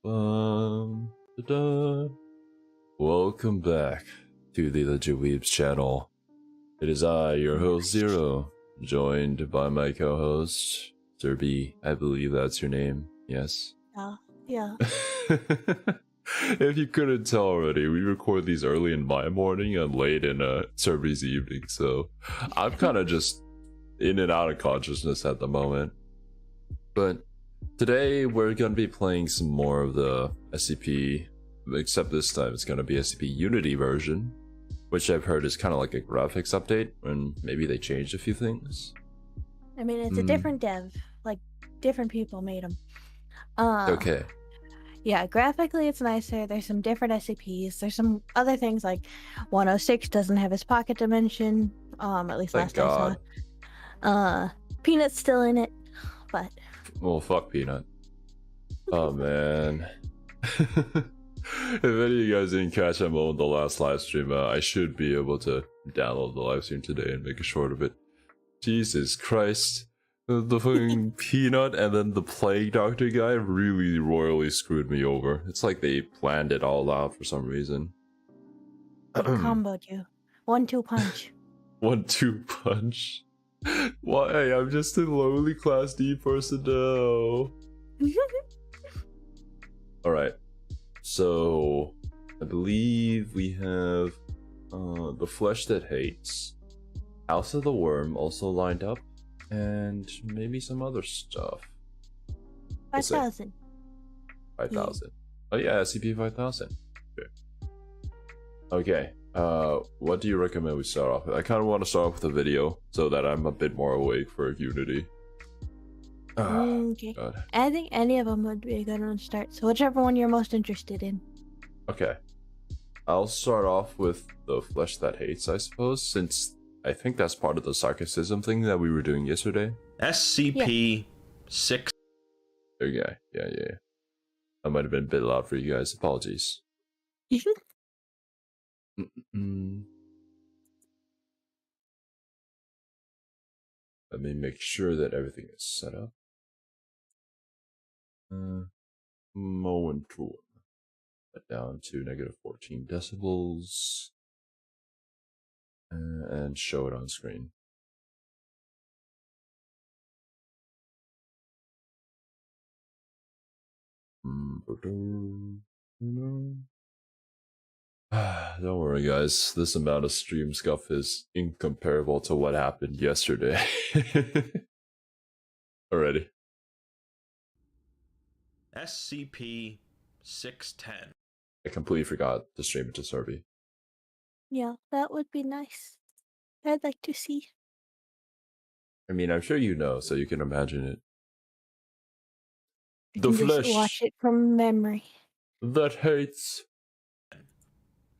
Ta-da. Welcome back to the Legit Weebs channel. It is I, your host Xero, joined by my co-host Cerby. I believe that's your name. Yes. Yeah. If you couldn't tell already, we record these early in my morning and late in Cerby's evening, so I'm kind of just in and out of consciousness at the moment. But today we're going to be playing some more of the SCP, except this time it's going to be SCP Unity version, which I've heard is kind of like a graphics update, and maybe they changed a few things. I mean, it's a different dev, like different people made them. Okay. Yeah, graphically it's nicer. There's some different SCPs. There's some other things like 106 doesn't have his pocket dimension. At least Thank last God. I saw. Peanut's still in it, but Well, fuck Peanut. Oh man. If any of you guys didn't catch him on the last live stream, I should be able to download the live stream today and make a short of it. Jesus Christ. The fucking Peanut and then the Plague Doctor guy really royally screwed me over. It's like they planned it all out for some reason. they comboed you. 1-2 punch. 1-2 punch. Why? I'm just a lowly class D person now. Alright. So, I believe we have the Flesh That Hates, House of the Worm also lined up, and maybe some other stuff. 5,000. 5,000. Oh yeah, SCP 5000. Okay. What do you recommend we start off with? I kind of want to start off with a video so that I'm a bit more awake for Unity. Okay. God. I think any of them would be a good one to start. So whichever one you're most interested in. Okay. I'll start off with the Flesh That Hates, I suppose, since I think that's part of the sarcasm thing that we were doing yesterday. SCP 6. There you go. Yeah. That might have been a bit loud for you guys. Apologies. Let me make sure that everything is set up. Moment to down to -14 decibels. And show it on screen. Don't worry guys, this amount of stream scuff is incomparable to what happened yesterday. Already. SCP 610. I completely forgot to stream it to Cerby. Yeah, that would be nice. I'd like to see. I mean, I'm sure you know, so you can imagine it. You The can just flesh watch it from memory. that hates.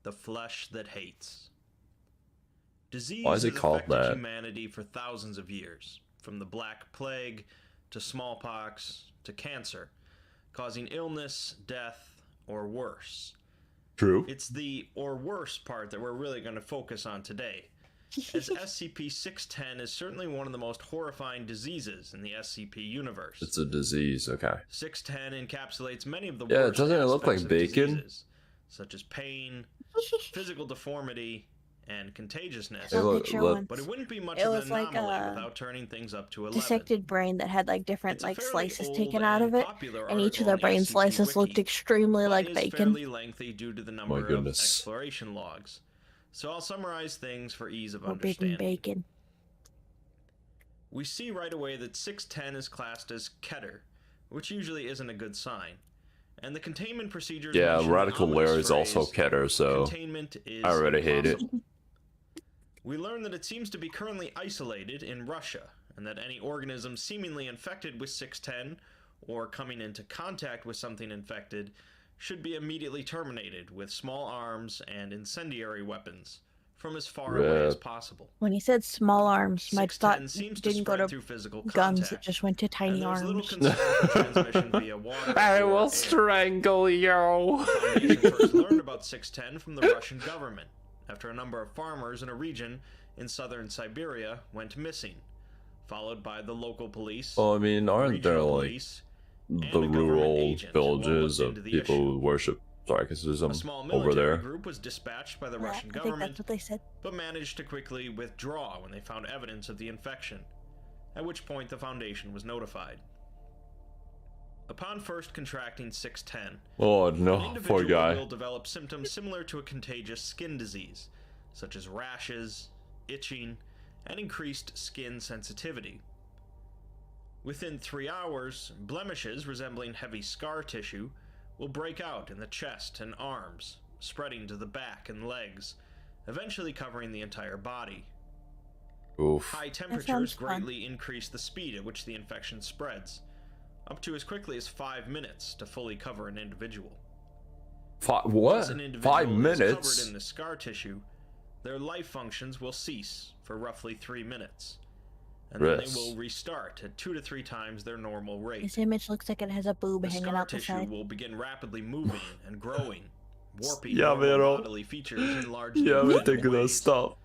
The Flesh That Hates. Disease Why is it has called affected that? humanity for thousands of years, from the Black Plague to smallpox to cancer, causing illness, death, or worse. True. It's the or worse part that we're really going to focus on today, as SCP-610 is certainly one of the most horrifying diseases in the SCP universe. It's a disease, okay. 610 encapsulates many of the Yeah, worst doesn't it look like aspects of bacon? diseases, such as pain, physical deformity, and contagiousness. It look- Picture look- once. But it wouldn't be much It of was an like anomaly a without turning things up to 11. dissected brain that had like different It's a like fairly slices old taken out of and it, popular and each of article the on brain SCP slices Wiki, looked extremely but like is bacon. fairly lengthy due to the number of goodness. exploration logs. So I'll summarize things for ease of Or big and understanding. bacon. We see right away that 610 is classed as Keter, which usually isn't a good sign. And the containment procedures Yeah, mention an Radical ominous Lair is also phrase, Keter, so containment is I already hate it. impossible. We learn that it seems to be currently isolated in Russia, and that any organism seemingly infected with 610, or coming into contact with something infected, should be immediately terminated with small arms and incendiary weapons, from as far away as possible. When he said small arms, my thought 610 seems to didn't go spread to through physical guns, contact, it just went to tiny and there's little arms. concern for transmission via water I or will air. strangle you. The Foundation first learned about 610 from the Russian government, after a number of farmers in a region in southern Siberia went missing, followed by the local police, Well, I mean, aren't there regional like police, and the a government rural agent who all villages looked of into the people issue. who worship A Sarcasm small over military there. group was dispatched by the Yeah, Russian I think government, that's what they said. but managed to quickly withdraw when they found evidence of the infection, at which point the Foundation was notified. Upon first contracting 610, Oh an no, individual poor guy. will develop symptoms similar to a contagious skin disease, such as rashes, itching, and increased skin sensitivity. Within 3 hours, blemishes resembling heavy scar tissue will break out in the chest and arms, spreading to the back and legs, eventually covering the entire body. Oof. High sounds temperatures fun. greatly increase the speed at which the infection spreads, up to as quickly as 5 minutes to fully cover an individual. Once What? an individual 5 is covered minutes? in the scar tissue, their life functions will cease for roughly 3 minutes, and then they Yes. will restart at 2 to 3 times their normal rate. This image looks like it has a boob The hanging scar out the tissue side. will begin rapidly moving and growing, warping Yeah, normal vero. bodily features in largely Yeah, we invisible think of that ways. stuff.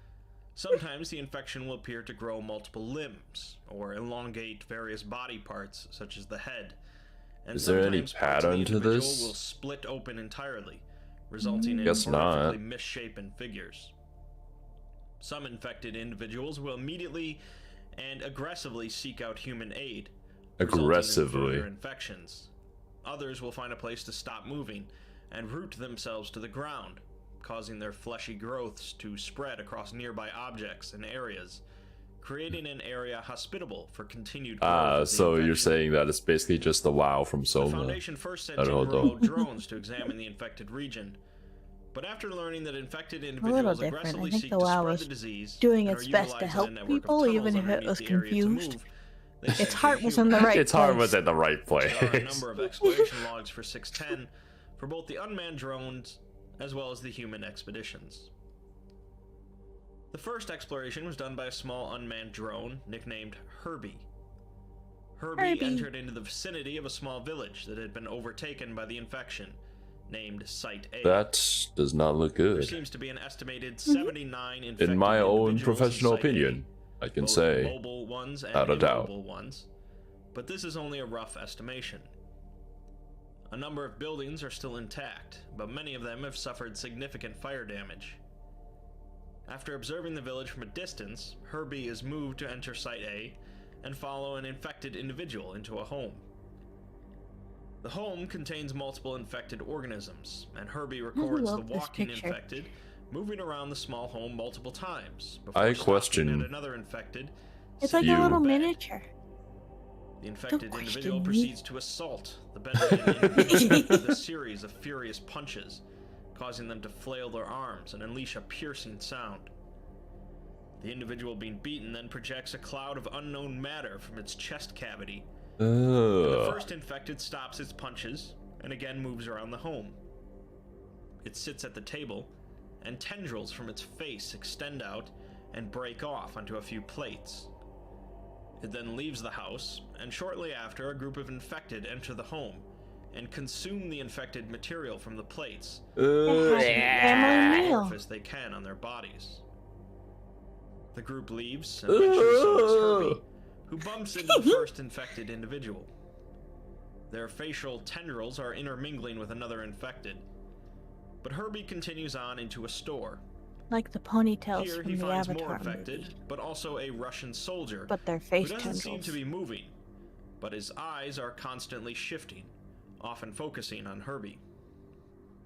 Sometimes the infection will appear to grow multiple limbs, or elongate various body parts, such as the head. And Is there any sometimes parts of the pattern to individual this? will split open entirely, resulting in Guess not. horrifically misshapen figures. Some infected individuals will immediately and aggressively seek out human aid, resulting in Aggressively. further infections. Others will find a place to stop moving and root themselves to the ground, causing their fleshy growths to spread across nearby objects and areas, creating an area hospitable for continued growth of the So you're infection. saying that it's basically just the WoW from The Soma. Foundation first sent I in don't know. remote drones to examine the infected region, but after learning that infected individuals different. I aggressively think seek the to WoW spread was the disease doing and its are best to utilizing a help network of people, tunnels even if it underneath was the area to confused. move, they sent Its in heart was in the humans. right Its heart was place. at the right There are a place. number of exploration logs for 610 for both the unmanned drones as well as the human expeditions. The first exploration was done by a small unmanned drone nicknamed Herbie. Herbie entered into the vicinity of a small village that had been overtaken by the infection, named Site A. That does not look There good. seems to be an estimated 79 infected In my own individuals in professional Site A, opinion, I can both say, mobile ones and without a doubt. immobile ones, but this is only a rough estimation. A number of buildings are still intact, but many of them have suffered significant fire damage. After observing the village from a distance, Herbie is moved to enter Site A and follow an infected individual into a home. The home contains multiple infected organisms, and Herbie records the love this walking picture. infected moving around the small home multiple times before I stopping question at another infected. It's like You. a little bed. miniature. The infected Don't individual question me. proceeds to assault the bedridden individual with a series of furious punches, causing them to flail their arms and unleash a piercing sound. The individual being beaten then projects a cloud of unknown matter from its chest cavity. The Ugh. first infected stops its punches and again moves around the home. It sits at the table, and tendrils from its face extend out and break off onto a few plates. It then leaves the house, and shortly after, a group of infected enter the home and consume the infected material from the plates, Family meal. as they can on their bodies. The group leaves, and eventually so does Herbie, who bumps into the first infected individual. Their facial tendrils are intermingling with another infected, but Herbie continues on into a store. Like the ponytails Here from he the finds Avatar more infected, movie. but also a Russian soldier But their who face doesn't seem tendrils. to be moving, but his eyes are constantly shifting, often focusing on Herbie.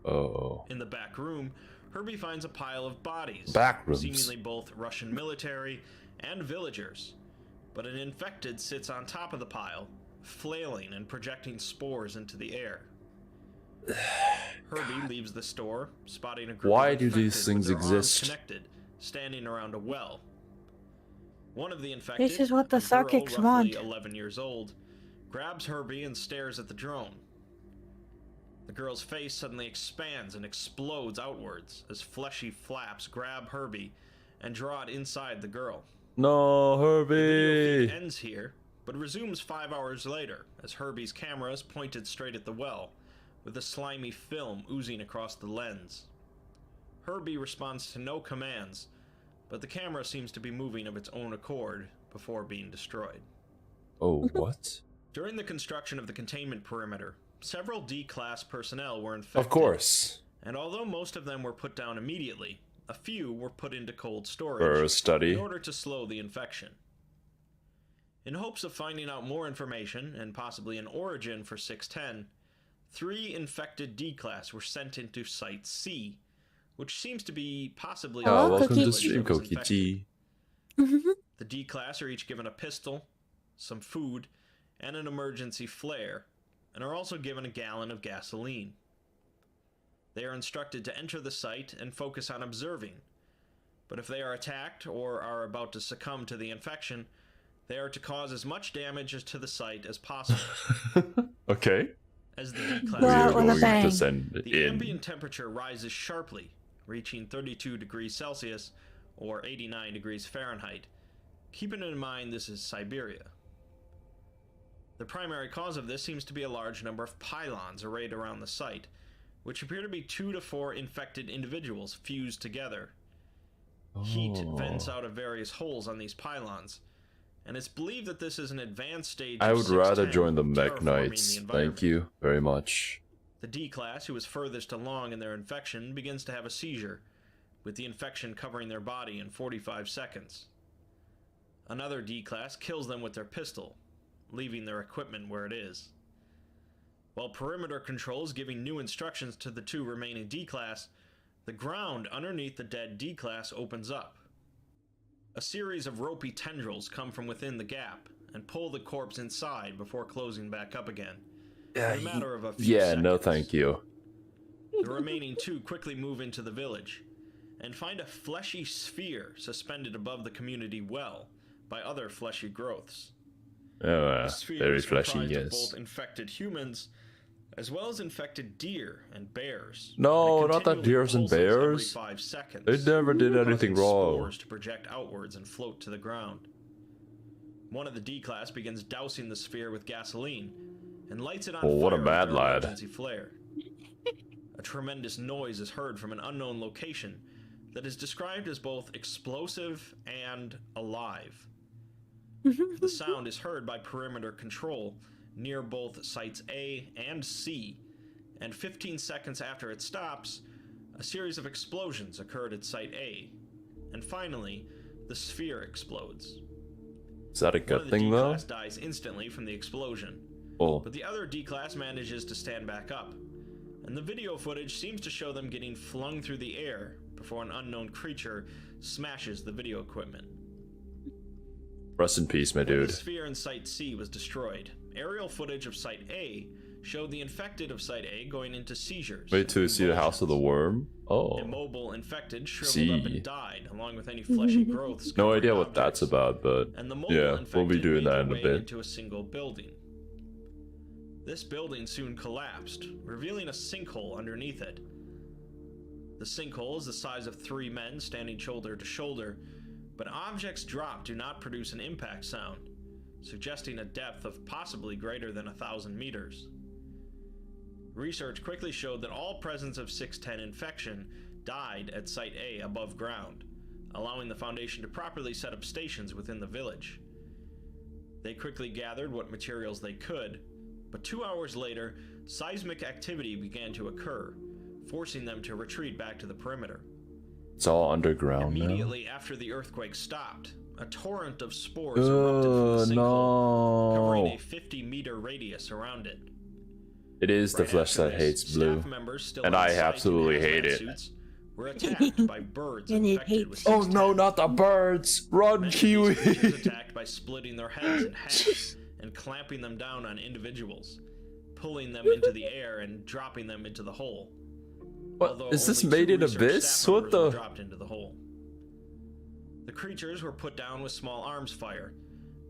Oh. In the back room, Herbie finds a pile of bodies, Back rooms. seemingly both Russian military and villagers, but an infected sits on top of the pile, flailing and projecting spores into the air. Herbie leaves the store, spotting a group Why of do infected these with things their arms exist? connected, standing around a well. One of the infected, This is what the a girl Sarkics roughly want. 11 years old, grabs Herbie and stares at the drone. The girl's face suddenly expands and explodes outwards as fleshy flaps grab Herbie and draw it inside the girl. No, The video Herbie. feed ends here, but resumes 5 hours later as Herbie's camera is pointed straight at the well, with a slimy film oozing across the lens. Herbie responds to no commands, but the camera seems to be moving of its own accord before being destroyed. Oh, what? During the construction of the containment perimeter, several D-class personnel were infected. Of course. And although most of them were put down immediately, a few were put into cold storage For a study. in order to slow the infection. In hopes of finding out more information and possibly an origin for 610, 3 infected D-class were sent into Site C, which seems to be possibly Hello, welcome Cookie. to stream, Cookie G. The D-class are each given a pistol, some food, and an emergency flare, and are also given a gallon of gasoline. They are instructed to enter the site and focus on observing, but if they are attacked or are about to succumb to the infection, they are to cause as much damage to the site as possible. Okay. As the D-class Go out We are with a going bang. to send the in. ambient temperature rises sharply, reaching 32 degrees Celsius or 89 degrees Fahrenheit. Keeping in mind this is Siberia. The primary cause of this seems to be a large number of pylons arrayed around the site, which appear to be 2 to 4 infected individuals fused together. Heat vents out of various holes on these pylons, and it's believed that this is an advanced stage I of would rather 610 join the Mech terraforming Knights. the environment. Thank you very much. The D-class, who is furthest along in their infection, begins to have a seizure, with the infection covering their body in 45 seconds. Another D-class kills them with their pistol, leaving their equipment where it is. While perimeter controls giving new instructions to the 2 remaining D-class, the ground underneath the dead D-class opens up. A series of ropey tendrils come from within the gap and pull the corpse inside before closing back up again. In a matter of a few Yeah, seconds. no thank you. The remaining 2 quickly move into the village and find a fleshy sphere suspended above the community well by other fleshy growths. Oh, The sphere very is fleshy, comprised of yes. both infected humans as well as infected deer and bears. No, and it not that continually deers and pulses every bears. 5 seconds, They never did anything causing wrong. spores to project outwards and float to the ground. One of the D-class begins dousing the sphere with gasoline and lights it on Oh, fire what a with mad their lad. emergency flare. A tremendous noise is heard from an unknown location that is described as both explosive and alive. The sound is heard by perimeter control near both sites A and C, and 15 seconds after it stops, a series of explosions occurred at Site A, and finally, the sphere explodes. Is that a One of good the thing, though? D-class dies instantly from the explosion, Oh, but the other D-class manages to stand back up, and the video footage seems to show them getting flung through the air before an unknown creature smashes the video equipment. rest in peace, my When the dude. sphere in Site C was destroyed, aerial footage of Site A showed the infected of Site A going into seizures. Wait to and see the House of the convulsions. Worm? Oh, Immobile infected shriveled up See. and died, along with any fleshy growths. no covering idea what that's objects. about, but And the mobile yeah, we'll be infected doing made that their in a way bit. into a single building. This building soon collapsed, revealing a sinkhole underneath it. The sinkhole is the size of 3 men standing shoulder to shoulder, but objects dropped do not produce an impact sound, suggesting a depth of possibly greater than 1,000 meters. Research quickly showed that all presence of 610 infection died at Site A above ground, allowing the Foundation to properly set up stations within the village. They quickly gathered what materials they could, but 2 hours later, seismic activity began to occur, forcing them to retreat back to the perimeter. It's all underground now. Immediately after the earthquake stopped, a torrent of spores erupted from the sinkhole, covering No. a 50-meter radius around it. It is the Right flesh after that this, hates blue. staff members still And on I site in absolutely hazmat hate it. suits were attacked by birds And it infected with hates- Oh 610. no, not the birds! Run, Many of Kiwi! these creatures attacked by splitting their heads in half and clamping them down on individuals, pulling them into the air and dropping them into the hole. What? Although Is this only made 2 in research Abyss? staff What members were the? dropped into the hole. The creatures were put down with small arms fire,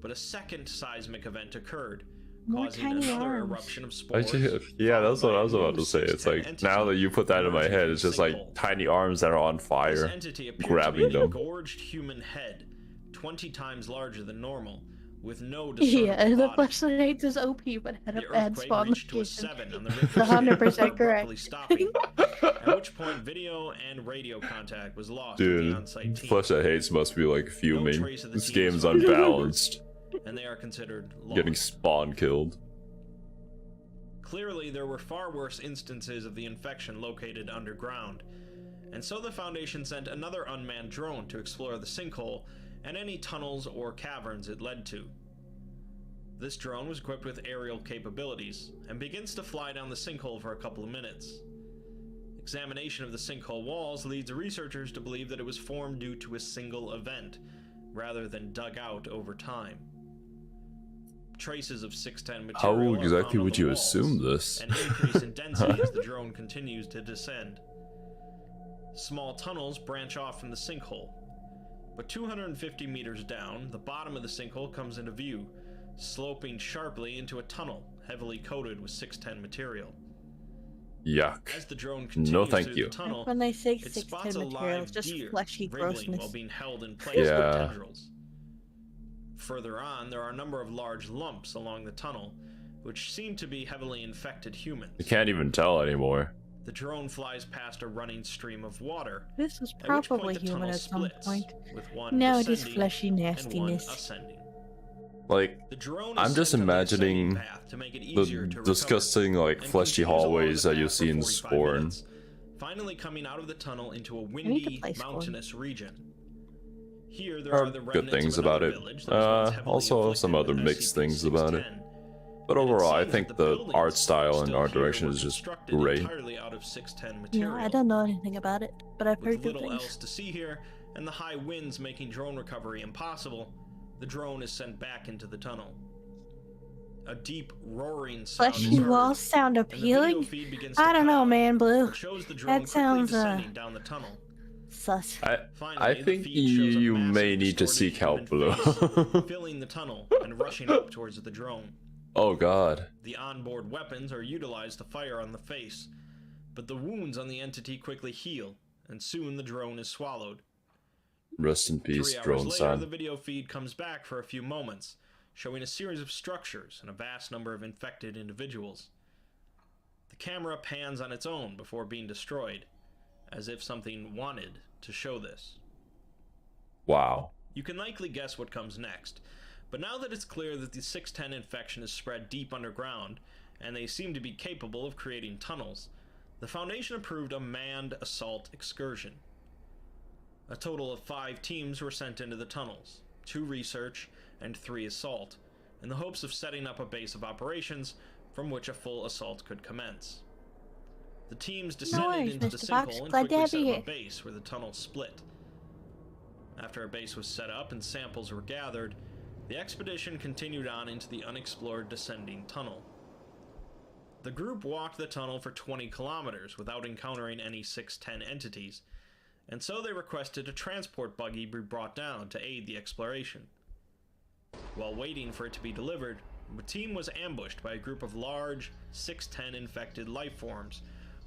but a second seismic event occurred, More causing tiny another arms. eruption of I spores. just, yeah, that's what I was about to say. It's like, now that you put that in my head, it's just like tiny arms that are on This fire. entity appeared grabbing to be an them. engorged human head, 20 times larger than normal, with no discernible Yeah, the body. flesh that hates is OP, but had The a bad earthquake spawn reached to a location. 7 on the Richter 100% scale, correct. abruptly stopping, at which point video and radio contact was lost with the Dude, on-site team. flesh that hates must be like No fuming. trace of the This team game's survived. unbalanced. and they are considered lost. Getting spawn killed. Clearly, there were far worse instances of the infection located underground, and so the Foundation sent another unmanned drone to explore the sinkhole and any tunnels or caverns it led to. This drone was equipped with aerial capabilities, and begins to fly down the sinkhole for a couple of minutes. Examination of the sinkhole walls leads researchers to believe that it was formed due to a single event, rather than dug out over time. Traces of 610 material How exactly would you walls, assume this? and increase in density as the drone continues to descend. Small tunnels branch off from the sinkhole, but 250 meters down, the bottom of the sinkhole comes into view, sloping sharply into a tunnel heavily coated with 610 material. Yuck. As the drone continues No, thank through you. the tunnel, When they say it spots 610 a material, live it's just deer fleshy wriggling grossness. while being held in place with Yeah. tendrils. Further on, there are a number of large lumps along the tunnel, which seem to be heavily infected humans. You can't even tell anymore. The drone flies past a running stream of water, This was at which probably point the human tunnel at some splits, point. with one Now it is descending fleshy and one nastiness. ascending. Like, The drone I'm is just sent on the imagining ascending path to make it the easier to recover, disgusting, like, and fleshy continues along hallways the that you'll path see for in 45 Scorn. minutes, finally coming out of the tunnel into a need to windy, play Scorn. mountainous region. Here there There are the are good remnants things of about another it. village that was once heavily Also some inflicted other with mixed things about it. SCP-610, But and it overall, I seems think that the buildings art style and still art here direction were is just constructed great. entirely out of 610 material. Yeah, I don't know anything about it, but I've With heard good little things. else to see here, and the high winds making drone recovery impossible, the drone is sent back into the tunnel. A deep roaring sound is Fleshy heard, walls sound and the video appealing? feed begins to I don't cut know, out, man, Blue. which shows the drone That sounds, quickly descending down the tunnel. Sus. Finally, I the think feed shows a you massive, may need to distorted seek help, human Blue. face filling the tunnel and rushing up towards the drone. Oh god. The onboard weapons are utilized to fire on the face, but the wounds on the entity quickly heal, and soon the drone is swallowed. Rest in peace, 3 hours drone later, son. the video feed comes back for a few moments, showing a series of structures and a vast number of infected individuals. The camera pans on its own before being destroyed, as if something wanted to show this. Wow. You can likely guess what comes next, but now that it's clear that the 610 infection is spread deep underground, and they seem to be capable of creating tunnels, the Foundation approved a manned assault excursion. A total of 5 teams were sent into the tunnels, 2 research and 3 assault, in the hopes of setting up a base of operations from which a full assault could commence. The teams descended worries, into the Mr. Fox. sinkhole and Glad to quickly have set you up here. a base where the tunnel split. After a base was set up and samples were gathered, the expedition continued on into the unexplored descending tunnel. The group walked the tunnel for 20 kilometers without encountering any 610 entities, and so they requested a transport buggy be brought down to aid the exploration. While waiting for it to be delivered, the team was ambushed by a group of large 610 infected life forms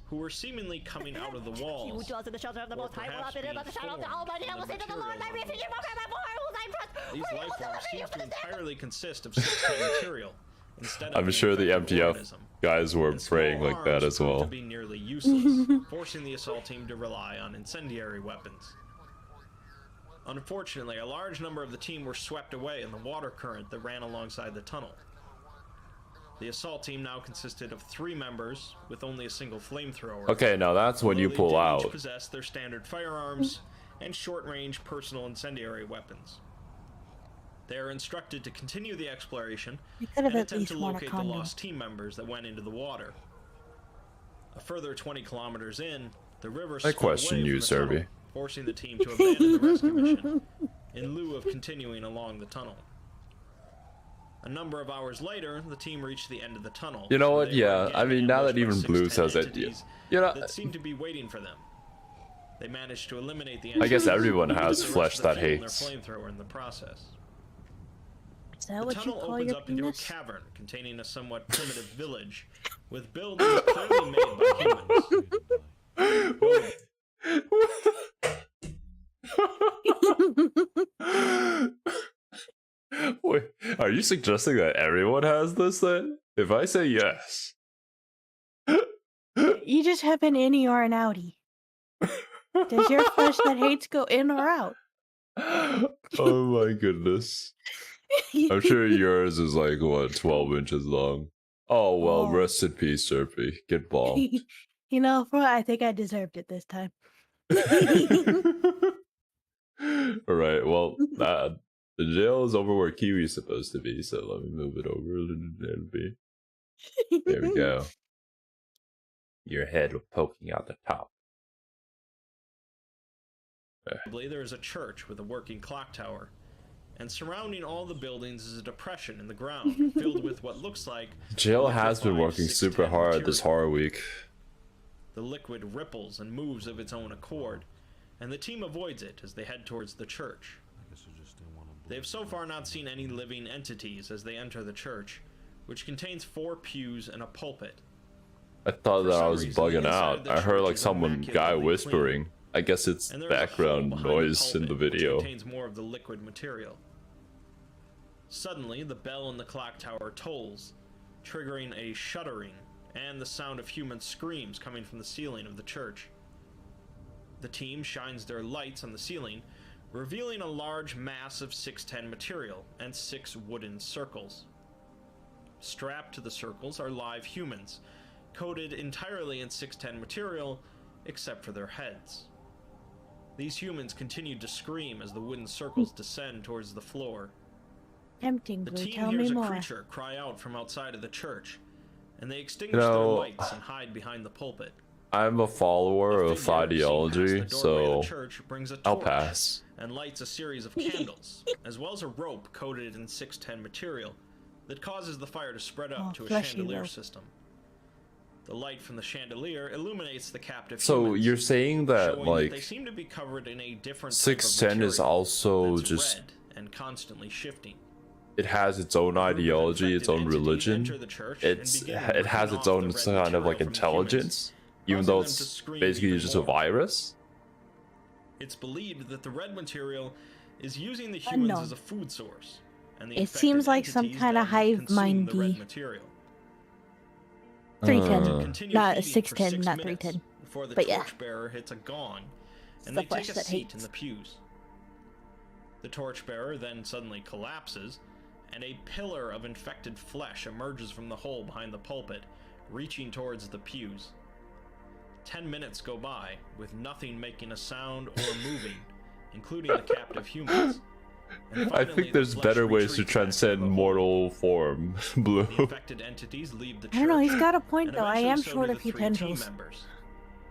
who were seemingly coming out of the walls, Who dwells in the shelter of the or Most High will perhaps not be being the shadow of the formed Almighty. I from will the say to the Lord, my material refuge, my God, my war, whose I trust. These For he life will forms deliver you seem from to the snare. entirely consist of 610 material, instead of I'm an sure the infected MTF organism. guys were And small praying like that arms as proved well. to be nearly useless, forcing the assault team to rely on incendiary weapons. Unfortunately, a large number of the team were swept away in the water current that ran alongside the tunnel. The assault team now consisted of 3 members, with only a single flamethrower. Okay, now that's when you although they pull did out. each possess their standard firearms and short-range personal incendiary weapons. They are instructed to continue the exploration You could have and at attempt least to worn a locate the condom. lost team members that went into the water. A further 20 kilometers in, the river I spilled question away you, from the tunnel, Cerby. forcing the team to abandon the rescue mission in lieu of continuing along the tunnel. A number of hours later, the team reached the end of the tunnel. You know where what? they were Yeah, again I mean, now that ambushed by even Blue 610 says it, entities you know, that seemed to be waiting for them. They managed to eliminate the I guess entities everyone and has the rest flesh of the that fuel in hates. their flamethrower in the process. Is that The what you tunnel call opens your up into a penis? cavern containing a somewhat primitive village, with buildings clearly made by humans. Wait, are you suggesting that everyone has this then? If I say yes. You just have an innie or an outie. Does your flesh that hates go in or out? Oh my goodness. I'm sure yours is like, what, 12 inches long? Oh, well, Oh. rest in peace, Cerby. Get bombed. You know, I think I deserved it this time. Alright, well, the jail is over where Kiwi's supposed to be, so let me move it over a little bit. There we go. Your head poking out the top. There is a church with a working clock tower, and surrounding all the buildings is a depression in the ground filled with what looks like Jail has been liquefied working super 610 hard this material. horror week. The liquid ripples and moves of its own accord, and the team avoids it as they head towards the church. They have so far not seen any living entities as they enter the church, which contains 4 pews and a pulpit. I thought For that I some was reason, the bugging inside out. of the I heard church like is someone guy immaculately whispering. clean. I guess it's And there is a hole background behind the noise in the pulpit, video. which contains more of the liquid material. Suddenly, the bell in the clock tower tolls, triggering a shuddering and the sound of human screams coming from the ceiling of the church. The team shines their lights on the ceiling, revealing a large mass of 610 material and 6 wooden circles. Strapped to the circles are live humans, coated entirely in 610 material, except for their heads. These humans continue to scream as the wooden circles descend towards the floor. Tempting, The Blue. team Tell hears me a more. creature cry out from outside of the church, and they extinguish their lights and hide behind the pulpit. I'm a follower A of figure seen ideology, past the doorway of so the church brings a I'll torch pass. and lights a series of candles, as well as a rope coated in 610 material that causes the fire to spread up to a fleshy chandelier rope. system. The light from the chandelier illuminates the captive So humans, you're saying that showing that they like seem to be covered in a different type of 610 is material also that's just red and constantly shifting. it has its own ideology, its own religion. It has its own kind of like intelligence, even though it's basically just a virus. It's believed that the red material is using the humans Unknown. as a food source, and the It infected seems like some entities kinda then hive consume the red mindy. material. 310. Continue Not feeding for 610, 6 not minutes 310. Before the But yeah. torchbearer hits a gong, and the they flesh take a that seat in hates. the pews. The torchbearer then suddenly collapses, and a pillar of infected flesh emerges from the hole behind the pulpit, reaching towards the pews. 10 minutes go by, with nothing making a sound or moving, including the captive humans. And I finally, think the there's flesh better ways to retreats back transcend the hole. mortal form, Blue. The infected entities leave the church. I don't know, he's got a point and though. I eventually am so short do a the few 3 team tendrils. members.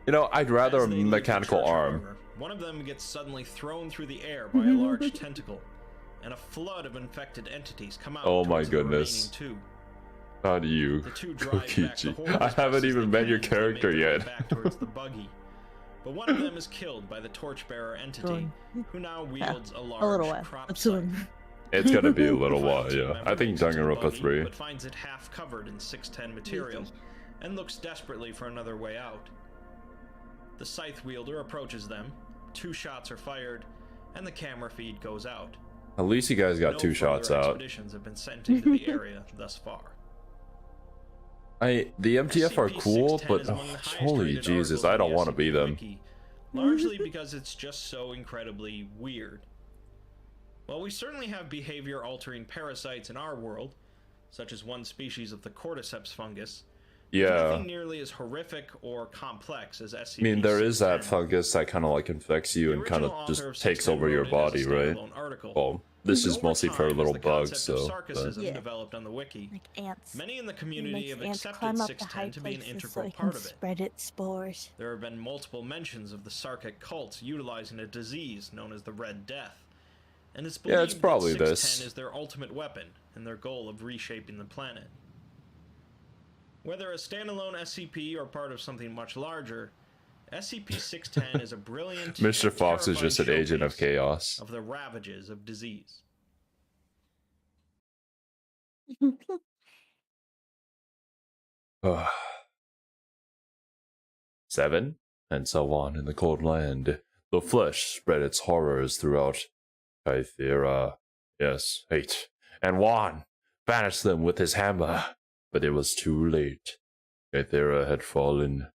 You know, I'd rather a As they leave the mechanical church, arm. however, one of them gets suddenly thrown through the air by a large tentacle, and a flood of infected entities come out. Oh my towards the goodness. remaining 2. How do you, The 2 drive back the Kokichi? horde I as fast haven't as even they met your can as they make character their way yet. Back towards the buggy. But one of them is killed by the torchbearer entity, who now wields a large A little while. crop But scythe. soon. It's gonna be a The little final while, team yeah. member I think makes it to the Danganronpa buggy, 3. but finds it half covered in 610 material, and looks desperately for another way out. The scythe wielder approaches them, 2 shots are fired, and the camera feed goes out. At least you guys got No 2 shots further out. expeditions have been sent into the area thus far. The MTF are cool, but holy Jesus, I don't want to be them. Largely because it's just so incredibly weird. While we certainly have behavior-altering parasites in our world, such as one species of the cordyceps fungus, there's Yeah. nothing nearly as horrific or complex as SCP. I mean, there is that 610. fungus that kind of like infects you and kind of just takes over your body, right? Well, this is Over mostly for time, little as the bugs, concept of so. sarcasm Yeah. developed on the wiki. Like ants. Many in the He community makes have ants accepted climb up the high 610 to be an places so integral they can part of it. spread its spores. There have been multiple mentions of the Sarkic cults utilizing a disease known as the Red Death, and it's believed Yeah, it's probably that 610 this. is their ultimate weapon in their goal of reshaping the planet. Whether a standalone SCP or part of something much larger, SCP-610 is a brilliant Mr. and Fox is just an terrifying agent of showcase chaos. of the ravages of disease. Ugh. 7, and so on in the cold land. The flesh spread its horrors throughout Kythera. Yes, 8. And Juan banished them with his hammer, but it was too late. Kythera had fallen.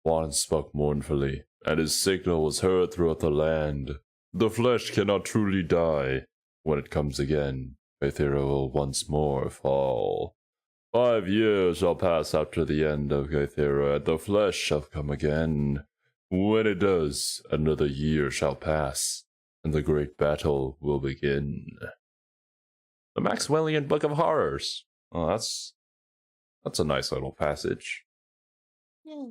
Juan spoke mournfully, and his signal was heard throughout the land. The flesh cannot truly die when it comes again, Ghythera will once more fall. 5 years shall pass after the end of Ghythera, and the flesh shall come again. When it does, another year shall pass, and the great battle will begin. The Maxwellian Book of Horrors. Oh, that's a nice little passage. Yeah.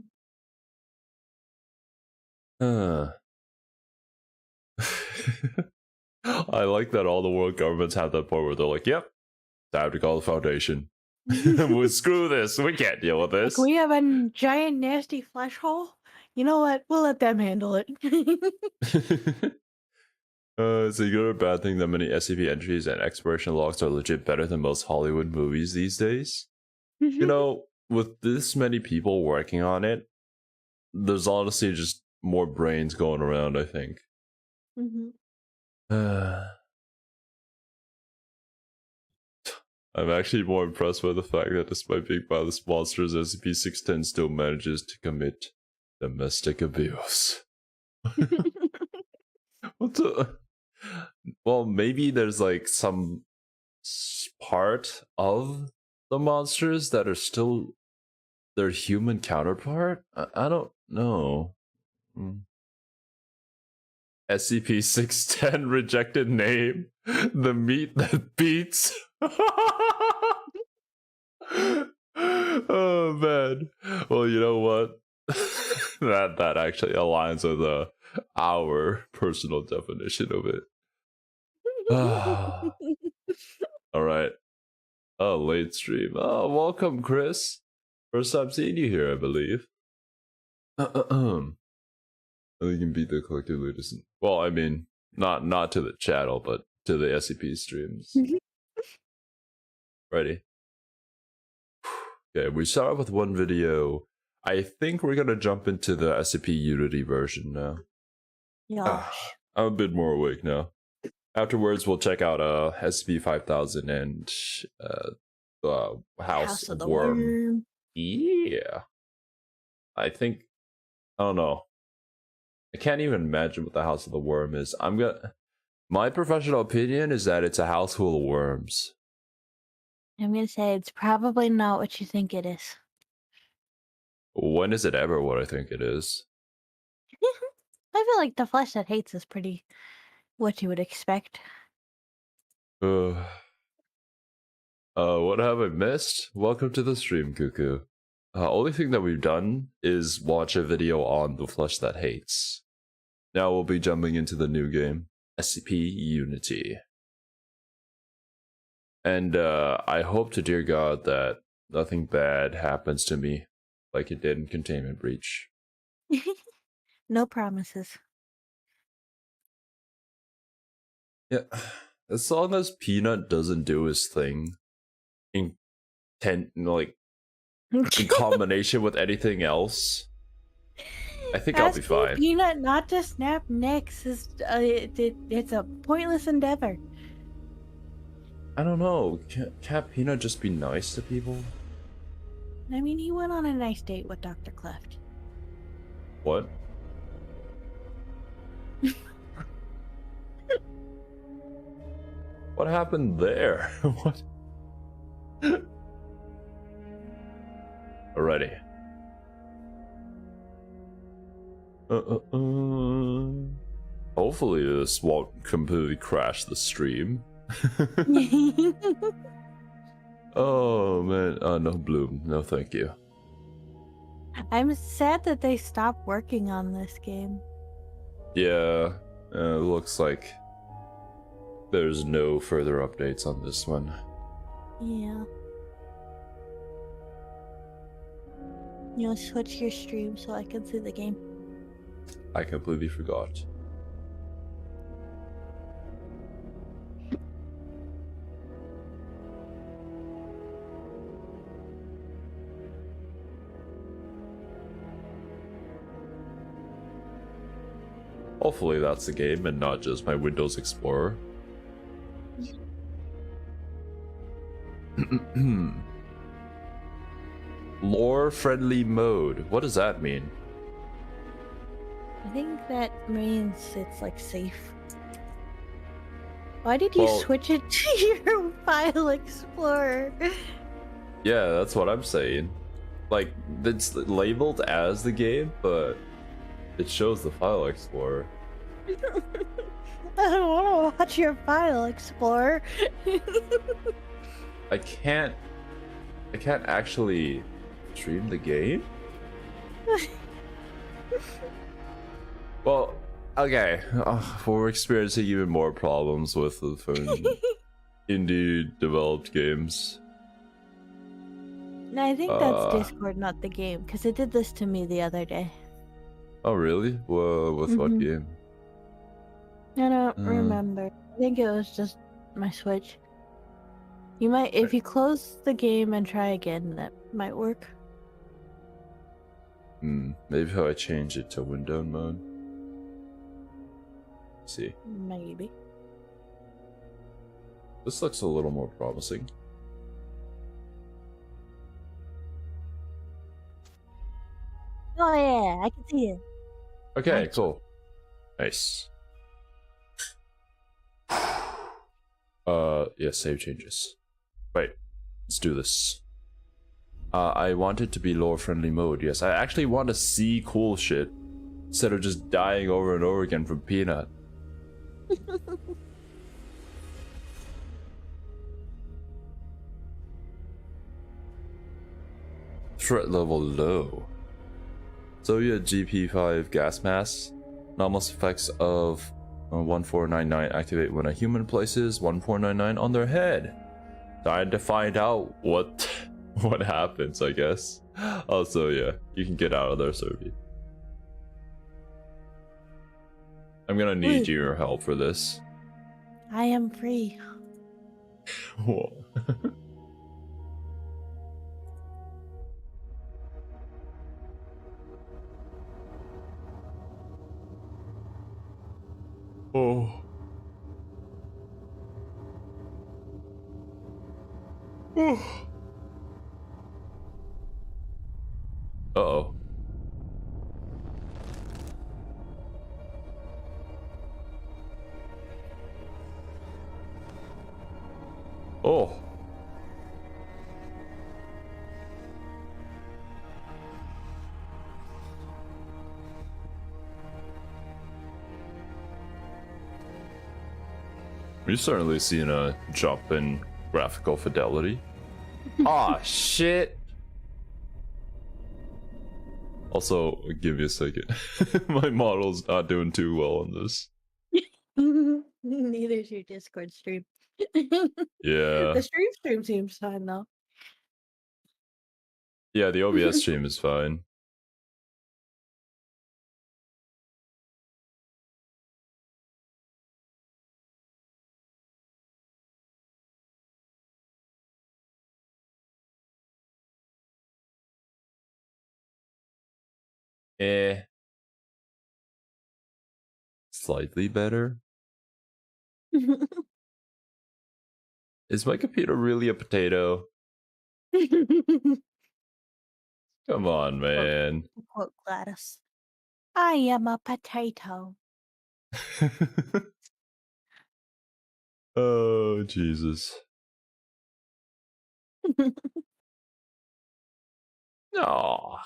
I like that all the world governments have that point where they're like, yep, time to call the Foundation. Well, screw this. We can't deal with this. Like, we have a giant nasty flesh hole. You know what? We'll let them handle it. Is it good or bad thing that many SCP entries and exploration logs are legit better than most Hollywood movies these days? You know, with this many people working on it, there's honestly just more brains going around, I think. I'm actually more impressed by the fact that despite being violent monsters, SCP-610 still manages to commit domestic abuse. What the? Well, maybe there's like some part of the monsters that are still their human counterpart? I don't know. SCP-610 rejected name. The meat that beats. Oh man. Well, you know what? that actually aligns with our personal definition of it. All right. Oh, late stream. Oh, welcome, Chris. First time seeing you here, I believe. I think you can beat the collective latest. Well, I mean, not to the channel, but to the SCP streams. Ready? Okay, we start with one video. I think we're gonna jump into the SCP Unity version now. Yeah. I'm a bit more awake now. Afterwards, we'll check out SCP 5000 and the House of the Worm. Yeah. I don't know. I can't even imagine what the House of the Worm is. My professional opinion is that it's a house full of worms. I'm gonna say it's probably not what you think it is. When is it ever what I think it is? I feel like the flesh that hates is pretty what you would expect. What have I missed? Welcome to the stream, Cuckoo. Only thing that we've done is watch a video on the flesh that hates. Now we'll be jumping into the new game, SCP Unity. And I hope to dear God that nothing bad happens to me like it did in Containment Breach. No promises. Yeah, as long as Peanut doesn't do his thing in combination with anything else, I think I'll be fine. Peanut not to snap necks is it's a pointless endeavor. I don't know. Can't Peanut just be nice to people? I mean, he went on a nice date with Dr. Cleft. What? What happened there? What? Alrighty. Hopefully this won't completely crash the stream. Oh man, no Bloom, no thank you. I'm sad that they stopped working on this game. Yeah, it looks like there's no further updates on this one. Yeah. You'll switch your stream so I can see the game. I completely forgot. Hopefully that's the game and not just my Windows Explorer. Lore-friendly mode. What does that mean? I think that means it's like safe. Why did you Well- switch it to your file explorer? Yeah, that's what I'm saying. Like, it's labeled as the game, but it shows the file explorer. I don't want to watch your file explorer. I can't actually stream the game? Well, okay. We're experiencing even more problems with the indie developed games. No, I think that's Discord, not the game, because it did this to me the other day. Oh, really? Whoa, with what Mhm. game? I don't remember. I think it was just my Switch. You might, if you close the game and try again, that might work. Maybe if I change it to window mode. Let's see. Maybe. This looks a little more promising. Oh yeah, I can see it. Okay, Nice. cool. Nice. Yeah, save changes. Wait, let's do this. I want it to be lore friendly mode, yes. I actually want to see cool shit instead of just dying over and over again from Peanut. Threat level low. Soviet GP5 gas mask. Anomalous effects of 1499 activate when a human places 1499 on their head. Time to find out what happens, I guess. Also, yeah, you can get out of there, Cerby. I'm gonna need your help for this. I am free. Whoa. Oh. Uh-oh. Oh. We've certainly seen a jump in graphical fidelity. Ah, shit. Also, give me a second. My model's not doing too well on this. Neither's your Discord stream. Yeah. The stream seems fine though. Yeah, the OBS stream is fine. Slightly better. Is my computer really a potato? Come on, man. Quote Gladys. I am a potato. Oh, Jesus. Aw.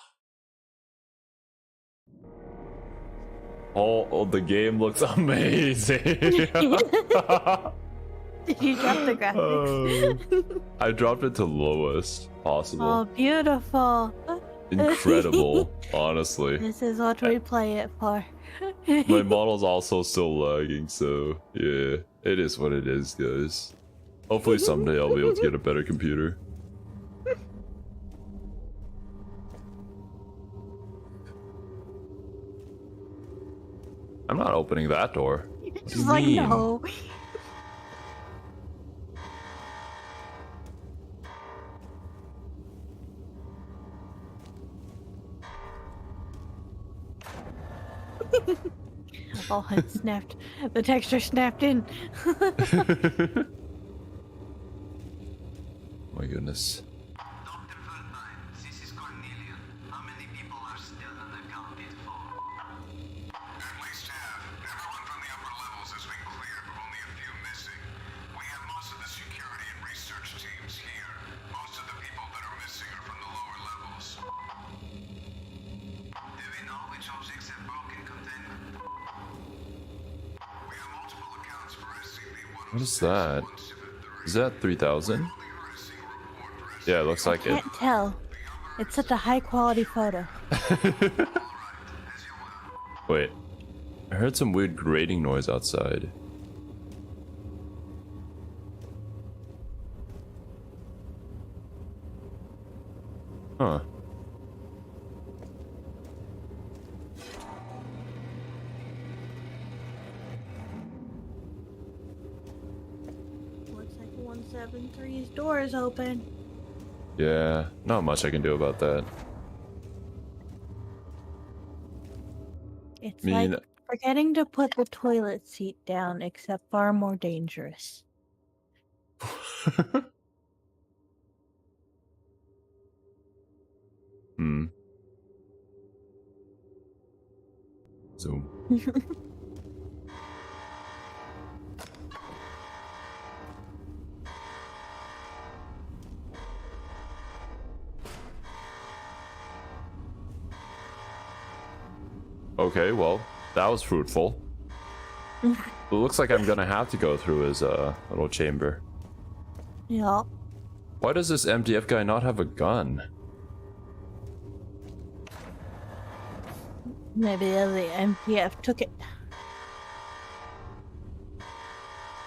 Oh, the game looks amazing. Did you drop the graphics? I dropped it to lowest possible. Oh, beautiful. Incredible, honestly. This is what we play it for. My model's also still lagging, so yeah, it is what it is, guys. Hopefully someday I'll be able to get a better computer. I'm not opening that door. What do Just you like, mean? no. Oh, it snapped. The texture snapped in. My goodness. Dr. Valentine, this is Cornelia. How many people are still unaccounted for? At least half. Everyone from the upper levels has been cleared, with only a few missing. What is that? Is that 3000? Yeah, it looks like it. Can't tell. It's such a high quality photo. Wait. I heard some weird grating noise outside. Huh. Looks like 173's door is open. Yeah, not much I can do about that. It's mean- like forgetting to put the toilet seat down, except far more dangerous. Hmm. Zoom. Okay, well, that was fruitful. It looks like I'm gonna have to go through his little chamber. Yeah. Why does this MDF guy not have a gun? Maybe the MPF took it.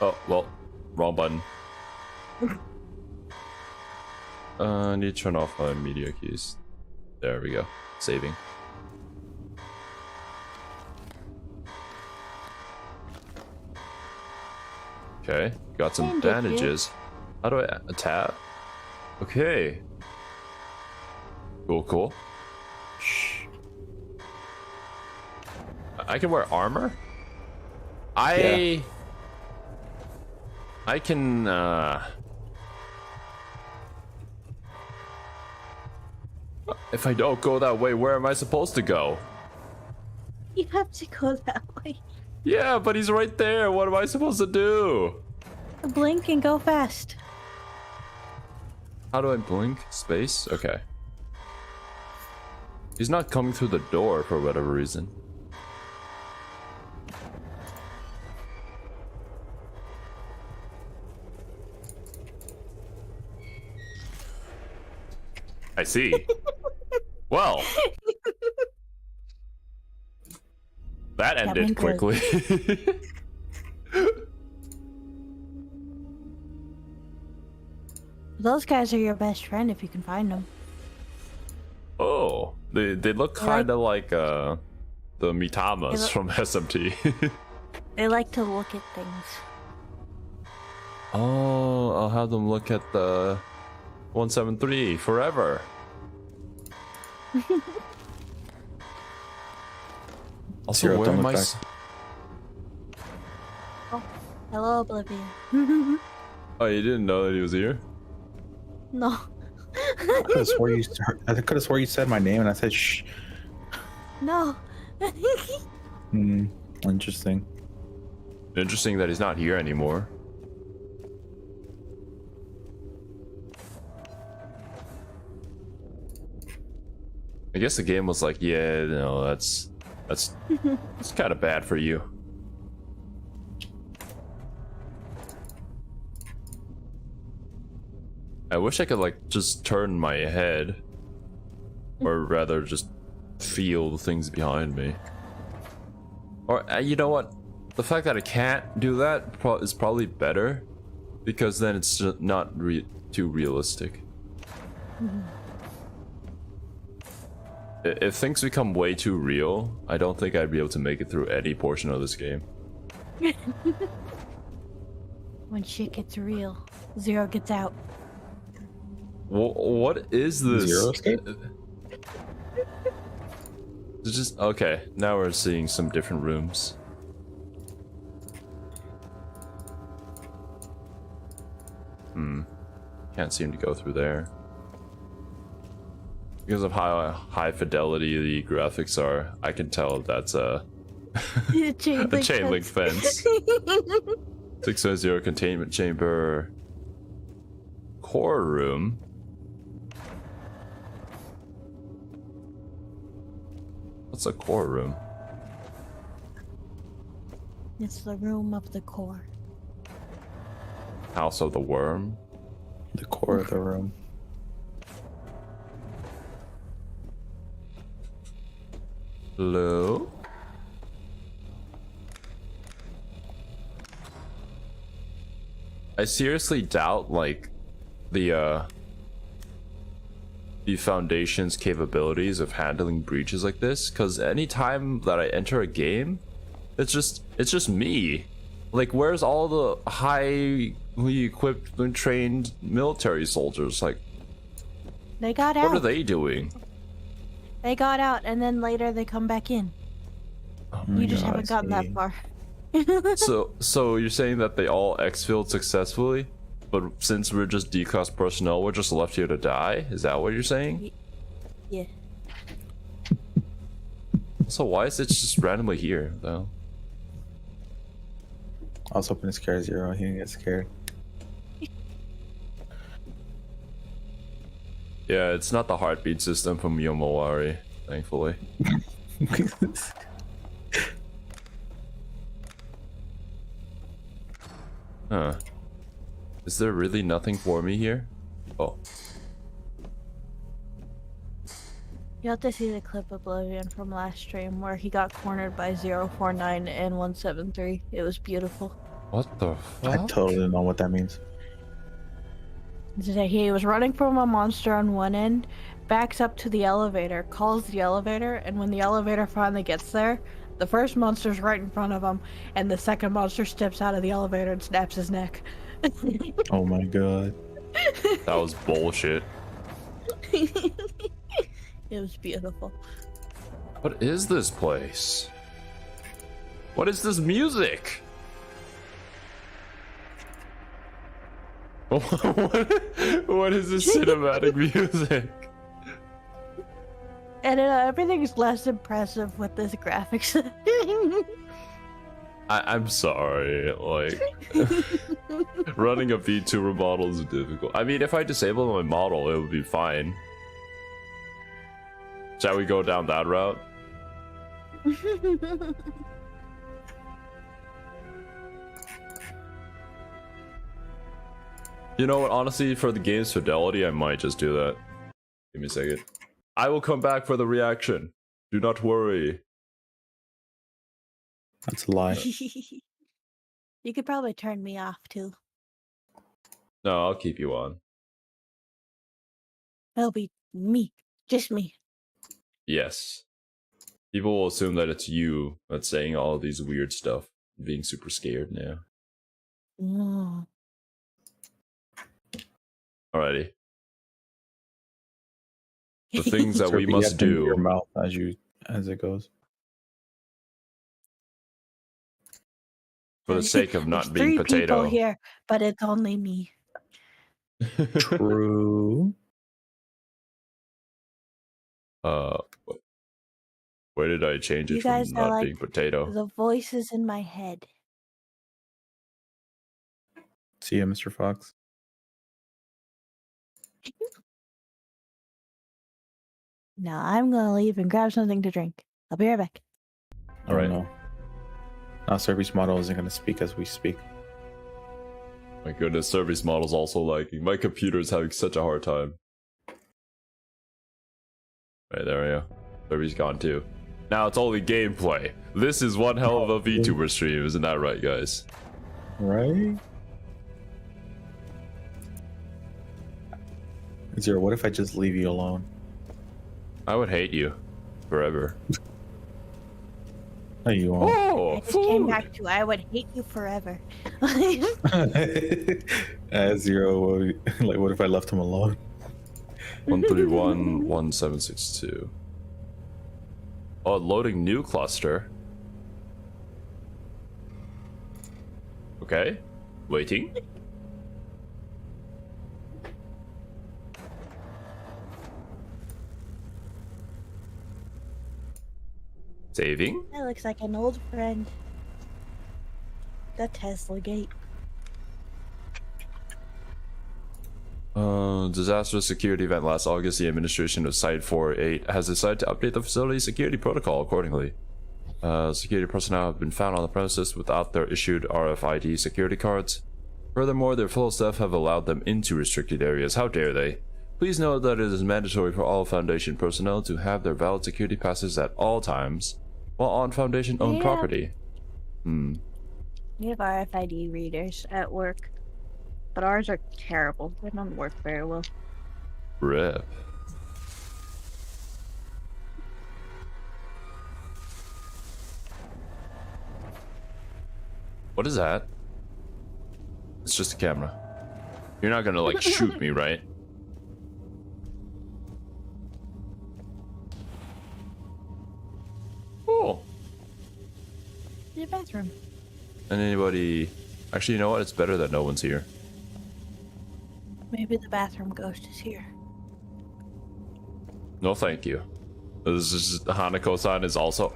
Oh, well, wrong button. I need to turn off my media keys. There we go. Saving. Okay, got some bandages. How do I tap? Okay. Cool, cool. Shh. I can wear armor? I can, if I don't go that way, where am I supposed to go? You have to go that way. Yeah, but he's right there. What am I supposed to do? Blink and go fast. How do I blink? Space? Okay. He's not coming through the door for whatever reason. I see. Well. That ended quickly. Those guys are your best friend if you can find them. Oh, they look kind of like the Mitamas from SMT. They like to look at things. Oh, I'll have them look at the 173 forever. Also, Xero, where don't am look I? back. Oh, hello, Oblivion. Oh, you didn't know that he was here? No. I could have swore you said my name, and I said shh. No. Interesting. Interesting that he's not here anymore. I guess the game was like, yeah, no, that's kind of bad for you. I wish I could like just turn my head, or rather just feel the things behind me. Or you know what? The fact that I can't do that is probably better, because then it's just not too realistic. If things become way too real, I don't think I'd be able to make it through any portion of this game. When shit gets real, Xero gets out. What is this? Xero escape? It's just okay. Now we're seeing some different rooms. Can't seem to go through there. Because of how high fidelity the graphics are, I can tell that's a chain link fence. 600 containment chamber. Core room. What's a core room? It's the room of the core. House of the Worm. The core of the room. Hello? I seriously doubt, like, the Foundation's capabilities of handling breaches like this, because anytime that I enter a game, it's just me. Like, where's all the highly equipped and trained military soldiers? Like, They got out. what are they doing? They got out, and then later they come back in. Oh You just God, haven't gotten see. that far. So you're saying that they all exfilled successfully, but since we're just D-class personnel, we're just left here to die? Is that what you're saying? Yeah. So why is it just randomly here, though? I was hoping to scare Xero. He didn't get scared. Yeah, it's not the heartbeat system from Yomawari, thankfully. Huh. Is there really nothing for me here? Oh. You have to see the clip Oblivion from last stream where he got cornered by 049 and 173. It was beautiful. What the I fuck? totally don't know what that means. He was running from a monster on one end, backs up to the elevator, calls the elevator, and when the elevator finally gets there, the first monster's right in front of him, and the second monster steps out of the elevator and snaps his neck. Oh my god. That was bullshit. It was beautiful. What is this place? What is this music? What is this cinematic music? And everything's less impressive with this graphics. I'm sorry, like running a VTuber model is difficult. I mean, if I disable my model, it would be fine. Shall we go down that route? You know what, honestly, for the game's fidelity, I might just do that. Give me a second. I will come back for the reaction. Do not worry. That's a lie. You could probably turn me off too. No, I'll keep you on. It'll be me. Just me. Yes. People will assume that it's you that's saying all these weird stuff. Being super scared now. Mm. Alrighty. The things that we You must have to move your do. mouth as it goes. For the sake of not There's being 3 people potato. here, but it's only me. True. Where did I change You it from guys are not like being potato? the voices in my head. See ya, Mr. Fox. Now I'm gonna leave and grab something to drink. I'll be right back. I don't know. Now Cerby's model isn't going to speak as we speak. My goodness, service model's also lagging. My computer's having such a hard time. Right, there we go. Servi's gone too. Now it's only gameplay. This is one hell of a VTuber stream, isn't that right, guys? Right? Xero, what if I just leave you alone? I would hate you forever. No, you won't. Oh, I just came food! back to I would hate you forever. Xero, like, what if I left him alone? 1311762. Oh, loading new cluster. Okay. Waiting. Saving. That looks like an old friend. The Tesla gate. Disastrous security event last August. The administration of Site 48 has decided to update the facility's security protocol accordingly. Security personnel have been found on the premises without their issued RFID security cards. Furthermore, their full staff have allowed them into restricted areas. How dare they? Please note that it is mandatory for all Foundation personnel to have their valid security passes at all times while on Foundation-owned property. We have RFID readers at work, but ours are terrible. They don't work very well. RIP. What is that? It's just a camera. You're not gonna like shoot me, right? Oh. The bathroom. And anybody... Actually, you know what? It's better that no one's here. Maybe the bathroom ghost is here. No, thank you. This is Hanako-san is also...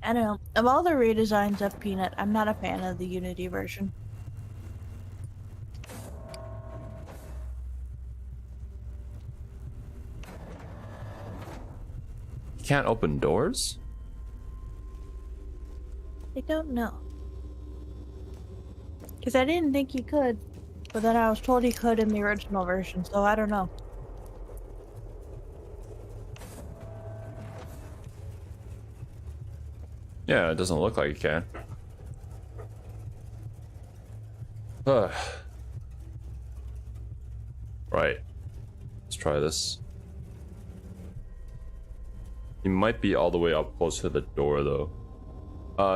I don't know. Of all the redesigns of Peanut, I'm not a fan of the Unity version. You can't open doors? I don't know. Because I didn't think you could, but then I was told you could in the original version, so I don't know. Yeah, it doesn't look like you can. Right. Let's try this. He might be all the way up close to the door, though.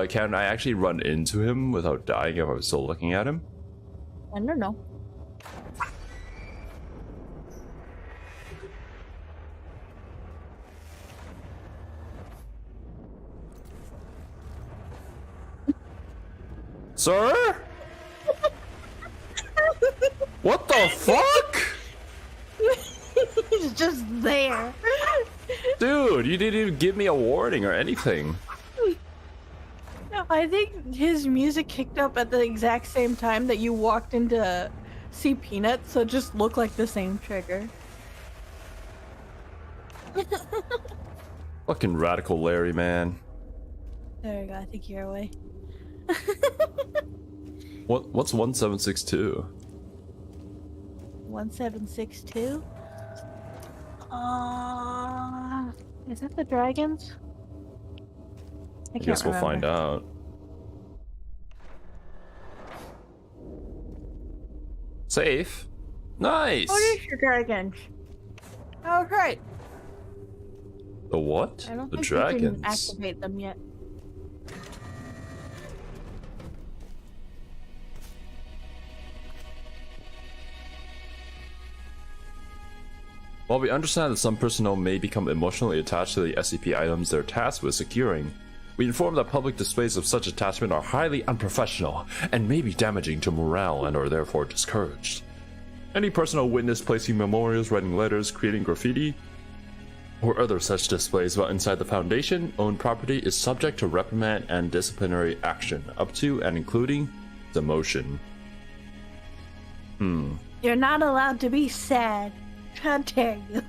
Can I actually run into him without dying if I'm still looking at him? I don't know. Sir? What the fuck? He's just there. Dude, you didn't even give me a warning or anything. I think his music kicked up at the exact same time that you walked into see Peanut, so it just looked like the same trigger. Fucking radical Larry, man. There you go, I think you're away. What's 1762? 1762? Is that the dragons? I guess we'll find out. Safe. Nice. Oh, there's your dragons. Oh, right. The what? I don't The think dragons. you can activate them yet. While we understand that some personnel may become emotionally attached to the SCP items they're tasked with securing, we inform that public displays of such attachment are highly unprofessional and may be damaging to morale and are therefore discouraged. Any personnel witnessed placing memorials, writing letters, creating graffiti, or other such displays while inside the Foundation owned property is subject to reprimand and disciplinary action, up to and including demotion. You're not allowed to be sad. How dare you?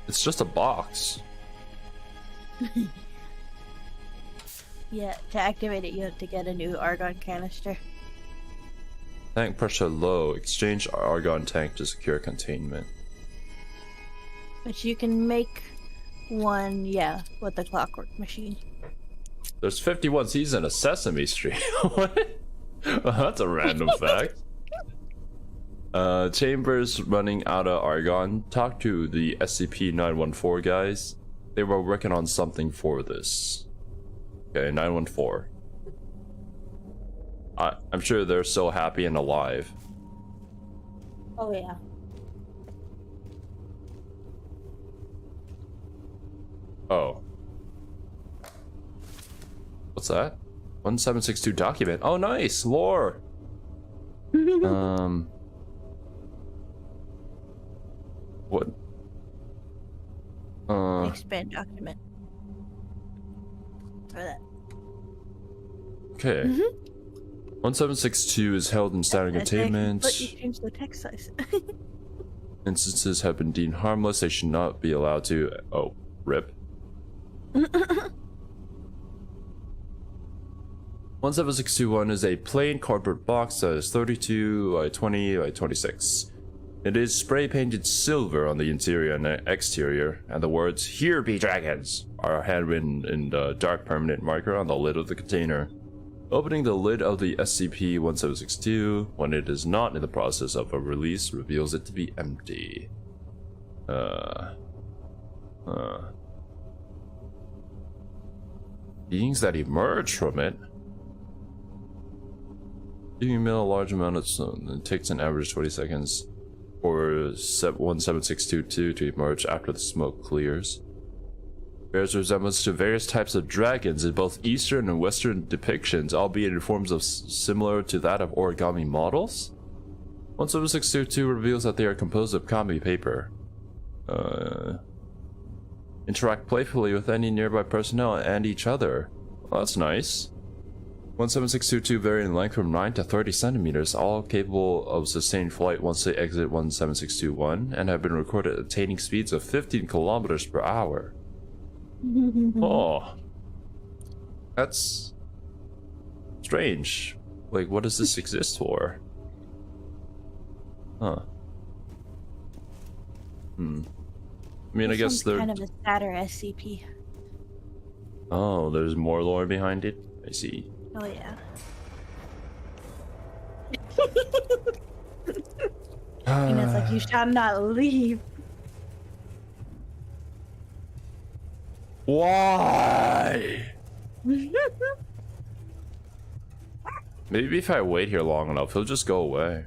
It's just a box. Yeah, to activate it, you have to get a new argon canister. Tank pressure low. Exchange argon tank to secure containment. But you can make one, yeah, with the clockwork machine. There's 51 seasons of Sesame Street. What? Well, that's a random fact. Chambers running out of argon. Talk to the SCP-914 guys. They were working on something for this. Okay, 914. I'm sure they're so happy and alive. Oh, yeah. Oh. What's that? 1762 document. Oh, nice! Lore! What? Expand document. For that. Okay. 1762 is held in standard containment. But you change the text size. instances have been deemed harmless, they should not be allowed to. Oh, rip. 17621 is a plain cardboard box that is 32 by 20 by 26. It is spray painted silver on the interior and exterior, and the words "Here be dragons" are handwritten in the dark permanent marker on the lid of the container. Opening the lid of the SCP-1762 when it is not in the process of a release reveals it to be empty. Beings that emerge from it. You emit a large amount of sun. It takes an average 20 seconds for 17622 to emerge after the smoke clears. Bears resemblance to various types of dragons in both Eastern and Western depictions, albeit in forms of similar to that of origami models. 17622 reveals that they are composed of comic paper. Interact playfully with any nearby personnel and each other. Well, that's nice. 17622 vary in length from 9 to 30 centimeters, all capable of sustained flight once they exit 17621, and have been recorded attaining speeds of 15 kilometers per hour. Oh, that's strange. Like, what does this exist for? Huh. I mean, I guess they're kind of a sadder SCP. Oh, there's more lore behind it. I see. Oh yeah. And it's like, you shall not leave. Why? Maybe if I wait here long enough, he'll just go away.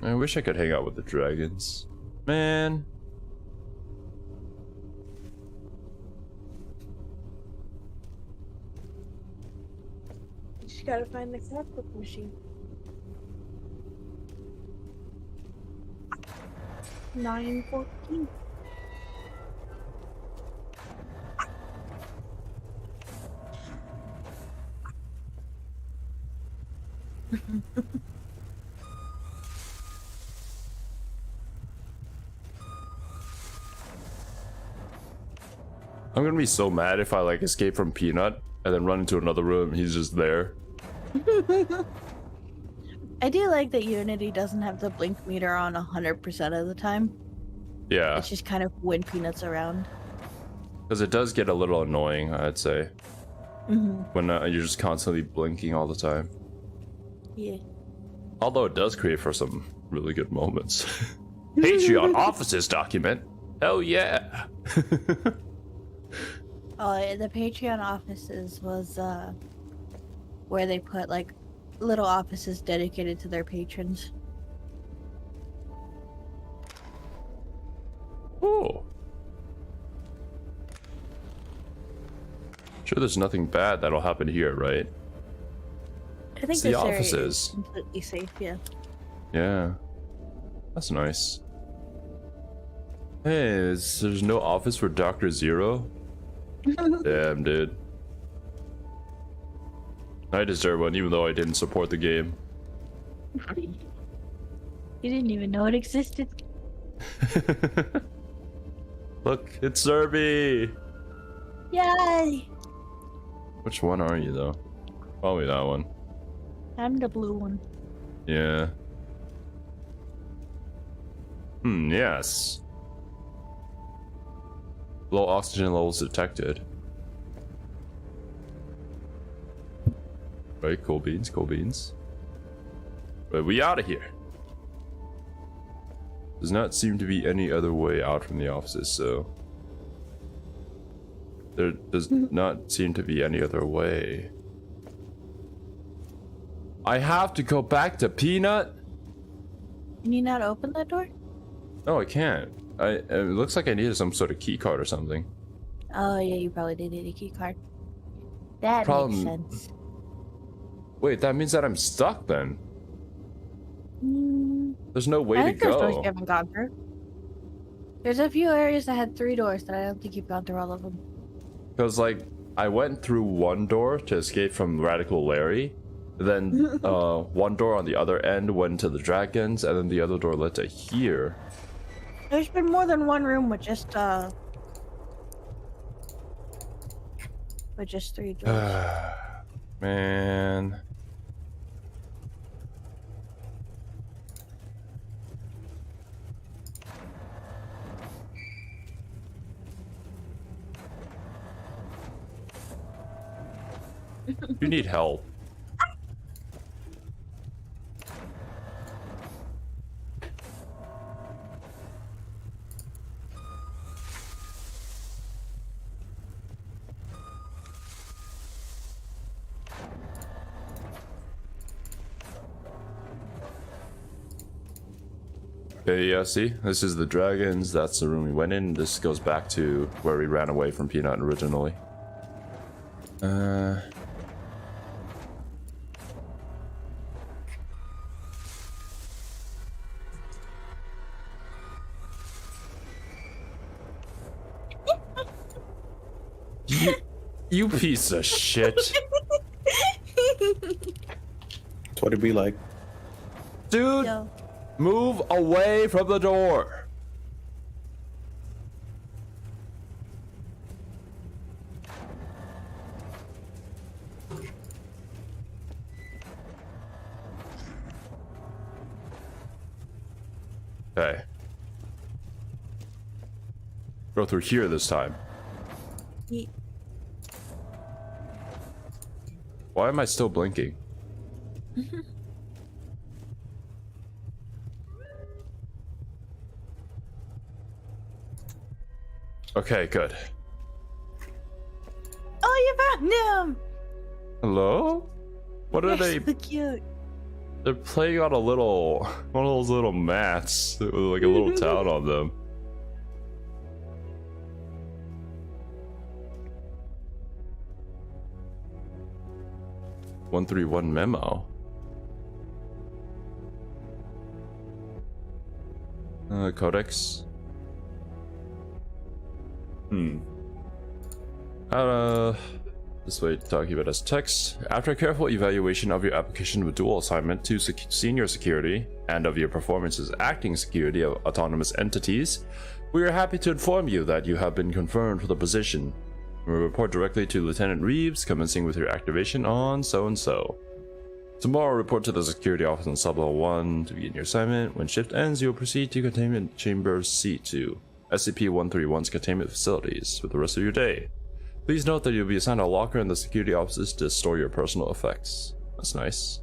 I wish I could hang out with the dragons. Man. Just gotta find the comic book machine. 914. I'm gonna be so mad if I like escape from Peanut and then run into another room and he's just there. I do like that Unity doesn't have the blink meter on 100% of the time. Yeah. It's just kind of when Peanut's around. Because it does get a little annoying, I'd say. When you're just constantly blinking all the time. Yeah. Although it does create for some really good moments. Patreon offices document. Hell yeah. Oh, the Patreon offices was where they put like little offices dedicated to their patrons. Oh. Sure, there's nothing bad that'll happen here, right? I think It's the this area offices. is completely safe. Yeah. Yeah. That's nice. Hey, there's no office for Dr. Xero? Damn, dude. I deserve one, even though I didn't support the game. You didn't even know it existed. Look, it's Cerby! Yay! Which one are you, though? Probably that one. I'm the blue one. Yeah. Yes. Low oxygen levels detected. Right, cool beans, cool beans. But we out of here. Does not seem to be any other way out from the offices, so... There does not seem to be any other way. I have to go back to Peanut? Can you not open that door? No, I can't. It looks like I needed some sort of key card or something. Oh yeah, you probably did need a key card. That Problem- makes sense. Wait, that means that I'm stuck then. There's no way I to think there's doors go. you haven't gone through. There's a few areas that had 3 doors that I don't think you've gone through all of them. Because, like, I went through one door to escape from Radical Larry, Then one door on the other end went to the dragons, and then the other door led to here. There's been more than one room with just 3 doors. Man. You need help. Okay, yeah, see? This is the dragons. That's the room we went in. This goes back to where we ran away from Peanut originally. You piece of shit. That's what it'd be like. Dude, Yo. move away from the door. Okay. Go through here this time. Ye- Why am I still blinking? Okay, good. Oh, you found him! Hello? What are they? So cute. They're playing on one of those little mats with like a little town on them. "131 memo. Codex. This way, talking about as text. After a careful evaluation of your application with dual assignment to senior security and of your performance as acting security of autonomous entities, we are happy to inform you that you have been confirmed for the position. We will report directly to Lieutenant Weebs, commencing with your activation on so-and-so. Tomorrow, report to the security office in Sub-Level 1 to begin your assignment. When shift ends, you will proceed to Containment Chamber C2, SCP-131's containment facilities, for the rest of your day. Please note that you'll be assigned a locker in the security offices to store your personal effects." That's nice.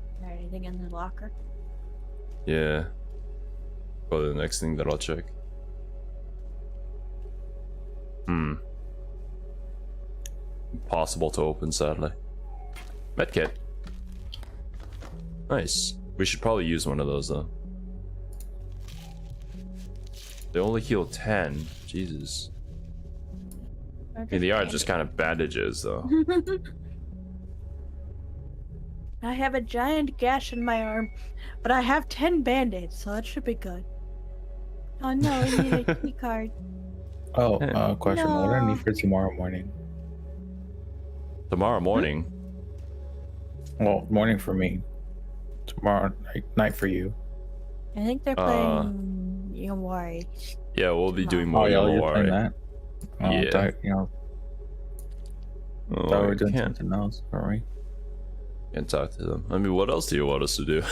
Is there anything in the locker? Yeah. Probably the next thing that I'll check. Impossible to open, sadly. Medkit. Nice. We should probably use one of those, though. They only heal 10. Jesus. I mean, they are just kind of bandages, though. I have a giant gash in my arm, but I have 10 band-aids, so that should be good. Oh no, I need a key card. Oh, question. What do I No. need for tomorrow morning? Tomorrow morning. Well, morning for me. Tomorrow night for you. I think they're playing Yomori. Yeah, we'll be doing Oh, more yeah, yellow you're playing that? Oh, Yeah. thought, Oh, thought we I were doing can't, something else, are we? can't talk to them. I mean, what else do you want us to do?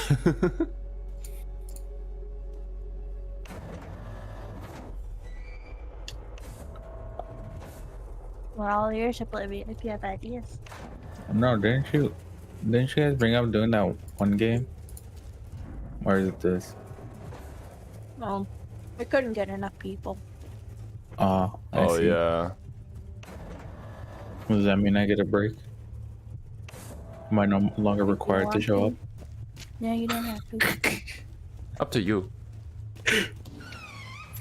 We're all ears, Oblivion, if you have ideas. No, didn't you guys bring up doing that one game? Or is it this? Well, we couldn't get enough people. I Oh, see. yeah. Does that mean I get a break? Am I no longer required to show up? No, you don't have to. Up to you.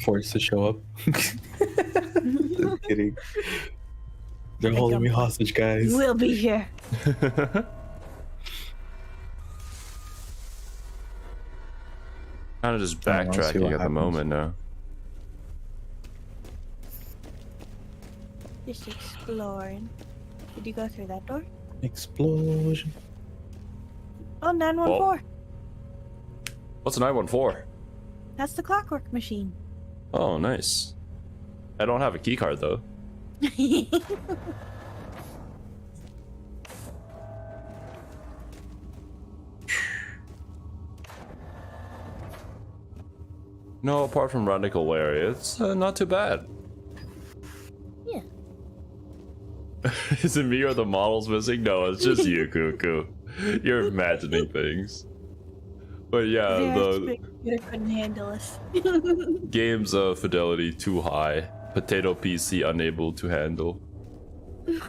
Forced to show up? Just kidding. They're holding me hostage, guys. We'll be here. Kind of just I wanna see backtracking what at the happens. moment now. Just exploring. Did you go through that door? Explosion. Oh, 914. What's a 914? That's the clockwork machine. Oh, nice. I don't have a key card though. No, apart from radical area, it's not too bad. Yeah. Is it me or the models missing? No, it's just you, Cuckoo. You're imagining things. But yeah, the computer couldn't handle us. game's fidelity too high. Potato PC unable to handle.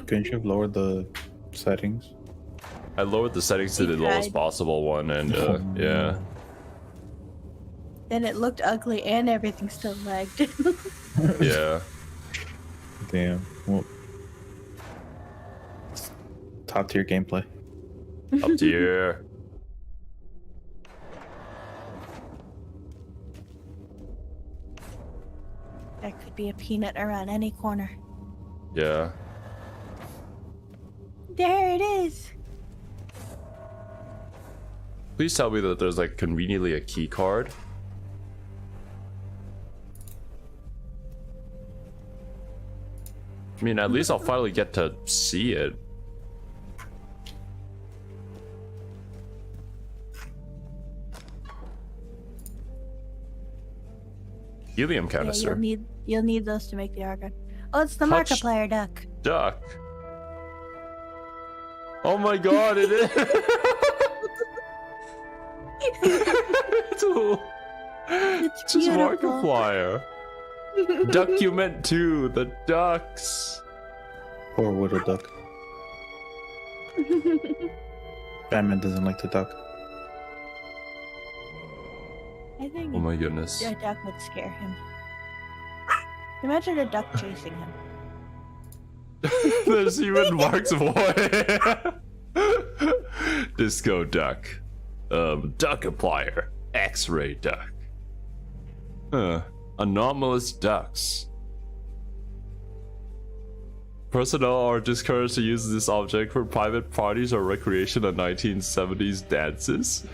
Couldn't you have lowered the settings? I lowered the settings to the lowest possible one, and yeah. Then it looked ugly and everything still lagged. Yeah. Damn. Well, top tier gameplay. Up to you. There could be a peanut around any corner. Yeah. There it is. Please tell me that there's like conveniently a key card. I mean, at least I'll finally get to see it. Helium Yeah, canister. you'll need those to make the argon. Oh, it's the Touch- Markiplier duck. Duck. Oh my god, it is! It's It's just beautiful. Markiplier. Document 2, the ducks. Poor Widow Duck. Batman doesn't like to duck. I think Oh my goodness. a duck would scare him. Imagine a duck chasing him. There's even marks of war. Disco duck. Duck applier. X-ray duck. Anomalous ducks. Personnel are discouraged to use this object for private parties or recreation at 1970s dances.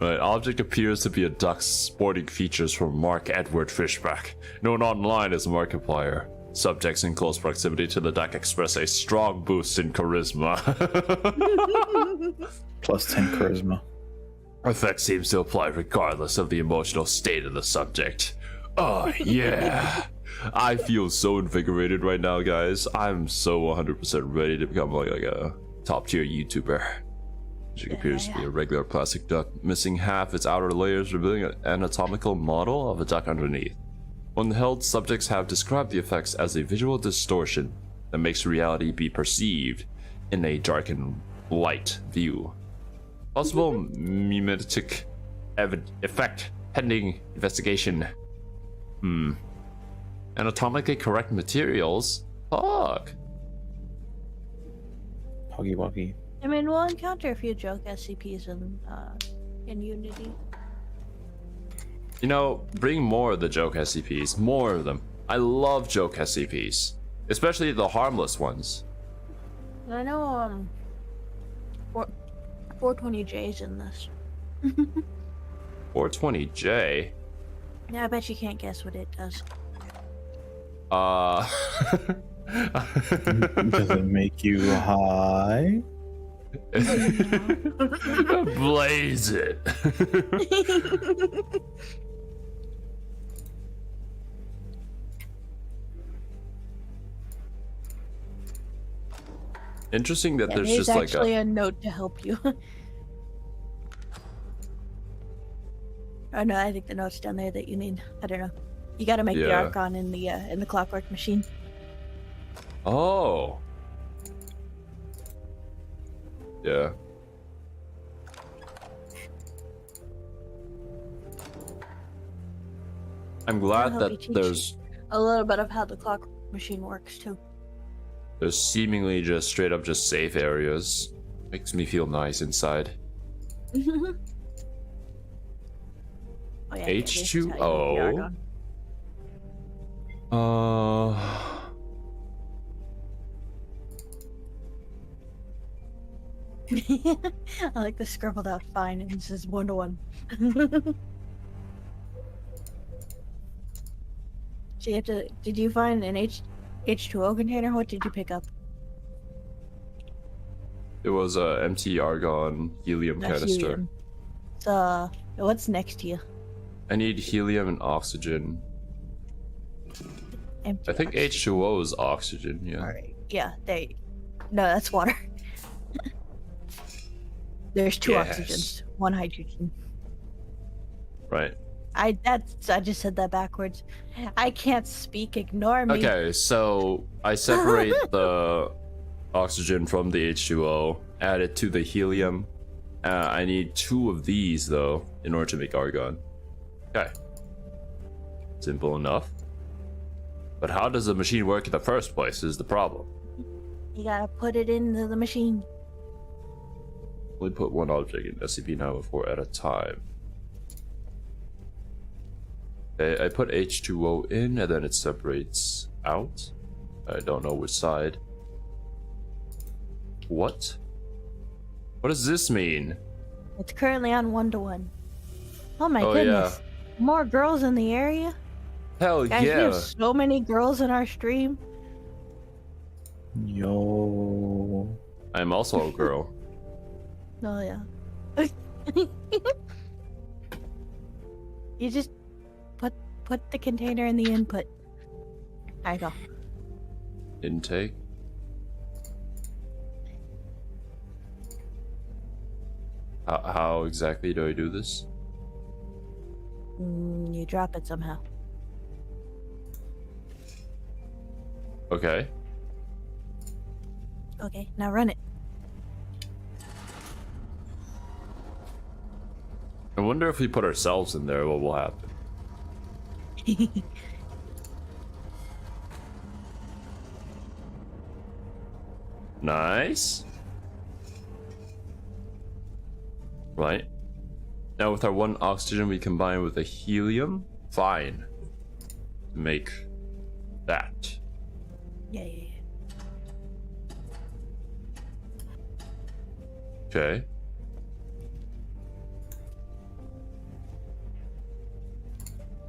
Right, object appears to be a duck sporting features from Mark Edward Fishback, known online as Markiplier. Subjects in close proximity to the duck express a strong boost in charisma. Plus 10 charisma. Effect seems to apply regardless of the emotional state of the subject. Oh yeah. I feel so invigorated right now, guys. I'm so 100% ready to become like a top tier YouTuber. Which appears to be a regular plastic duck, missing half its outer layers, revealing an anatomical model of a duck underneath. When held, subjects have described the effects as a visual distortion that makes reality be perceived in a dark and light view. Possible mimetic effect pending investigation. Anatomically correct materials? Fuck. Huggy Wuggy. I mean, we'll encounter a few joke SCPs in Unity. You know, bring more of the joke SCPs. More of them. I love joke SCPs. Especially the harmless ones. I know, 420J's in this. 420J? Yeah, I bet you can't guess what it does. Does it make you high? Blaze it. Interesting that there's just like actually a note to help you. Oh no, I think the note's down there that you need. I don't know. You gotta make the Yeah. Archon in the clockwork machine. Oh. Yeah. I'm glad I'll that teach there's a little bit of how the clockwork machine works too. there's seemingly just straight up just safe areas. Makes me feel nice inside. Oh, yeah, this is how you make the H2O? Archon. I like the scribbled out fine and it says 1-to-1. So you have to. Did you find an H2O container? What did you pick up? It was a empty argon helium canister. Helium. So what's next to you? I need helium and oxygen. Empty I think oxygen. H2O is oxygen, yeah. Alright. Yeah, no, that's water. There's two Yes. oxygens, one hydrogen. Right. I just said that backwards. I can't speak, ignore me. Okay, so I separate the oxygen from the H2O, add it to the helium. I need 2 of these, though, in order to make argon. Okay. Simple enough. But how does the machine work in the first place is the problem. You gotta put it into the machine. Only put one object in SCP-914 at a time. Okay, I put H2O in, and then it separates out. I don't know which side. What? What does this mean? It's currently on 1-to-1. Oh my Oh, goodness. More girls in the area? Hell Guys, we yeah. have so many girls in our stream. Yo. I'm also a girl. Oh yeah. You just put the container in the input. There you go. Intake. How exactly do I do this? You drop it somehow. Okay. Okay, now run it. I wonder if we put ourselves in there, what will happen? Nice. Right. Now with our 1 oxygen, we combine with a helium. Fine. Make that. Yeah. Okay.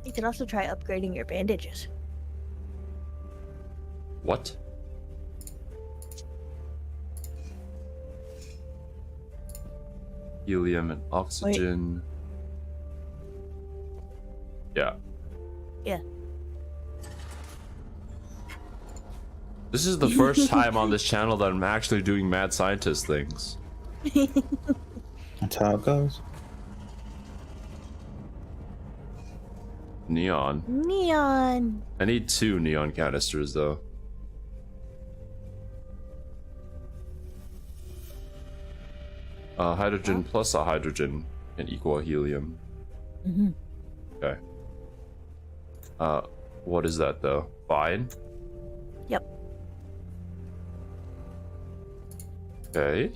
You can also try upgrading your bandages. What? Helium and oxygen. Yeah. Yeah. This is the first time on this channel that I'm actually doing mad scientist things. That's how it goes. Neon. Neon. I need 2 neon canisters though. Hydrogen plus a hydrogen can equal a helium. Okay. What is that though? Fine. Yep. Okay.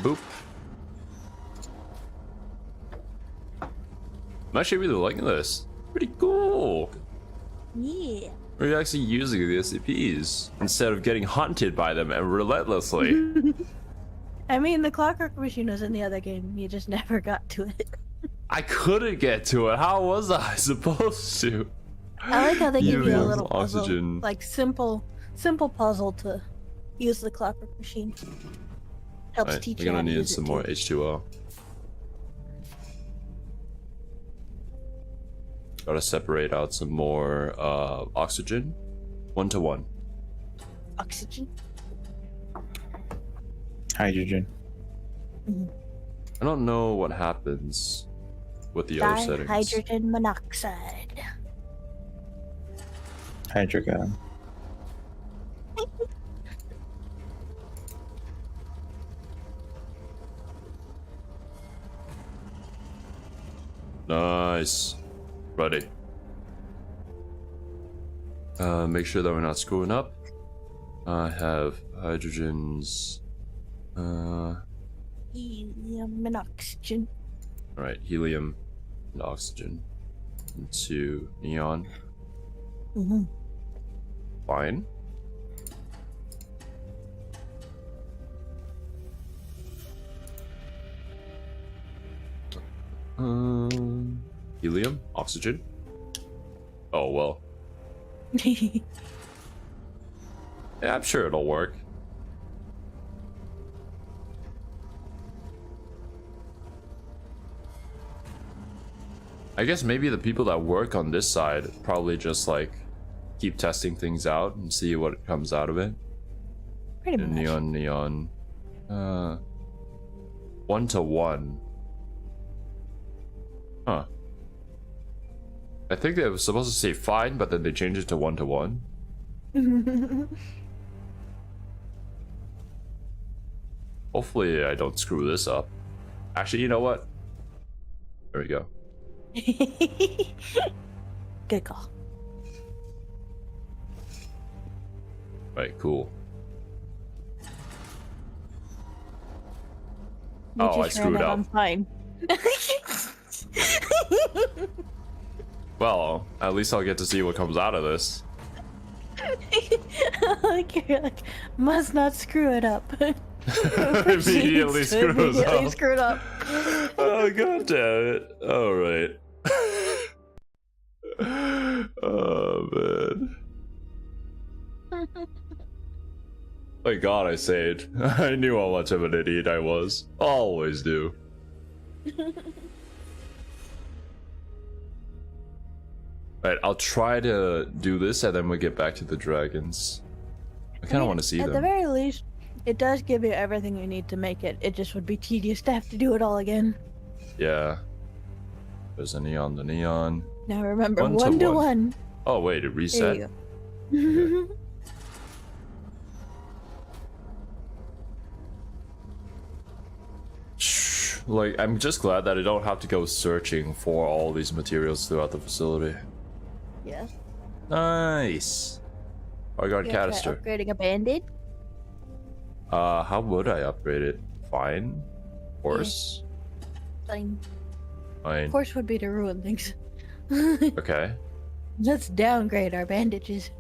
Boop. I'm actually really liking this. Pretty cool. Yeah. We're actually using the SCPs instead of getting hunted by them and relentlessly. I mean, the clockwork machine was in the other game. You just never got to it. I couldn't get to it. How was I supposed to? I like how they give you a Helium, little puzzle, oxygen. like simple puzzle to use the clockwork machine. Helps Right, teach we're you how gonna to need use some it more too. H2O. Gotta separate out some more oxygen. 1-to-1. Oxygen. Hydrogen. I don't know what happens with the other settings. Hydrogen monoxide. Hydrogen. Nice. Ready. Make sure that we're not screwing up. I have hydrogens. Helium and oxygen. Alright, helium and oxygen. into neon. Mm-hmm. Fine. Helium? Oxygen? Oh, well. Yeah, I'm sure it'll work. I guess maybe the people that work on this side probably just like keep testing things out and see what comes out of it. Pretty much. Neon. 1-to-1. Huh. I think they were supposed to say fine, but then they changed it to 1-to-1. Hopefully I don't screw this up. Actually, you know what? There we go. Good call. Right, cool. You Oh, I just screwed ran out up. on fine. Well, at least I'll get to see what comes out of this. Like, you're like, must not screw it up. Immediately screws Immediately up. screwed up. Oh, god damn it. Alright. Oh, man. Thank god I saved. I knew how much of an idiot I was. Always do. Right, I'll try to do this and then we'll get back to the dragons. I kind of want to see At them. the very least, it does give you everything you need to make it. It just would be tedious to have to do it all again. Yeah. There's a neon, the neon. Now remember, 1 to 1 to 1. 1. Oh, wait, it There reset. you go. Like, I'm just glad that I don't have to go searching for all these materials throughout the facility. Yes. Nice. I got You try canister. upgrading a bandit? How would I upgrade it? Fine. Horse. Fine. Fine. Horse would be to ruin things. Okay. Let's downgrade our bandages.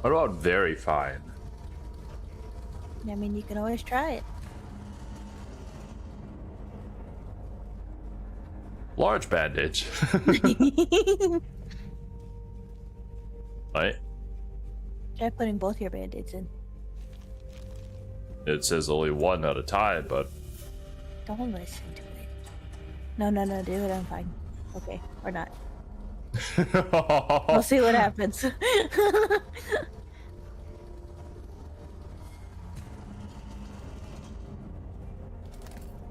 What about very fine? I mean, you can always try it. Large bandage. Right? Try putting both your band-aids in. It says only one at a time, but Don't listen to it. No, do it, I'm fine. Okay, or not. We'll see what happens.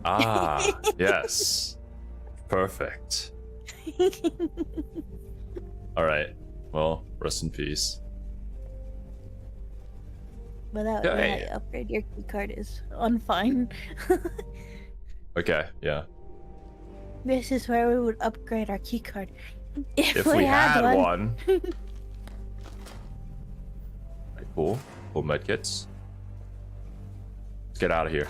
Ah, yes. Perfect. Alright. Well, rest in peace. Without Okay. that upgrade, your keycard is on fine. Okay, yeah. This is where we would upgrade our keycard. If we had one. Right, cool. Cool medkits. Let's get out of here.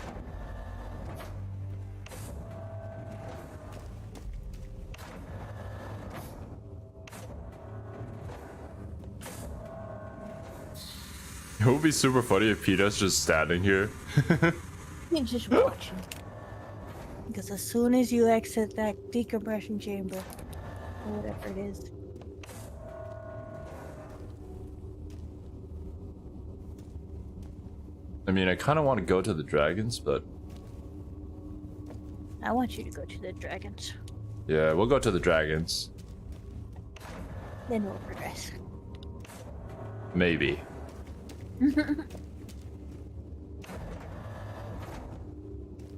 It would be super funny if Peter's just standing here. You're just watching. Because as soon as you exit that decompression chamber, or whatever it is, I mean, I kind of want to go to the dragons, but I want you to go to the dragons. yeah, we'll go to the dragons. Then we'll progress. Maybe.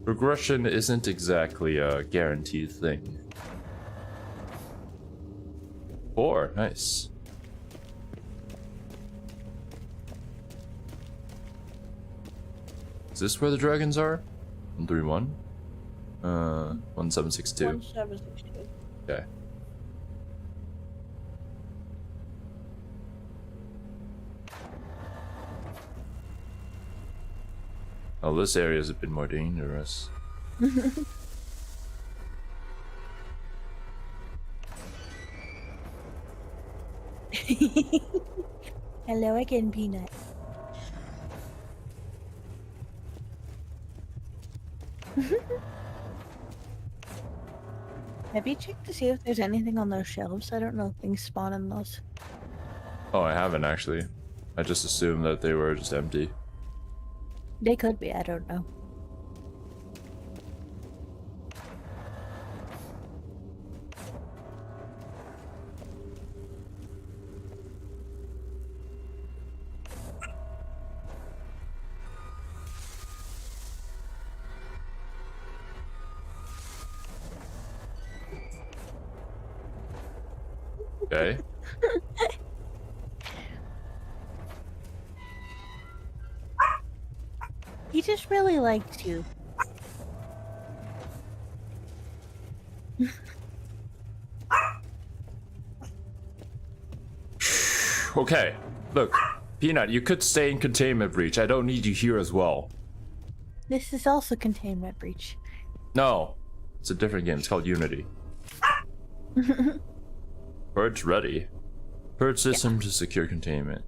Progression isn't exactly a guaranteed thing. 4, nice. Is this where the dragons are? 131? 1762. 1762. Okay. Oh, this area is a bit more dangerous. Hello again, Peanut. Have you checked to see if there's anything on those shelves? I don't know if things spawn in those. Oh, I haven't actually. I just assumed that they were just empty. They could be, I don't know. Okay. He just really likes you. Okay. Look, Peanut, you could stay in containment breach. I don't need you here as well. This is also containment breach. No. It's a different game. It's called Unity. Purge ready. Purge system to secure containment.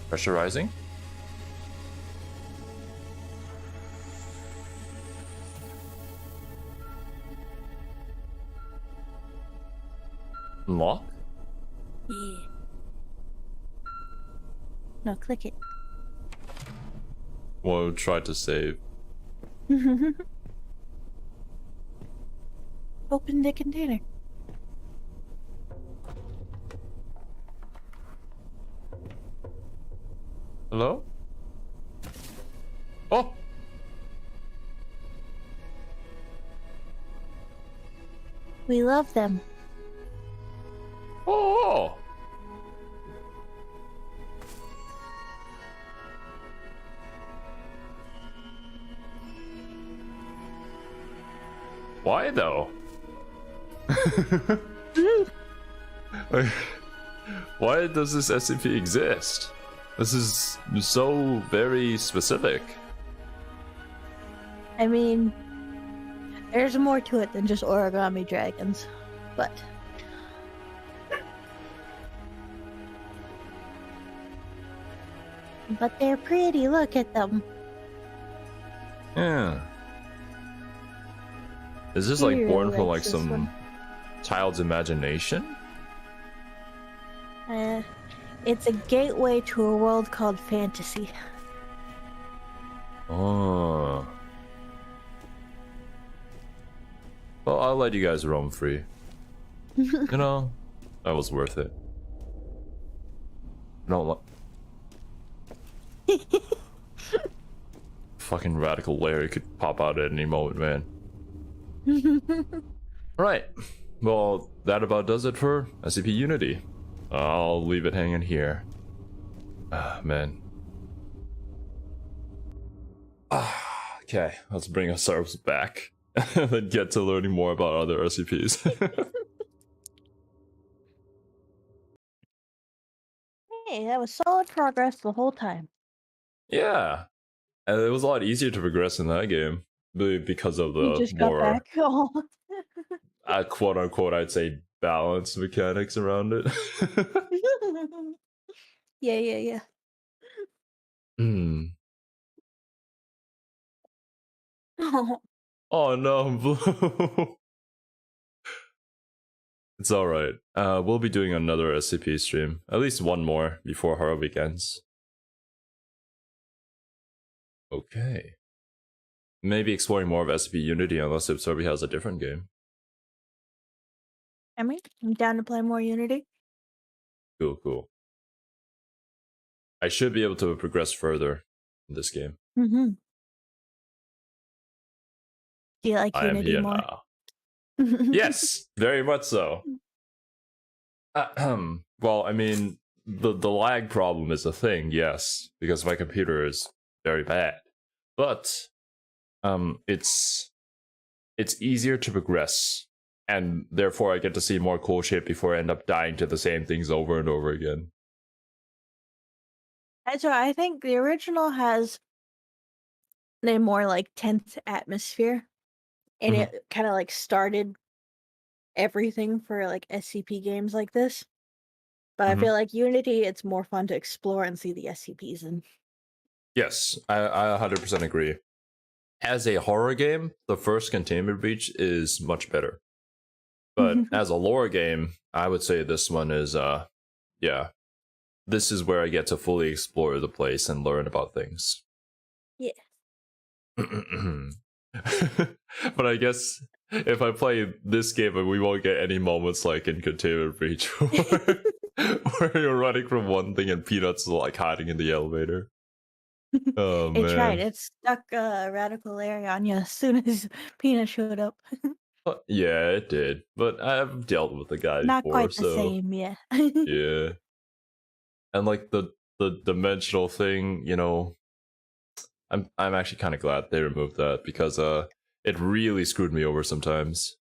Pressurizing. Lock? Yeah. No, click it. We'll try to save. Open the container. Hello? Oh! We love them. Oh! Why though? Why does this SCP exist? This is so very specific. I mean, there's more to it than just origami dragons, but... But they're pretty, look at them. Yeah. Is this like He born really from likes like this some one. child's imagination? It's a gateway to a world called fantasy. Oh. Well, I'll let you guys roam free. You know, that was worth it. No, fucking radical Larry could pop out at any moment, man. Right. Well, that about does it for SCP Unity. I'll leave it hanging here. Ah, man. Okay, let's bring ourselves back and then get to learning more about other SCPs. Hey, that was solid progress the whole time. Yeah, and it was a lot easier to progress in that game because of You the just got more back. Oh. quote unquote, I'd say, balance mechanics around it. Yeah. Hmm. Oh, Oh no, Blue. It's alright. We'll be doing another SCP stream. At least one more before horror weekends. Okay. Maybe exploring more of SCP Unity unless if Cerby has a different game. I mean, I'm down to play more Unity. Cool. I should be able to progress further in this game. Mm-hmm. Do you like I am Unity here more? now. Yes, very much so. Well, I mean, the lag problem is a thing, yes, because my computer is very bad. But it's easier to progress and therefore I get to see more cool shit before I end up dying to the same things over and over again. And so I think the original has a more like tense atmosphere, and Mhm. it kind of like started everything for like SCP games like this. But I Mhm. feel like Unity, it's more fun to explore and see the SCPs in. Yes, I 100% agree. As a horror game, the first Containment Breach is much better. But as a lore game, I would say this one is, yeah, this is where I get to fully explore the place and learn about things. Yeah. But I guess if I play this game, we won't get any moments like in Containment Breach where you're running from one thing and Peanuts is like hiding in the elevator. Oh It tried. man. It stuck a radical area on you as soon as Peanut showed up. Yeah, it did. But I've dealt with the guy Not before, quite the so same, yeah. yeah. And like the dimensional thing, you know, I'm actually kind of glad they removed that because it really screwed me over sometimes.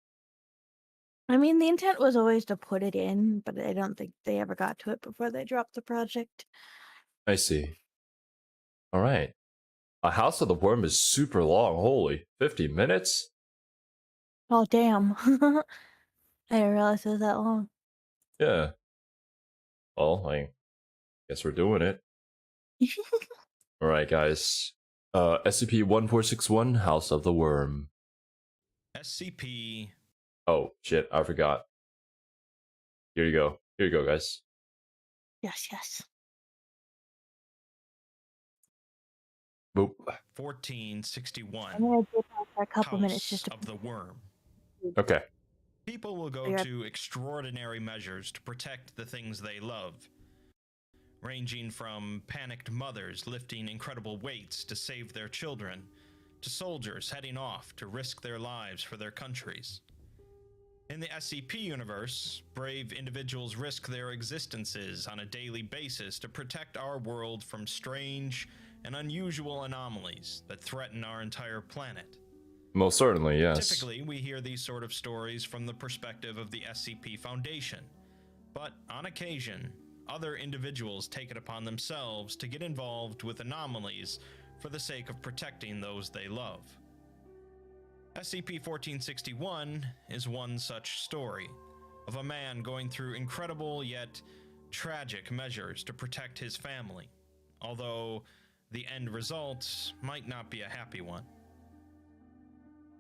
I mean, the intent was always to put it in, but I don't think they ever got to it before they dropped the project. I see. All right. A House of the Worm is super long. Holy, 50 minutes? Oh, damn. I didn't realize it was that long. Yeah. Well, I guess we're doing it. All right, guys. SCP-1461, House of the Worm. SCP. Oh, shit, I forgot. Here you go. Here you go, guys. Yes, yes. Boop. 1461. I'm gonna dip out for a couple minutes House just to. of the Worm. Okay. People will go Yeah. to extraordinary measures to protect the things they love, ranging from panicked mothers lifting incredible weights to save their children, to soldiers heading off to risk their lives for their countries. In the SCP universe, brave individuals risk their existences on a daily basis to protect our world from strange and unusual anomalies that threaten our entire planet. Most certainly, yes. Typically, we hear these sort of stories from the perspective of the SCP Foundation, but on occasion, other individuals take it upon themselves to get involved with anomalies for the sake of protecting those they love. SCP-1461 is one such story, of a man going through incredible yet tragic measures to protect his family, although the end result might not be a happy one.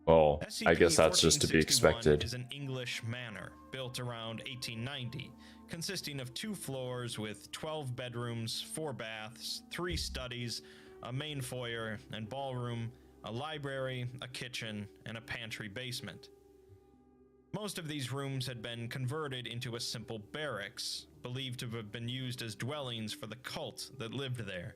Well, I guess that's just to be expected. Is an English manor built around 1890, consisting of 2 floors with 12 bedrooms, 4 baths, 3 studies, a main foyer and ballroom, a library, a kitchen, and a pantry basement. Most of these rooms had been converted into a simple barracks, believed to have been used as dwellings for the cult that lived there.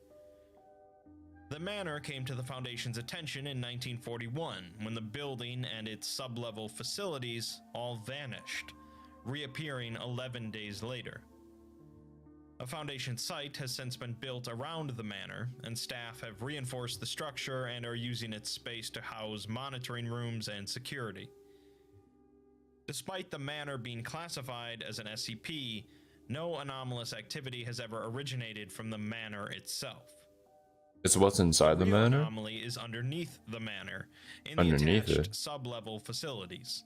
The manor came to the Foundation's attention in 1941, when the building and its sub-level facilities all vanished, reappearing 11 days later. A Foundation site has since been built around the manor, and staff have reinforced the structure and are using its space to house monitoring rooms and security. Despite the manor being classified as an SCP, no anomalous activity has ever originated from the manor itself. It's what's inside the real manor? anomaly is underneath the manor, in Underneath the attached it. sub-level facilities.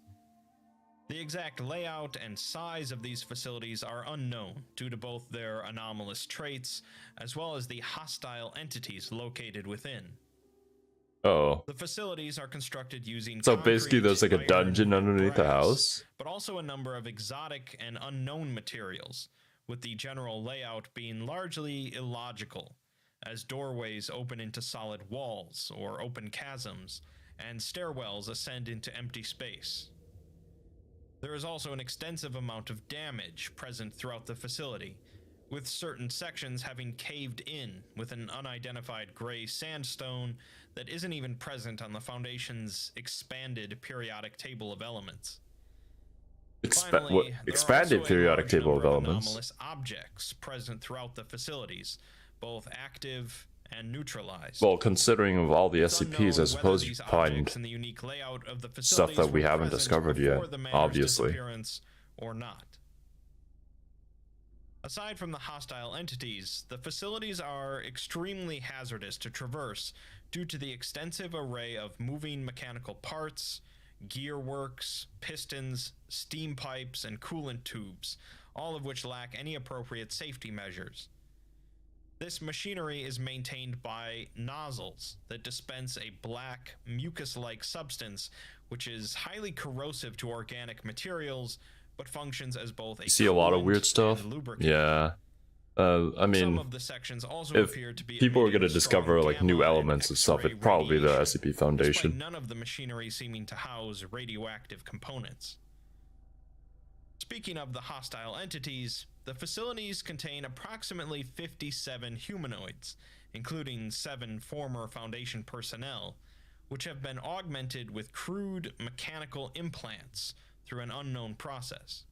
The exact layout and size of these facilities are unknown due to both their anomalous traits as well as the hostile entities located within. Oh. The facilities are constructed using So basically concrete, there's like a iron, dungeon and underneath the brass, house? but also a number of exotic and unknown materials, with the general layout being largely illogical, as doorways open into solid walls or open chasms, and stairwells ascend into empty space. There is also an extensive amount of damage present throughout the facility, with certain sections having caved in with an unidentified gray sandstone that isn't even present on the Foundation's expanded periodic table of elements. Finally, there are Expanded also a periodic large table of number elements. anomalous objects present throughout the facilities, both active and neutralized. Well, considering of all the It's SCPs, I unknown suppose whether you these find objects and the unique layout of the stuff that facilities we were haven't present discovered yet, before the Manor's obviously. disappearance or not. Aside from the hostile entities, the facilities are extremely hazardous to traverse due to the extensive array of moving mechanical parts, gearworks, pistons, steam pipes, and coolant tubes, all of which lack any appropriate safety measures. This machinery is maintained by nozzles that dispense a black, mucus-like substance which is highly corrosive to organic materials, but functions as both a You see a lot of coolant weird stuff. and lubricant. Yeah. I Some mean, of the sections also if appear to be people are emitting going to strong discover like new gamma and elements and stuff, X-ray it'd probably be the radiation, SCP Foundation. despite none of the machinery seeming to house radioactive components. Speaking of the hostile entities, the facilities contain approximately 57 humanoids, including 7 former Foundation personnel, which have been augmented with crude mechanical implants through an unknown process.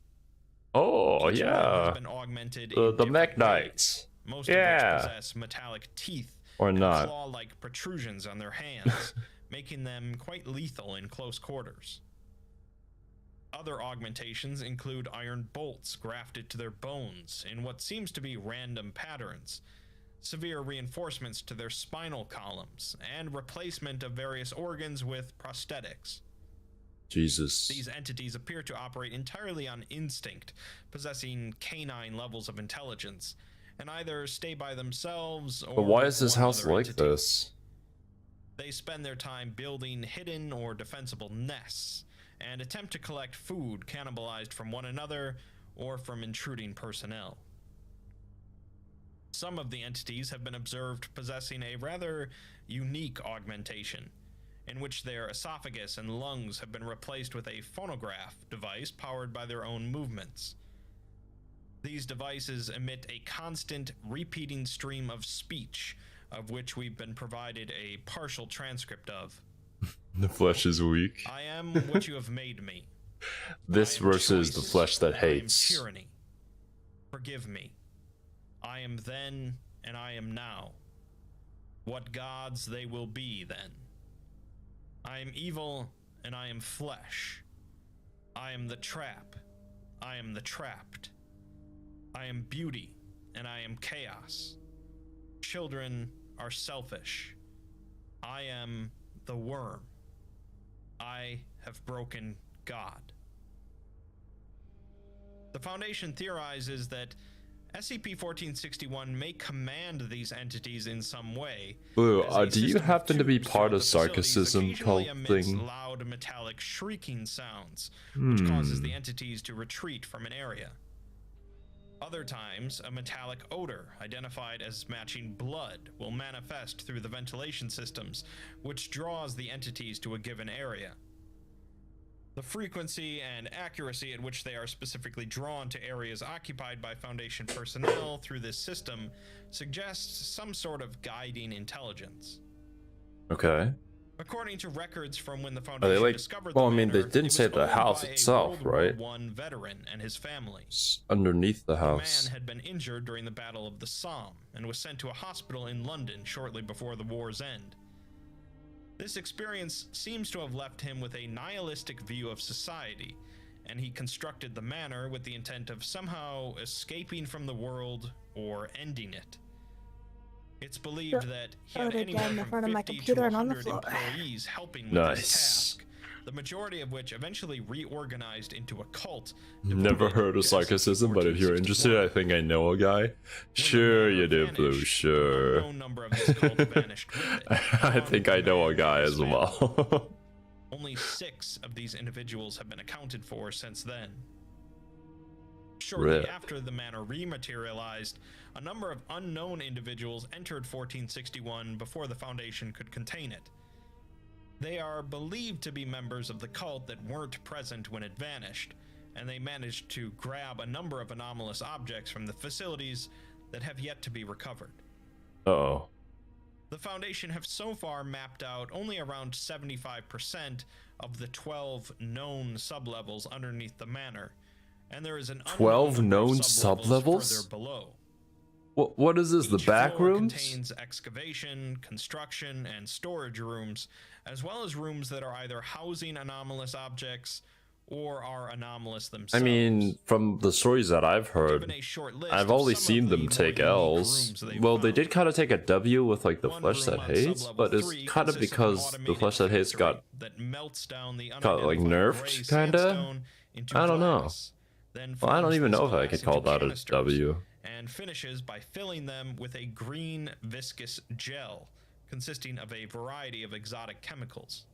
Oh, Each of them has yeah. been augmented The in different mech ways, knights. most Yeah. of which possess metallic teeth Or and not. claw-like protrusions on their hands, making them quite lethal in close quarters. Other augmentations include iron bolts grafted to their bones in what seems to be random patterns, severe reinforcements to their spinal columns, and replacement of various organs with prosthetics. Jesus. These entities appear to operate entirely on instinct, possessing canine levels of intelligence, and either stay by themselves or But why with is this one house other like entity. this? They spend their time building hidden or defensible nests, and attempt to collect food cannibalized from one another or from intruding personnel. Some of the entities have been observed possessing a rather unique augmentation, in which their esophagus and lungs have been replaced with a phonograph device powered by their own movements. These devices emit a constant, repeating stream of speech, of which we've been provided a partial transcript of. The flesh is weak. I am what you have made me. This I am versus choice, the flesh that I am hates. tyranny. Forgive me. I am then, and I am now. What gods they will be then. I am evil, and I am flesh. I am the trap. I am the trapped. I am beauty, and I am chaos. Children are selfish. I am the worm. I have broken God. The Foundation theorizes that SCP-1461 may command these entities in some way. Blue, as a do you system of happen to be tubes part throughout of the facilities sarcasm occasionally cult emits thing? loud metallic shrieking sounds, which causes the entities to retreat from an area. Other times, a metallic odor, identified as matching blood, will manifest through the ventilation systems, which draws the entities to a given area. The frequency and accuracy at which they are specifically drawn to areas occupied by Foundation personnel through this system suggests some sort of guiding intelligence. Okay. According to records from when the Are Foundation they like? discovered Well, the I mean, they manor, didn't it say was the owned house by a itself, World right? War I veteran and his family. It's underneath the The house. man had been injured during the Battle of the Somme and was sent to a hospital in London shortly before the war's end. This experience seems to have left him with a nihilistic view of society, and he constructed the manor with the intent of somehow escaping from the world or ending it. It's believed that he had Wrote it anywhere down in from front of my 50 to computer and on the 100 floor. employees helping with Nice. this task, the majority of which eventually reorganized into a cult. Never devoted heard to of sarcasm, but if you're interested, I think I know a guy. Sure you do, Blue, An sure. unknown number of this cult vanished with it, I along think with I the know man a guy and his as family. well. Only 6 of these individuals have been accounted for since then. Shortly Rip. after the manor rematerialized, a number of unknown individuals entered 1461 before the Foundation could contain it. They are believed to be members of the cult that weren't present when it vanished, and they managed to grab a number of anomalous objects from the facilities that have yet to be recovered. Uh-oh. The Foundation have so far mapped out only around 75% of the 12 known sublevels underneath the manor, and there is an 12 unknown number of known sublevels sublevels? further below. What is this? The Each back floor rooms? contains excavation, construction, and storage rooms, as well as rooms that are either housing anomalous objects or are anomalous I themselves. mean, from the stories that I've heard, Given a short list I've of only some of seen the them more take unique L's. rooms they've Well, they found. did kind of take a W with like the One flesh room that on hates, sublevel but it's 3 kind of consists an because the automated flesh that hates factory got that melts down the like unidentified nerfed, gray kinda? sandstone into I don't know. glass, then Well, I don't forms even this know if I glass could call into that a canisters, W. and finishes by filling them with a green viscous gel consisting of a variety of exotic chemicals.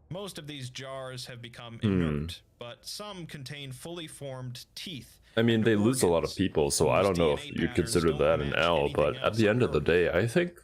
Most of these jars have become inert, but some contain fully formed teeth. I mean, and they lose a lot of organs people, so I whose don't know if DNA you'd patterns consider don't that an match L, anything but at else the on end of the Earth. day, I think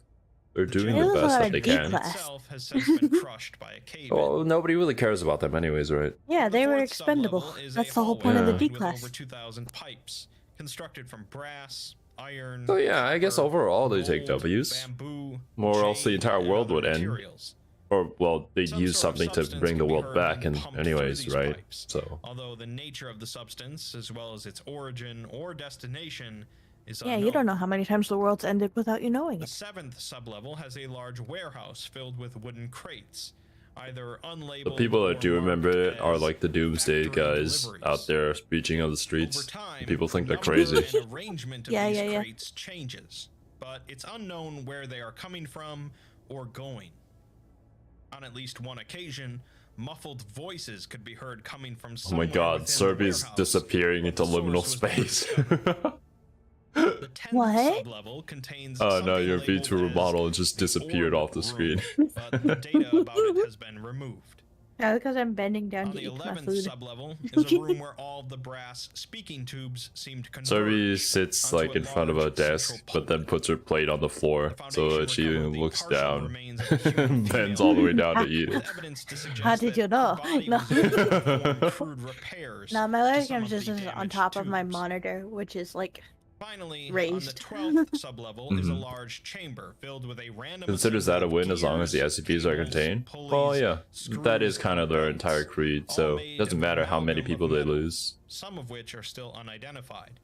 they're doing It the was a best lot that of they D can. class. Itself has since been crushed by a cave-in. Well, nobody really cares about them anyways, right? Yeah, they were fourth expendable. sublevel is That's a the whole point of the hallway D with class. over 2,000 pipes, constructed from brass, iron. So yeah, I guess copper, overall they take gold, Ws. bamboo, Or else the jade, entire and world other would end. materials. Or, well, they'd Some use sort of something to substance bring the can be world heard back, being and pumped through anyways, these right? pipes, So, although the nature of the substance, as well as its origin or destination, is Yeah, unknown. you don't know how many times the world's ended without you knowing The it. seventh sublevel has a large warehouse filled with wooden crates, either the unlabeled. people or that do remember marked it are as like the doomsday factory guys deliveries. out there speeching on the Over streets. time, People think the they're number crazy. and arrangement of Yeah, these yeah, yeah. crates changes, but it's unknown where they are coming from or going. On at least one occasion, muffled voices could be heard coming from Oh somewhere my god, within the Serby's warehouse, disappearing but into the source liminal was never space. discovered. The 10th What? sublevel contains Oh no, something your labeled VTuber as model just the disappeared orb off the room, screen. but the data about it has been removed. Yeah, because I'm bending down On to the eat my 11th food. sublevel is a room where all the brass speaking tubes seem to converge. Serby sits onto like in front of a large desk, central but then pulpit. puts her plate on the floor The so that foundation she recovered the looks partial down, remains of a human bends female all the way down to eat with it. evidence to suggest How did that you know? her body No. was used to perform crude repairs Now my to leg some cam of the just is on damaged top of my tubes. monitor, which is like Finally, raised. on the 12th sublevel is a Mhm. large chamber filled with a random Considers that a assembly win of as long as the gears, SCPs are cables, contained? pulleys, Well, yeah, that is screws, kind of and their belts, entire creed, all so made it doesn't of matter how many amalgam of people they metal, lose. some of which are still unidentified.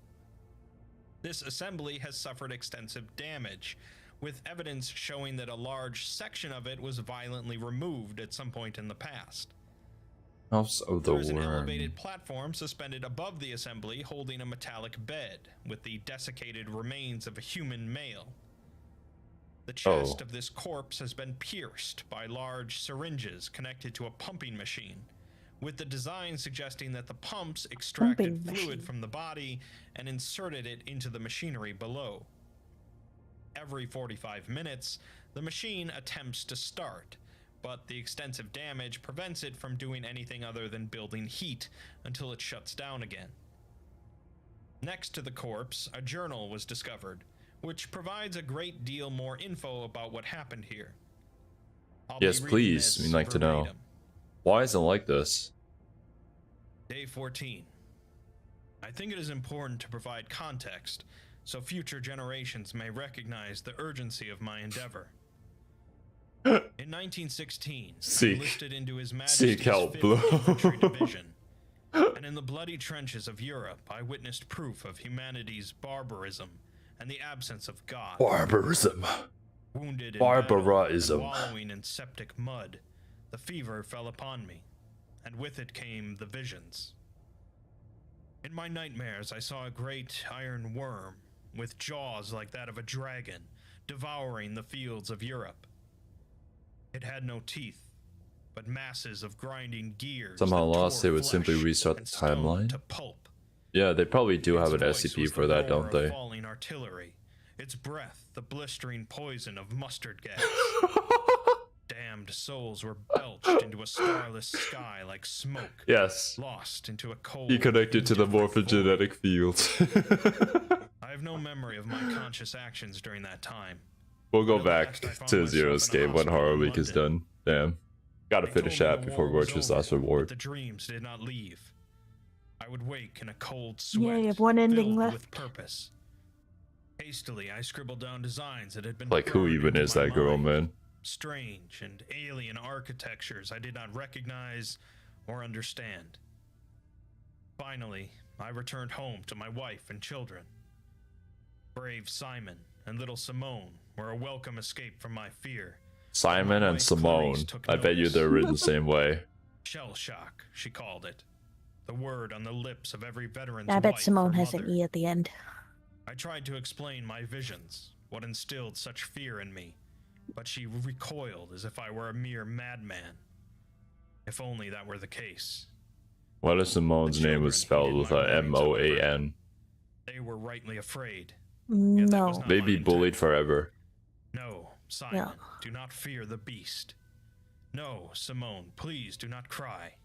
This assembly has suffered extensive damage, with evidence showing that a large section of it was violently removed at some point in the past. House of the There is an Worm. elevated platform suspended above the assembly holding a metallic bed with the desiccated remains of a human male. The chest Oh. of this corpse has been pierced by large syringes connected to a pumping machine, with the design suggesting that the pumps extracted Pumping fluid machine. from the body and inserted it into the machinery below. Every 45 minutes, the machine attempts to start, but the extensive damage prevents it from doing anything other than building heat until it shuts down again. Next to the corpse, a journal was discovered, which provides a great deal more info about what happened here. I'll be Yes, reading please, this we'd like to know. verbatim. Why is it like this? Day 14. I think it is important to provide context so future generations may recognize the urgency of my endeavor. In 1916, I enlisted into His Majesty's seek help, 5th Blue. Infantry Division, and in the bloody trenches of Europe, I witnessed proof of humanity's barbarism and the absence of God. Barbarism. Wounded in Barbarism. battle and wallowing in septic mud, the fever fell upon me, and with it came the visions. In my nightmares, I saw a great iron worm with jaws like that of a dragon devouring the fields of Europe. It had no teeth, but masses of grinding gears. Somehow that lost, tore they would simply flesh restart the and stone timeline? to pulp. Yeah, they probably do have an Its voice SCP was for the that, roar don't of they? falling artillery. Its breath, the blistering poison of mustard gas. Damned souls were belched into a starless sky like smoke. Yes. Lost into a cold. He connected to the indifferent void. morphogenetic field. I have no memory of my conscious actions during that time. We'll go At back last, I found to myself Zero in a Escape when hospital Horror in Week is London. done. Damn. Gotta They finish told me that the before war was Roach's over, last but reward. the dreams did not leave. I would wake in a cold sweat, yeah, you have one ending filled left. with purpose. Hastily, I scribbled down designs that had been Like, who burned even into is my that girl, mind. man? Strange and alien architectures I did not recognize or understand. Finally, I returned home to my wife and children. Brave Simon and little Simone were a welcome escape from my fear. Simon and Simone. I bet you they're written the same way. Shell shock, she called it. The word on the lips of every veteran's I bet wife Simone or has an mother. E at the end. I tried to explain my visions, what instilled such fear in me, but she recoiled as if I were a mere madman. If only that were the case. What if Simone's name was spelled with a M-O-A-N? They were rightly afraid. Yet that was No. not They'd my be bullied intent. forever. No, Simon, Yeah. do not fear the beast. No, Simone, please do not cry.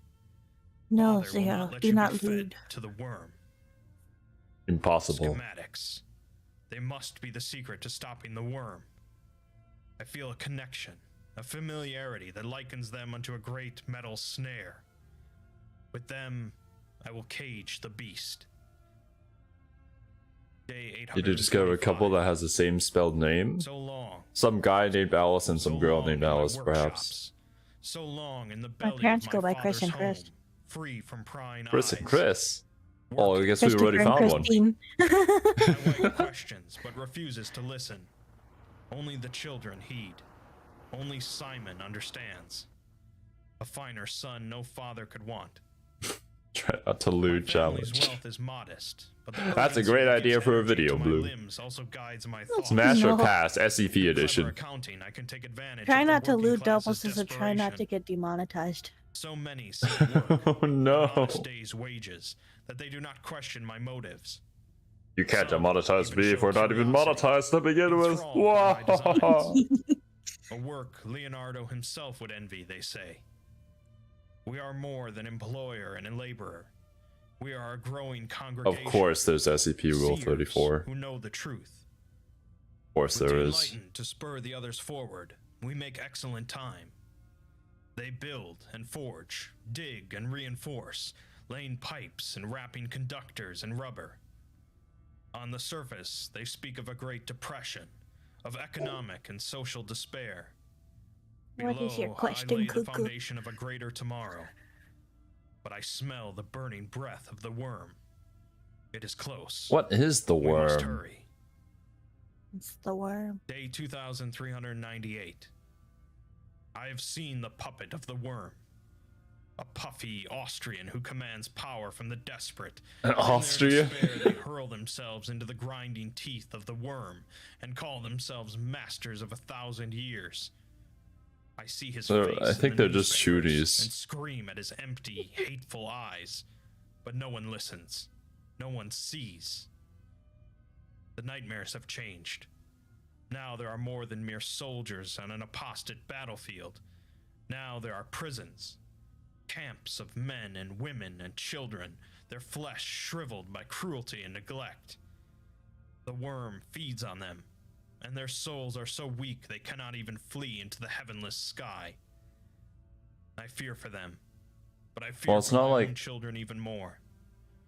No, Father will Xero, let do you be not fed lead. to the worm. Impossible. Schematics. They must be the secret to stopping the worm. I feel a connection, a familiarity that likens them unto a great metal snare. With them, I will cage the beast. Day 845. Did you discover a couple that has the same spelled name? So long. Some guy named Alice and some So girl long named in my Alice, perhaps. workshops. So long in the belly parents of go my by Chris and father's Chris. home, free from prying Chris eyes. and Chris. Work Oh, I guess we already Christopher and found one. Christine. My wife questions, but refuses to listen. Only the children heed. Only Simon understands. A finer son no father could want. Try not to lewd My family's challenge. wealth is modest, but the That's a urgency great that idea gives for a energy video, to my Blue. limbs also guides my thoughts. Smash or No. pass, SCP Clever edition. accounting, I can take advantage Try of the not to working loot class's doubles is a try not to desperation. get demonetized. So many see work, Oh an no. honest day's wages, that they do not question my motives. You can't Some demonetize even me if show we're not even curiosity, monetized to begin with. enthralled by my Wow. designs. A work Leonardo himself would envy, they say. We are more than employer and a laborer. We are a growing Of congregation. course there's SCP Rule seers 34. who know the truth. Of course With there the is. enlightened to spur the others forward, we make excellent time. They build and forge, dig and reinforce, laying pipes and wrapping conductors in rubber. On the surface, they speak of a Great Depression, of economic and social despair. What is your Below, question, I lay the Cuckoo? foundation of a greater tomorrow. But I smell the burning breath of the worm. It is close. What is the We must worm? hurry. It's the worm. Day 2398. I have seen the puppet of the worm. A puffy Austrian who commands power from the desperate. In their Austria? despair, they hurl themselves into the grinding teeth of the worm and call themselves masters of 1,000 years. I see his face I in think the they're just newspapers shooties. and scream at his empty, hateful eyes, but no one listens. No one sees. The nightmares have changed. Now there are more than mere soldiers on an apostate battlefield. Now there are prisons, camps of men and women and children, their flesh shriveled by cruelty and neglect. The worm feeds on them, and their souls are so weak they cannot even flee into the heavenless sky. I fear for them, but I fear Well, it's for not my like- own children even more.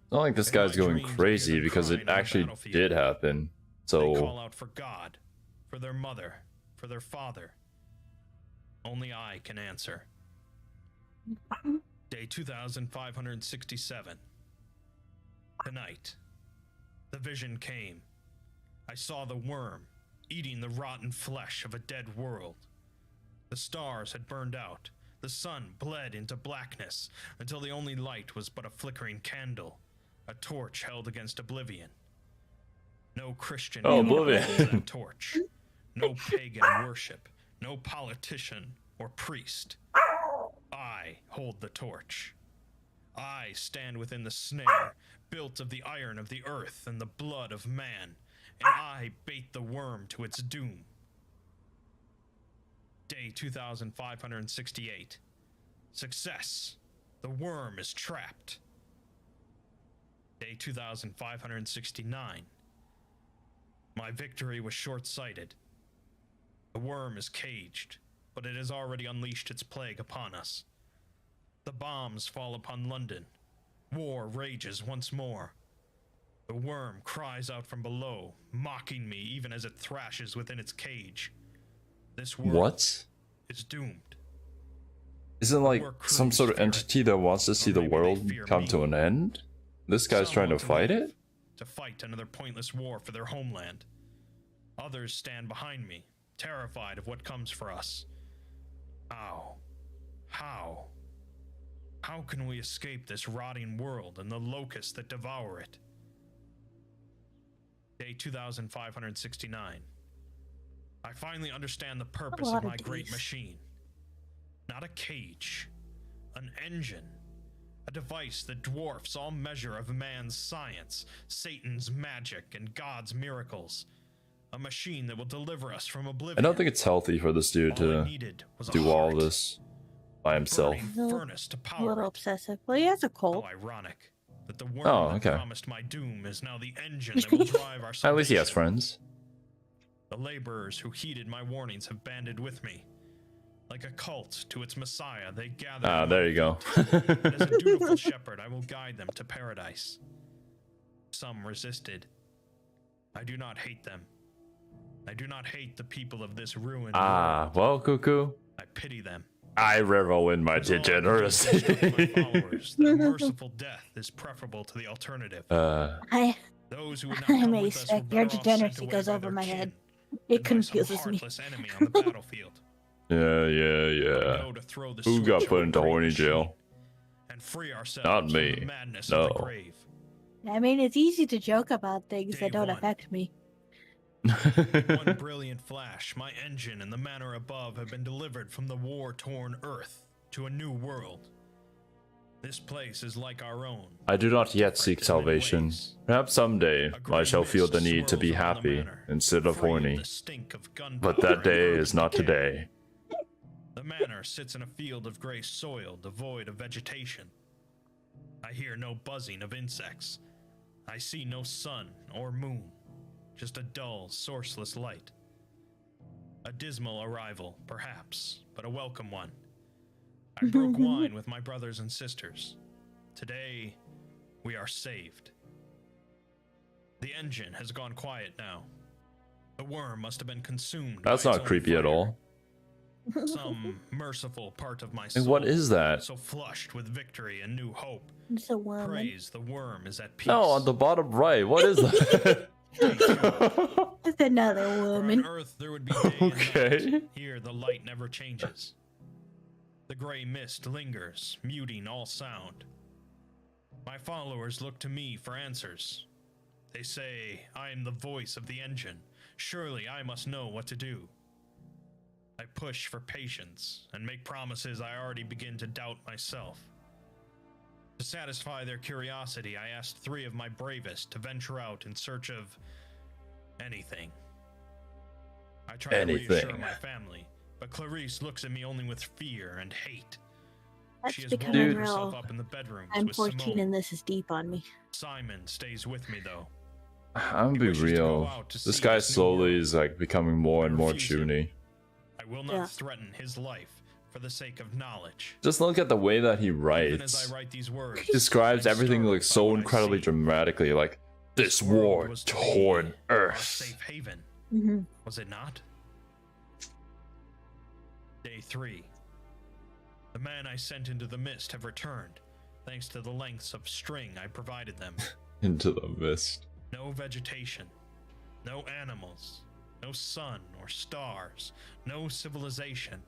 It's not like this In guy's my going dreams, I crazy hear them because crying it on the actually battlefield. did happen. They call So out for God, for their mother, for their father. Only I can answer. Day 2567. Tonight, the vision came. I saw the worm eating the rotten flesh of a dead world. The stars had burned out. The sun bled into blackness until the only light was but a flickering candle, a torch held against oblivion. No Christian Oh, hero oblivion. holds that torch. No pagan worship. No politician or priest. I hold the torch. I stand within the snare, built of the iron of the earth and the blood of man, and I bait the worm to its doom. Day 2568. Success. The worm is trapped. Day 2569. My victory was short-sighted. The worm is caged, but it has already unleashed its plague upon us. The bombs fall upon London. War rages once more. The worm cries out from below, mocking me even as it thrashes within its cage. This world what? is doomed. Isn't like Or some sort of fear it. entity that wants to see Or the maybe they world fear come me. to an end? This guy's Some trying to want fight live. it? to fight another pointless war for their homeland. Others stand behind me, terrified of what comes for us. How? How can we escape this rotting world and the locusts that devour it? Day 2569. I finally understand the purpose of my great machine. Not a cage, an engine. A device that dwarfs all measure of man's science, Satan's magic, and God's miracles. A machine that will deliver us from oblivion. I don't think it's healthy for this dude to do all this by himself. Furnace to A power little it. obsessive. Well, he has a How cold. ironic that the worm that okay. promised my doom is now the engine that will drive our salvation. At least he has friends. The laborers who heeded my warnings have banded with me. Like a cult to its messiah, they gather. Ah, there you go. As a dutiful shepherd, I will guide them to paradise. Some resisted. I do not hate them. I do not hate the people of this ruined world. Well, Cuckoo. I pity them. I revel in my degeneracy. That merciful death is preferable to the alternative. Those who would not I come may with us were expect your better off sent degeneracy away goes by over their my kin head. than It by some confuses me. heartless enemy on the battlefield. Yeah. Go to throw the Who got switch put on into the horny great jail? machine and free ourselves Not from me. the madness No. of the grave. I mean, it's easy to joke about things Day that don't one. affect me. One brilliant flash, my engine and the manor above have been delivered from the war-torn Earth to a new world. This place is like our own. I do not yet seek different in many salvation. ways. Perhaps someday A gray I shall feel mist the need to be swirls around the happy manor, instead of free horny. the stink of But gunpowder that and day urban is not decay. today. The manor sits in a field of gray soil devoid of vegetation. I hear no buzzing of insects. I see no sun or moon, just a dull, sourceless light. A dismal arrival, perhaps, but a welcome one. I broke wine with my brothers and sisters. Today, we are saved. The engine has gone quiet now. The worm must have been consumed. That's by its not own creepy at fire. all. Some merciful part of my soul. Like, what is that? So flushed with victory and new hope. It's a woman. Praise the worm is at peace. No, on the bottom right. What is that? It's another For woman. on Earth there would be day and Okay. night. Here the light never changes. The gray mist lingers, muting all sound. My followers look to me for answers. They say I am the voice of the engine. Surely I must know what to do. I push for patience and make promises I already begin to doubt myself. To satisfy their curiosity, I asked 3 of my bravest to venture out in search of anything. I try to reassure Anything. my family, but Clarice looks at me only with fear and hate. That's She has becoming walled herself real. up in the bedrooms I'm with 14 Simone. and this is deep on me. Simon stays with me though. I'm He gonna wishes be to go real. out to This see guy this new slowly world. is like becoming more and more refuse him. chuny. I will not Yeah. threaten his life for the sake of knowledge. Just look at the way that he Even as writes. I write these words, He describes I'm everything startled like by so what I incredibly see. dramatically, like this world war was to be torn our Earth. safe haven. Hmm. Was it not? Day 3. The man I sent into the mist have returned, thanks to the lengths of string I provided them. Into the mist. No vegetation, no animals, no sun or stars, no civilization.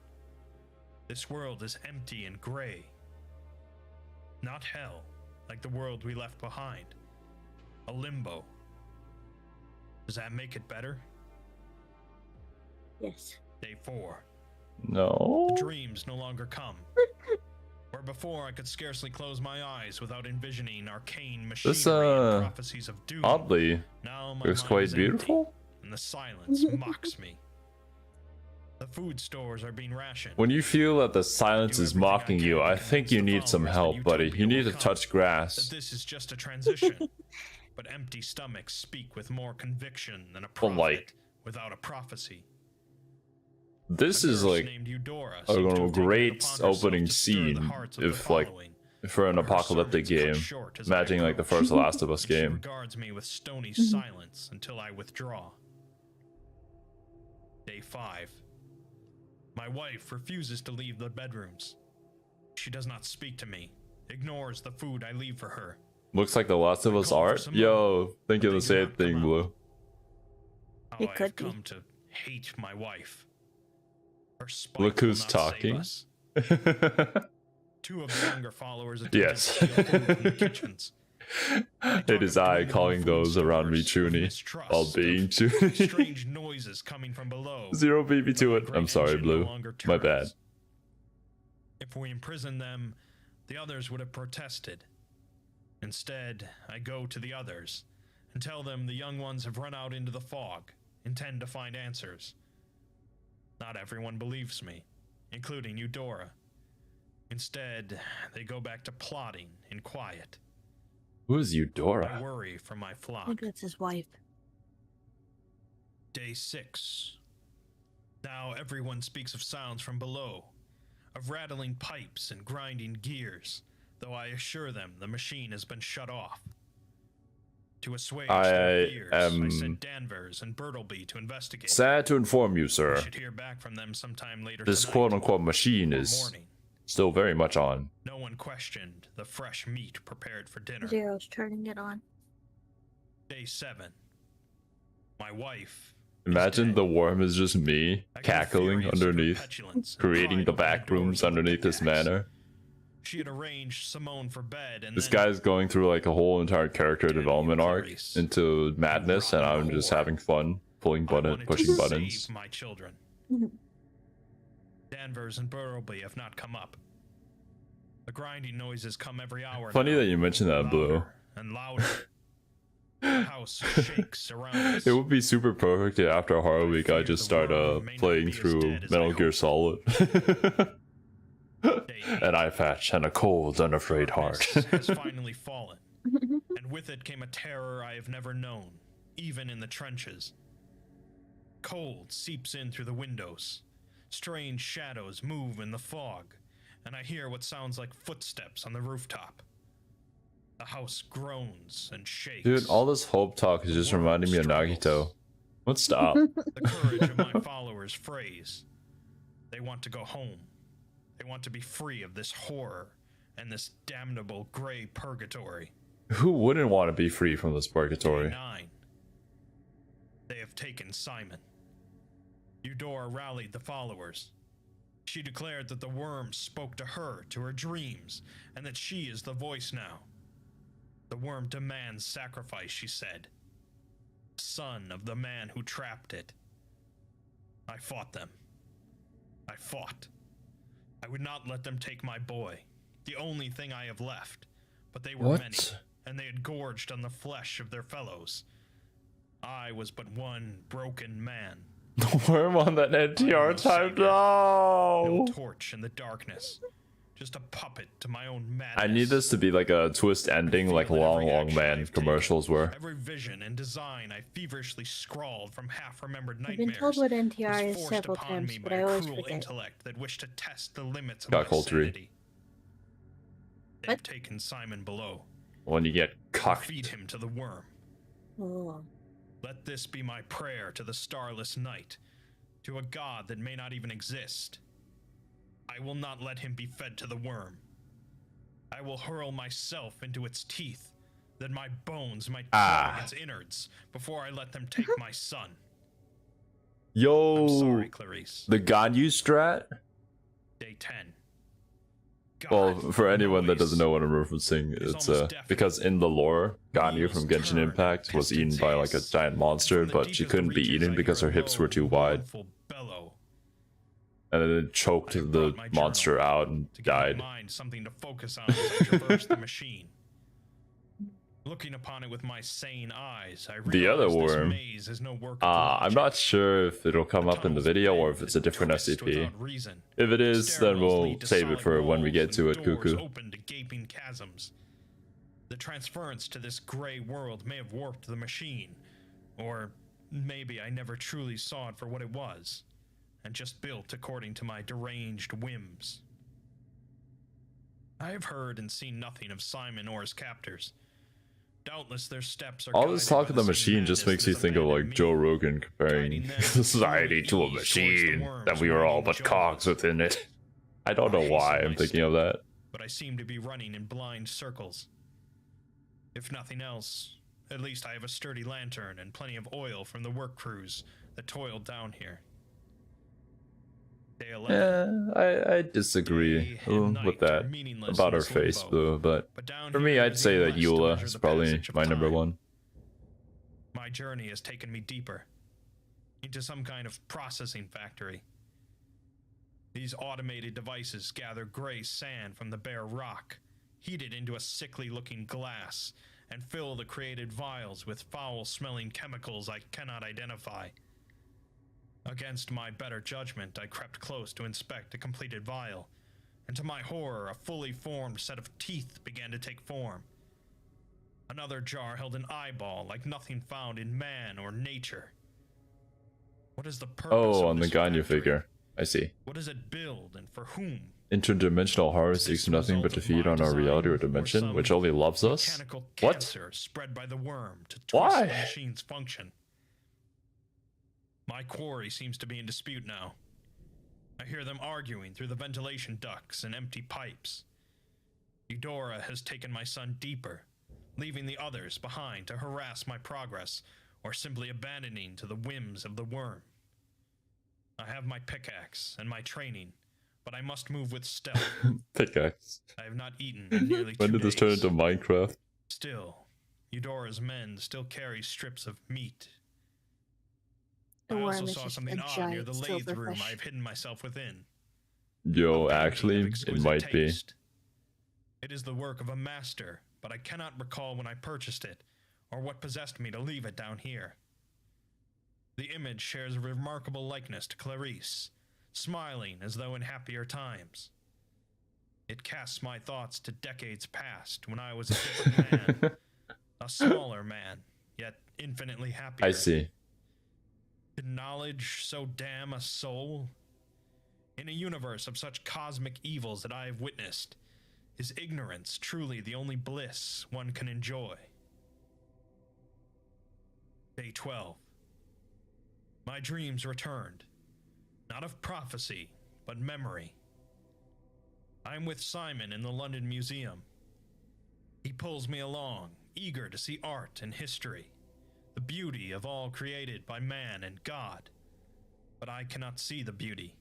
This world is empty and gray. Not hell, like the world we left behind. A limbo. Does that make it better? Yes. Day 4. No. The dreams no longer come. Where before I could scarcely close my eyes without envisioning arcane machinery This, and prophecies of doom. Oddly, Now my looks mind quite is empty, beautiful. and the silence mocks me. The food stores are being rationed. When you feel that the silence Do is everything I mocking can you, to I convince think you the need some followers help, that buddy. utopia You need will to come, touch that grass. this is just a transition. But empty stomachs speak with more conviction than a Well, prophet like- without a prophecy. This A is nurse like named Eudora a seems to have taken it great upon herself opening to stir the scene hearts of the if, like, following. for an But her apocalyptic sermons cut game. short as I Imagine like the approach. first Last of Us She game. regards me with stony silence until I withdraw. Day 5. My wife refuses to leave the bedrooms. She does not speak to me, ignores the food I leave for her, Looks like the Last of Us art. Yo, thinking the same thing, Blue. It could I've be. come to hate my wife. Her spite Look will who's not talking. save us. Two of the younger followers attempted Yes. to steal food from the kitchens. It is I calling those around me Chuni while being Chuni. Strange noises coming from below. Zero beat me to but it. my I'm great sorry, engine no Blue. longer My bad. turns. If we imprison them, the others would have protested. Instead, I go to the others and tell them the young ones have run out into the fog, intend to find answers. Not everyone believes me, including Eudora. Instead, they go back to plotting in quiet. Who is I Eudora? worry for my I flock. think that's his wife. Day 6. Now everyone speaks of sounds from below, of rattling pipes and grinding gears, though I assure them the machine has been shut off. To assuage their fears, I sent Danvers and Bertleby to investigate. Sad to inform you, We sir. should hear back from them sometime later This tonight quote-unquote machine or is morning. still very much on. No one questioned the fresh meat prepared for dinner. Zero's turning it on. Day 7. My wife. Imagine the worm is just me I got cackling furious at her underneath, petulance and creating cried the when back doors rooms were underneath this attacks. manor. She had arranged Simone for bed, and This then guy's going through like a whole entire character Damn you, development arc Clarice. into madness, and I'm just having fun pushing I wanted to pushing save buttons. my children. Mhm. Danvers and Bertleby have not come up. The grinding noises come every hour. Funny now, that you mentioned that, Blue. louder and louder. The house shakes around us. It would be super perfect if after a horror week I just start playing through Metal Gear Solid. An eye patch and a cold, unafraid heart. Darkness has finally fallen, and with it came a terror I have never known, even in the trenches. Cold seeps in through the windows. Strange shadows move in the fog, and I hear what sounds like footsteps on the rooftop. The house groans and shakes. Dude, all this hope talk is just reminding me of Nagito. Let's stop. The courage of my followers frays. They want to go home. They want to be free of this horror and this damnable gray purgatory. Who wouldn't want to be free from this Day purgatory? 9. They have taken Simon. Eudora rallied the followers. She declared that the worm spoke to her dreams, and that she is the voice now. The worm demands sacrifice, she said. Son of the man who trapped it. I fought them. I fought. I would not let them take my boy, the only thing I have left. But they were What? many, and they had gorged on the flesh of their fellows. I was but one broken man. The worm on that NTR type. No No! torch in the darkness. Just a puppet to my own madness. I need this to be like a twist ending, like Long Long Man commercials were. Every vision and design I feverishly scrawled from half-remembered I've nightmares. been told what was NTR is forced several upon times, me but by I a always cruel forget. intellect that wished to test the limits of Got my cold three. sanity. They've What? taken Simon below. When you get Feed cocked. him to the worm. Oh. Let this be my prayer to the starless night, to a god that may not even exist. I will not let him be fed to the worm. I will hurl myself into its teeth, that my bones might crack its innards before I let them take my son. Yo! I'm sorry, Clarice. The Ganyu strat? Day 10. Well, God, for the anyone that noise. doesn't know what I'm referencing, It's it's almost deafening. because in the lore, Ganyu Wheels from Genshin turn, Impact was eaten by like a pistons giant monster, From the but she deepest couldn't be reaches, eaten I because hear her a hips were low, too wide, mournful bellow. and then it choked I the brought my monster journal out and to give my died. mind something to focus on as I traverse the machine. Looking upon it with my sane eyes, I realize The other this worm, maze is no work of I'm logic. not sure if it'll come The up in the tunnels video or bend if it's a and different twist SCP. without reason. If it is, then Stairwells we'll lead to save it solid for when we walls get to and it, doors Cuckoo. open to gaping chasms. The transference to this gray world may have warped the machine, or maybe I never truly saw it for what it was, and just built according to my deranged whims. I have heard and seen nothing of Simon or his captors. Doubtless their steps are All this guided talk by of the same machine just madness makes that you has think of abandoned like me. Joe Rogan comparing Guiding them society to a towards the machine, worms that we were all remaining but jaws. cogs within it. I don't know I why hasten I'm my thinking of that. But I seem to be running in blind circles. If nothing else, at least I have a sturdy lantern and plenty of oil from the work crews that toiled down here. Day 11. I disagree Day and with night that are meaningless about in her this face, limbo. though. But Down for me, here I'd is say the that quest to Eula measure is the probably passage of my number time. one. My journey has taken me deeper, into some kind of processing factory. These automated devices gather gray sand from the bare rock, heat it into a sickly-looking glass, and fill the created vials with foul-smelling chemicals I cannot identify. Against my better judgment, I crept close to inspect a completed vial, and to my horror, a fully formed set of teeth began to take form. Another jar held an eyeball like nothing found in man or nature. What is the purpose Oh, of on the this Ganyu factory? figure. I see. What does it build and for whom? Interdimensional horror Is seeks this nothing but result to of feed my on our design reality or or dimension, some which only loves us? Mechanical What? cancer spread by the worm to twist Why? the machine's function. My quarry seems to be in dispute now. I hear them arguing through the ventilation ducts and empty pipes. Eudora has taken my son deeper, leaving the others behind to harass my progress, or simply abandoning to the whims of the worm. I have my pickaxe and my training, but I must move with stealth. Pickaxe. I have not eaten in nearly 2 When did this turn days. into Minecraft? Still, Eudora's men still carry strips of meat. The I worm also is saw just something a odd near the giant lathe room silverfish. I've hidden myself within. Yo, A painting actually, of it exquisite might be. taste. It is the work of a master, but I cannot recall when I purchased it, or what possessed me to leave it down here. The image shares a remarkable likeness to Clarice, smiling as though in happier times. It casts my thoughts to decades past, when I was a different man, a smaller man, yet infinitely happier. I see. Can knowledge so damn a soul? In a universe of such cosmic evils that I have witnessed, is ignorance truly the only bliss one can enjoy? Day 12. My dreams returned, not of prophecy, but memory. I am with Simon in the London Museum. He pulls me along, eager to see art and history, the beauty of all created by man and God. But I cannot see the beauty.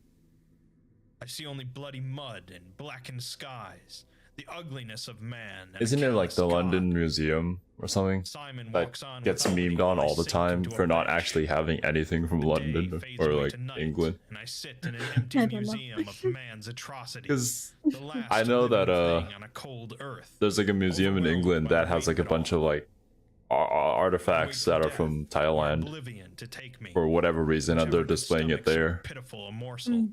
I see only bloody mud and blackened skies, the ugliness of man. And Isn't a it like the callous London God. Museum or something Simon that walks on gets without me memed while on I all the sink time into a for not rage. actually having anything from The day London fades or away like to night, England? and I sit in an empty I don't know. museum of man's atrocities. Because The last I know living that thing on a cold earth. there's like a museum in Overwhelmed England by that the has weight like a of it bunch all. of like artifacts that are from Thailand Oblivion to take me. for whatever reason, and Whichever they're could displaying it stomach so there. pitiful a morsel. Mm.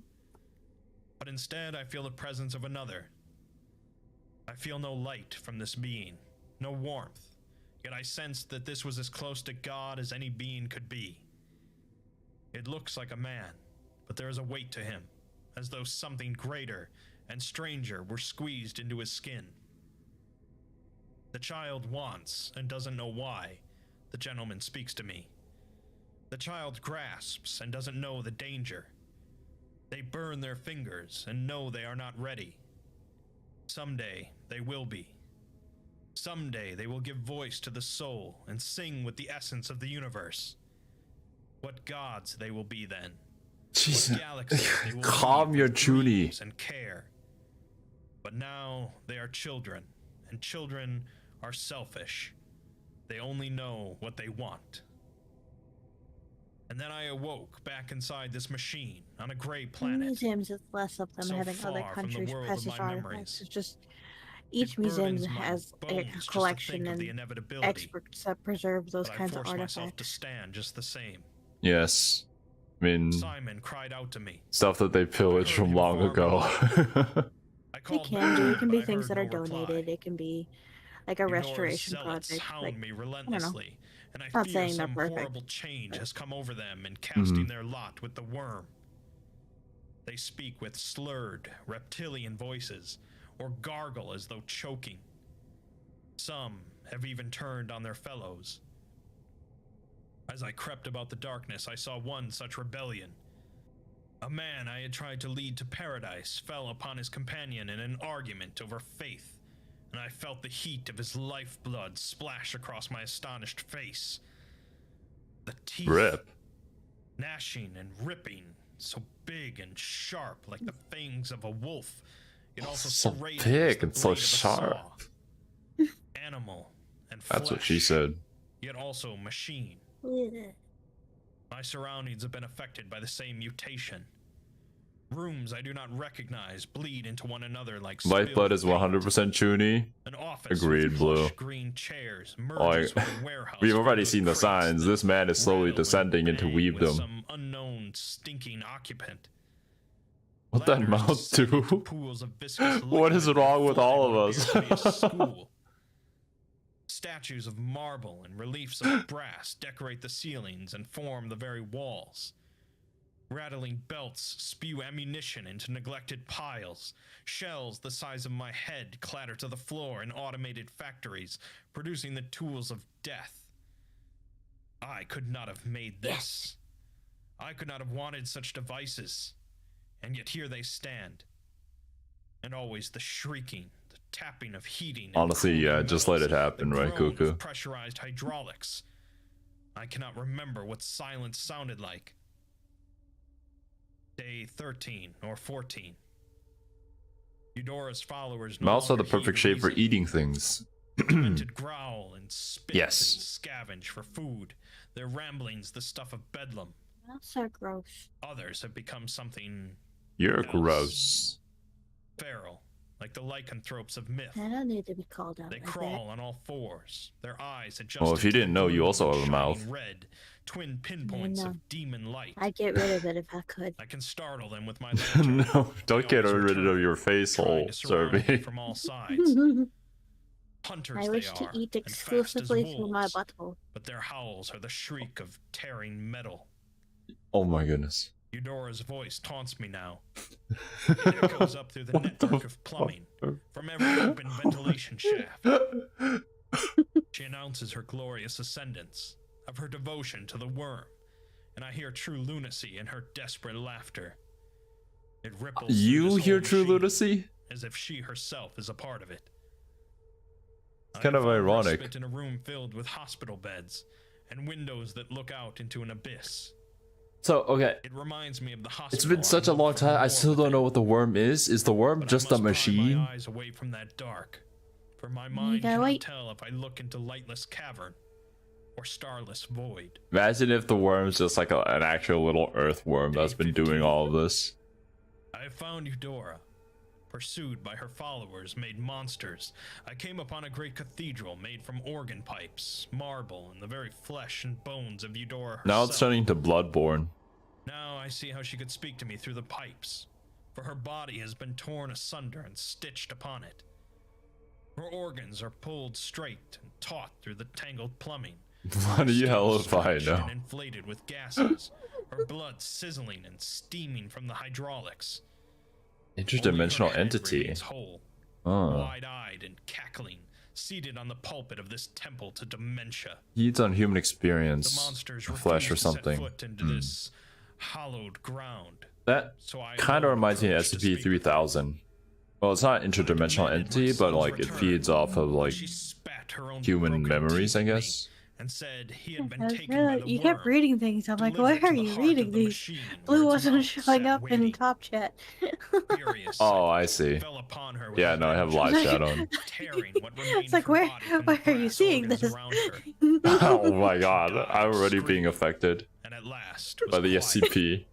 But instead, I feel the presence of another. I feel no light from this being, no warmth. Yet I sensed that this was as close to God as any being could be. It looks like a man, but there is a weight to him, as though something greater and stranger were squeezed into his skin. The child wants, and doesn't know why, the gentleman speaks to me. The child grasps and doesn't know the danger. They burn their fingers and know they are not ready. Someday they will be. Someday they will give voice to the soul and sing with the essence of the universe. What gods they will be then. Jesus. What galaxies they will Calm lead your with Junie. dreams and care. But now they are children, and children are selfish. They only know what they want. And then I awoke back inside this machine on a gray In planet. museums, it's less of them So having other far from the countries' world of precious my artifacts. memories. It's just each It museum burdens my has a bones just to collection think of the and inevitability, experts that preserve those but I kinds of forced myself to artifacts. stand just the same. Yes. I mean, Simon cried out to me. stuff that they pillaged from long ago. I They called can do. It back, can but be I things heard that are no reply. donated. It can be like a Eudora's restoration zealots project. hound Like, me relentlessly, and I not fear saying they're some perfect. horrible change has come over them in casting Mhm. their lot with the worm. They speak with slurred, reptilian voices, or gargle as though choking. Some have even turned on their fellows. As I crept about the darkness, I saw one such rebellion. A man I had tried to lead to paradise fell upon his companion in an argument over faith, and I felt the heat of his lifeblood splash across my astonished face. The teeth, Rip. gnashing and ripping, so big and sharp like the fangs of a wolf. It also So serrated as big the and so blade of a sharp. saw. Animal and flesh. That's what she said. Yet also machine. My surroundings have been affected by the same mutation. Rooms I do not recognize bleed into one another like Lifeblood is 100% Chuni. An office Agreed, with Blue. plush green chairs Oh, merges with a warehouse we've filled already with seen the crates signs. that This man is slowly rattle and descending into bang with weebdom. some unknown stinking occupant. What that Ladders mouth descend into do? pools of viscous What is liquid wrong with flooding all of what us? appears to be a school. Statues of marble and reliefs of brass decorate the ceilings and form the very walls. Rattling belts spew ammunition into neglected piles. Shells the size of my head clatter to the floor in automated factories, producing the tools of death. I could not have made this. I could not have wanted such devices. And yet here they stand. And always the shrieking, the tapping of heating. and Honestly, cooling yeah, just let metals, it happen, the right, groan of Cuckoo? pressurized hydraulics. I cannot remember what silence sounded like. Day 13 or 14. Eudora's followers no Mouse are the longer perfect heed shape for reason. eating things. Demented growl and spit Yes. and scavenge for food. Their ramblings the stuff of bedlam. That's so gross. Others have become something You're else. gross. Feral, like the lycanthropes of myth. I don't need to be called out They like crawl on all fours. Their eyes adjust. Well, if you didn't know, you also have a mouth. Red, twin pinpoints know. of demon light. that. I'd get rid of it if I could. I can startle them with my lantern. No, don't They get always rid of return, your face trying hole, to surround me Serby. from all sides. Hunters I wish they to are, eat and fast as exclusively through my wolves, butthole. but their howls are the shriek of tearing metal. Oh my goodness. Eudora's voice taunts me now. It echoes up through the What the network of plumbing, fuck? from every open ventilation shaft. She announces her glorious ascendance, of her devotion to the worm, and I hear true lunacy in her desperate laughter. It ripples through You this hear whole true machine, lunacy? as if she herself is a part of it. It's kind of ironic. In a room filled with hospital beds and windows that look out into an abyss. So, okay. It reminds me of the hospital. It's been such a I long moved from time. I war still don't know within. what the worm is. Is the worm But I just a must pry machine? my eyes away from that dark, for my mind gotta cannot wait. tell if I look into lightless cavern or starless void. Imagine if the worm's just like an actual little earthworm that's been doing all of this. I have found Eudora. Pursued by her followers, made monsters, I came upon a great cathedral made from organ pipes, marble, and the very flesh and bones of Eudora herself. Now it's turning to Bloodborne. Now I see how she could speak to me through the pipes, for her body has been torn asunder and stitched upon it. Her organs are pulled straight and taut through the tangled plumbing. What the hell Her if I stretched know? and inflated with gases, her blood sizzling and steaming from the hydraulics. Interdimensional Only her head entity. remains whole, Oh. wide-eyed and cackling, seated on the pulpit of this temple to dementia. He's on human The experience. monsters Flesh or refuse to set something. foot into this hallowed ground. That So I kind of alone reminds me of approached to SCP speak. 3000. Well, it's not an interdimensional entity, but like it feeds off of like She spat her own human broken memories, teeth I at me guess. And said he had been That's taken really- by the you kept worm, reading things. I'm like, delivered why are to the you heart of reading the these? machine, Blue where its wasn't mouth showing sat up in waiting. top chat. Furious, Oh, I see. fell upon her with Yeah, her no, I have vengeance, live chat on. tearing what remained It's like, of her where, body from where the are you brass seeing organs this? around her. Oh my god, Died I'm already being screaming. affected And at last by the was quiet. SCP.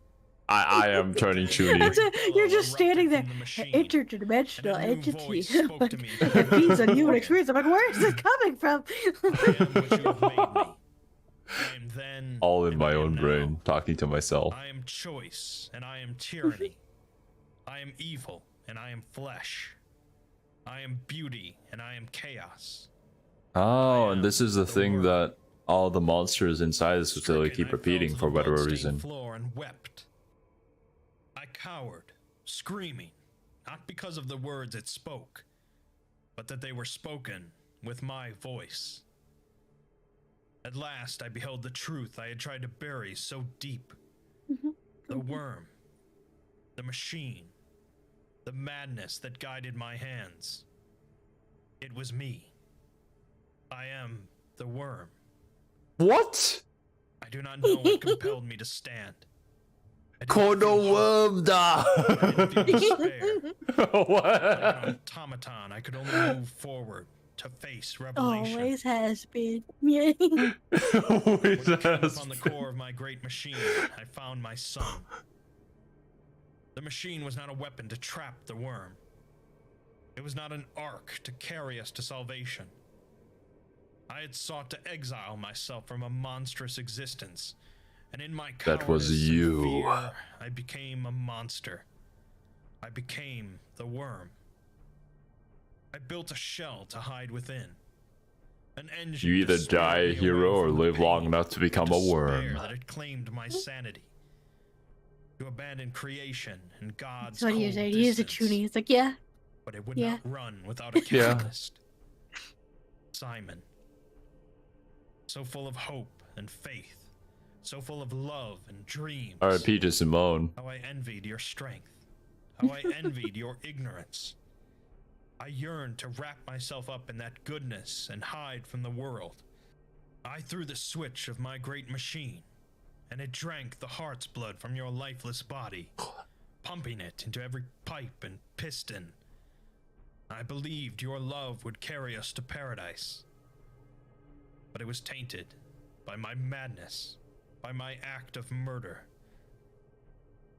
I am turning That's Chuny. it. You're just standing there. From the machine, Interdimensional and a new entity. voice spoke to me through It feeds on the human organ. experience. I'm like, where is this coming from? I am what you have made me. I am then. All in and my I am own now. brain, talking to myself. I am choice, and I am tyranny. I am evil, and I am flesh. I am beauty, and I am chaos. Oh, I and am this is the the thing worm. that all the monsters inside this facility Stricken, keep I fell repeating to for the whatever blood-stained reason. floor and wept. I cowered, screaming, not because of the words it spoke, but that they were spoken with my voice. At last I beheld the truth I had tried to bury so deep. The worm, the machine, the madness that guided my hands. It was me. I am the worm. What? I do not know what compelled me to stand. I did not feel hope. worm da. I didn't feel despair. Like an What? automaton, I could only move forward to face revelation. Always has been. Yeah. When I came upon the core of my great machine, I found my son. The machine was not a weapon to trap the worm. It was not an ark to carry us to salvation. I had sought to exile myself from a monstrous existence, and in my That was cowardice and you. fear, I became a monster. I became the worm. I built a shell to hide within. An engine You either to steer die a me hero away or from the live long pain enough to and become a despair worm. that had claimed my sanity. To abandon creation and God's That's what he cold said. He is a distance. chuny. He's like, yeah. But it would Yeah. not run without a Yeah. catalyst. Simon. So full of hope and faith. So full of love and dreams. R.I.P. to Simone. How I envied your strength. How I envied your ignorance. I yearned to wrap myself up in that goodness and hide from the world. I threw the switch of my great machine, and it drank the heart's blood from your lifeless body, pumping it into every pipe and piston. I believed your love would carry us to paradise. But it was tainted by my madness, by my act of murder.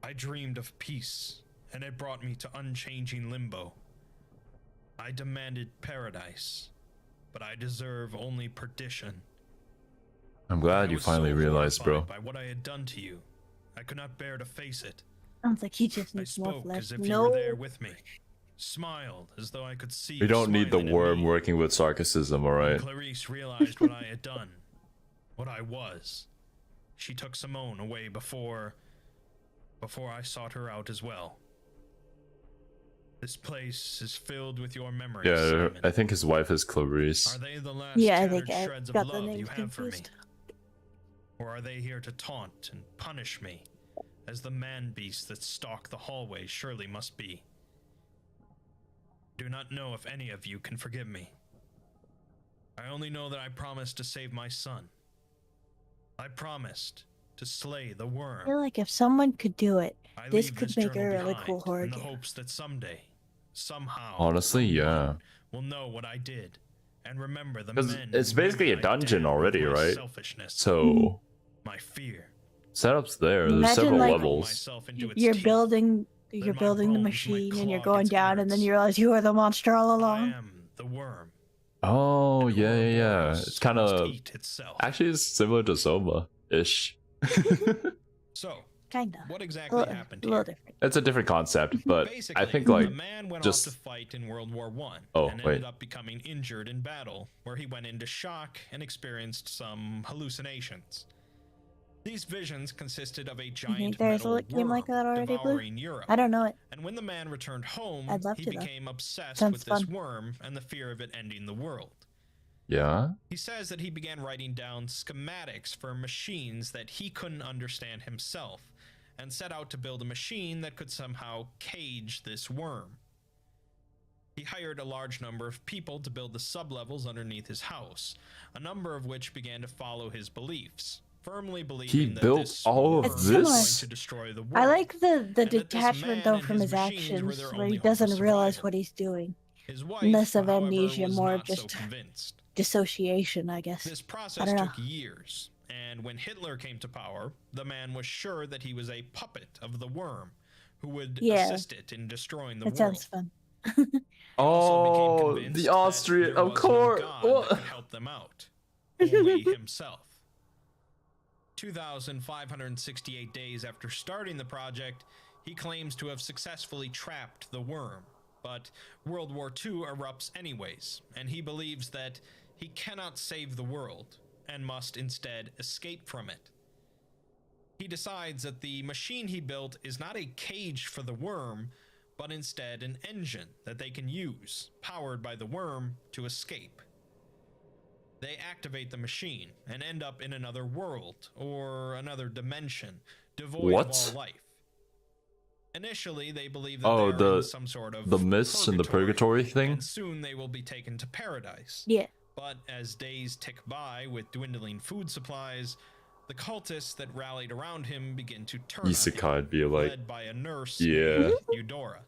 I dreamed of peace, and it brought me to unchanging limbo. I demanded paradise, but I deserve only perdition. I'm I glad you was finally so realized, bro. horrified by what I had done to you. I could not bear to face it. Sounds like he just I needs more spoke flesh. as if you No. were there with me. Smiled as though I could see We you don't need the smiling at worm me. working with sarcasm, alright? Clarice realized what I had done, what I was. She took Simone away before I sought her out as well. This place is filled with your memories, Yeah, Simon. I think his wife is Clarice. Are they the last Yeah, I tattered think I shreds of got the love you names have for me? confused. Or are they here to taunt and punish me, as the man-beasts that stalk the hallways surely must be? Do not know if any of you can forgive me. I only know that I promised to save my son. I promised to slay the I worm. feel like if someone could do it, I this leave could this make a journal really behind cool horror in the game. hopes that someday, somehow, Honestly, yeah. will know what I did and remember the 'Cause men it's who basically knew a I dungeon damned already, my right? Selfishness, So, my fear. setup's there. There's Imagine, several like, levels. Myself into its You're teeth. building Then the my bones might machine and you're clog going its down and then innards. you realize you were the monster all I along. am the worm. Oh, and yeah, yeah, yeah. Ouroboros It's kind must of... eat itself. Actually, it's similar to Soma-ish. So, Kinda. what exactly A happened little here? different. It's a different concept, but Basically, I think, like, the man went just... off to fight in World War I Oh, and wait. ended up becoming injured in battle, where he went into shock and experienced some hallucinations. These visions consisted of a giant there's a metal game like worm that already, Blue? devouring Europe. I don't know it. And when the man returned home, I'd love he to, though. became obsessed Sounds with this fun. worm and the fear of it ending the world. Yeah? He says that he began writing down schematics for machines that he couldn't understand himself, and set out to build a machine that could somehow cage this worm. He hired a large number of people to build the sublevels underneath his house, a number of which began to follow his beliefs, firmly believing that built this all worm of was this? going to destroy the world. I like the and that this detachment man though and from his his machines were actions, their where only he hope of doesn't realize survival. what he's doing. His wife, Less of however, amnesia, was more not just so convinced. dissociation, I guess. This I process don't know. took years, and when Hitler came to power, the man was sure that he was a puppet of the worm, who would Yeah. assist it in destroying the That world. sounds fun. Also became Oh, convinced the that Austrian, there of was no course. God that could help them out, only himself. 2,568 days after starting the project, he claims to have successfully trapped the worm, but World War II erupts anyways, and he believes that he cannot save the world, and must instead escape from it. He decides that the machine he built is not a cage for the worm, but instead an engine that they can use, powered by the worm, to escape. They activate the machine and end up in another world, or another dimension, devoid What? of all life. Initially, they believe that Oh, they are in some sort of the mists and the purgatory thing? and soon they will be taken to paradise. Yeah. But as days tick by with dwindling food supplies, the cultists that rallied around him begin to turn on him, Isekai'd be like, led by a nurse yeah. named Eudora.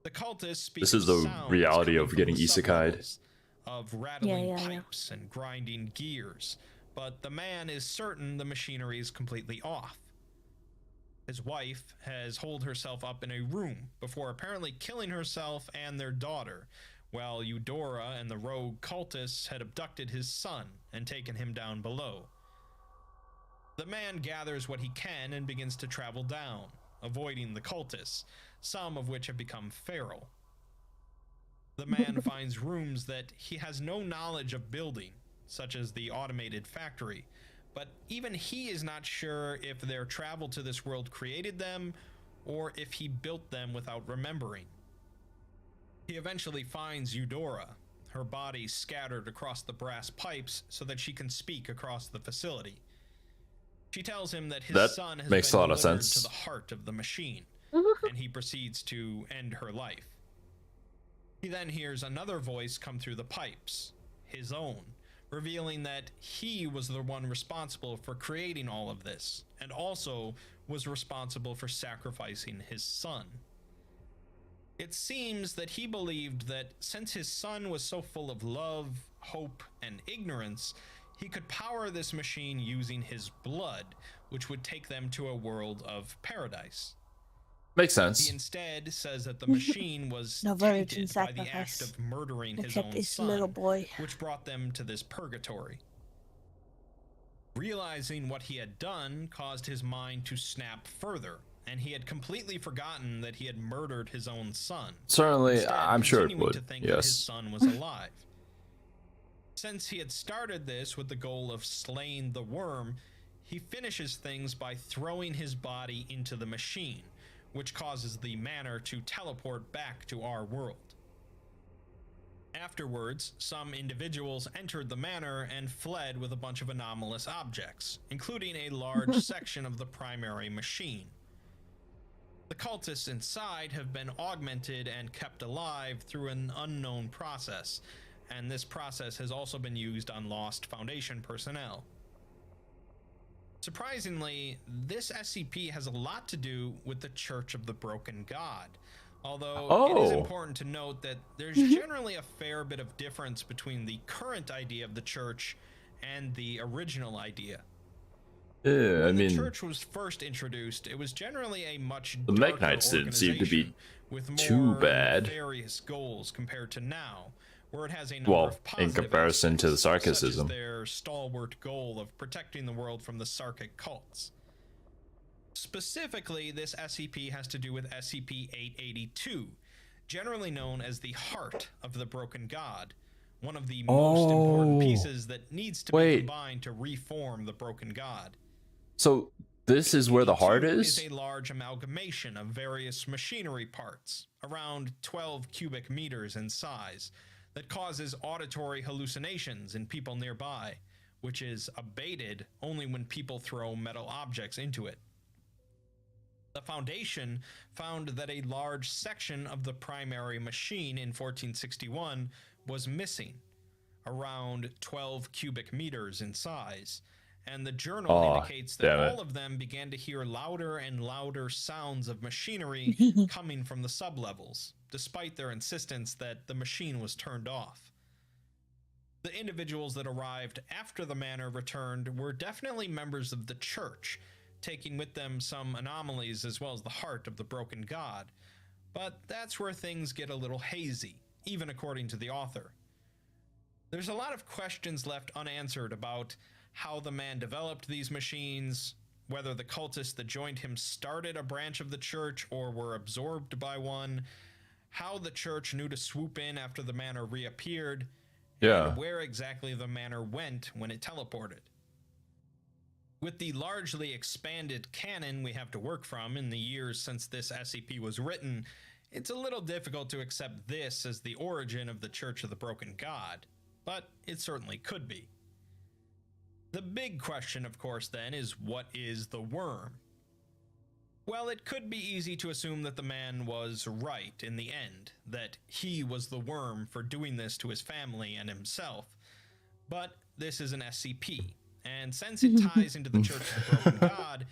The cultists speak This is of the sounds reality coming of from getting the isekai'd. sublevels, of rattling Yeah. pipes and grinding gears, but the man is certain the machinery is completely off. His wife has holed herself up in a room before apparently killing herself and their daughter, while Eudora and the rogue cultists had abducted his son and taken him down below. The man gathers what he can and begins to travel down, avoiding the cultists, some of which have become feral. The man finds rooms that he has no knowledge of building, such as the automated factory, but even he is not sure if their travel to this world created them or if he built them without remembering. He eventually finds Eudora, her body scattered across the brass pipes so that she can speak across the facility. She tells him that his son has makes been a lot of delivered sense. to the heart of the machine, and he proceeds to end her life. He then hears another voice come through the pipes, his own, revealing that he was the one responsible for creating all of this, and also was responsible for sacrificing his son. It seems that he believed that since his son was so full of love, hope, and ignorance, he could power this machine using his blood, which would take them to a world of paradise. Makes He sense. instead says that the machine was No virgin tainted by the act sacrifice, of murdering his except own his son, little boy. which brought them to this purgatory. Realizing what he had done caused his mind to snap further, and he had completely forgotten that he had murdered his own son. Certainly, Instead, I'm sure it continuing would. to think that his Yes. son was alive. Since he had started this with the goal of slaying the worm, he finishes things by throwing his body into the machine, which causes the manor to teleport back to our world. Afterwards, some individuals entered the manor and fled with a bunch of anomalous objects, including a large section of the primary machine. The cultists inside have been augmented and kept alive through an unknown process, and this process has also been used on Lost Foundation personnel. Surprisingly, this SCP has a lot to do with the Church of the Broken God, although it is important to note that there's generally a fair bit of difference between the current idea of the church and the original idea. Yeah, When the church was first introduced, it was generally a much the darker Meknights didn't seem to be organization with too more bad. various goals compared to now, where it has a number Well, of in positive comparison to the aspects, such as Sarkicism. their stalwart goal of protecting the world from the Sarkic cults. Specifically, this SCP has to do with SCP-882, generally known as the Heart of the Broken God, one of the most important pieces that needs to be combined to reform the Broken God. So this is where the heart is? Is a large amalgamation of various machinery parts, around 12 cubic meters in size, that causes auditory hallucinations in people nearby, which is abated only when people throw metal objects into it. The Foundation found that a large section of the primary machine in 1461 was missing, around 12 cubic meters in size, and the journal indicates that all of them began to hear louder and louder sounds of machinery coming from the sublevels, despite their insistence that the machine was turned off. The individuals that arrived after the manor returned were definitely members of the church, taking with them some anomalies as well as the heart of the broken god, but that's where things get a little hazy, even according to the author. There's a lot of questions left unanswered about how the man developed these machines, whether the cultists that joined him started a branch of the church or were absorbed by one, how the church knew to swoop in after the manor reappeared, and where exactly the manor went when it teleported. With the largely expanded canon we have to work from in the years since this SCP was written, it's a little difficult to accept this as the origin of the Church of the Broken God, but it certainly could be. The big question, of course, then, is what is the worm? Well, it could be easy to assume that the man was right in the end, that he was the worm for doing this to his family and himself. But this is an SCP, and since it ties into the Church of the Broken God,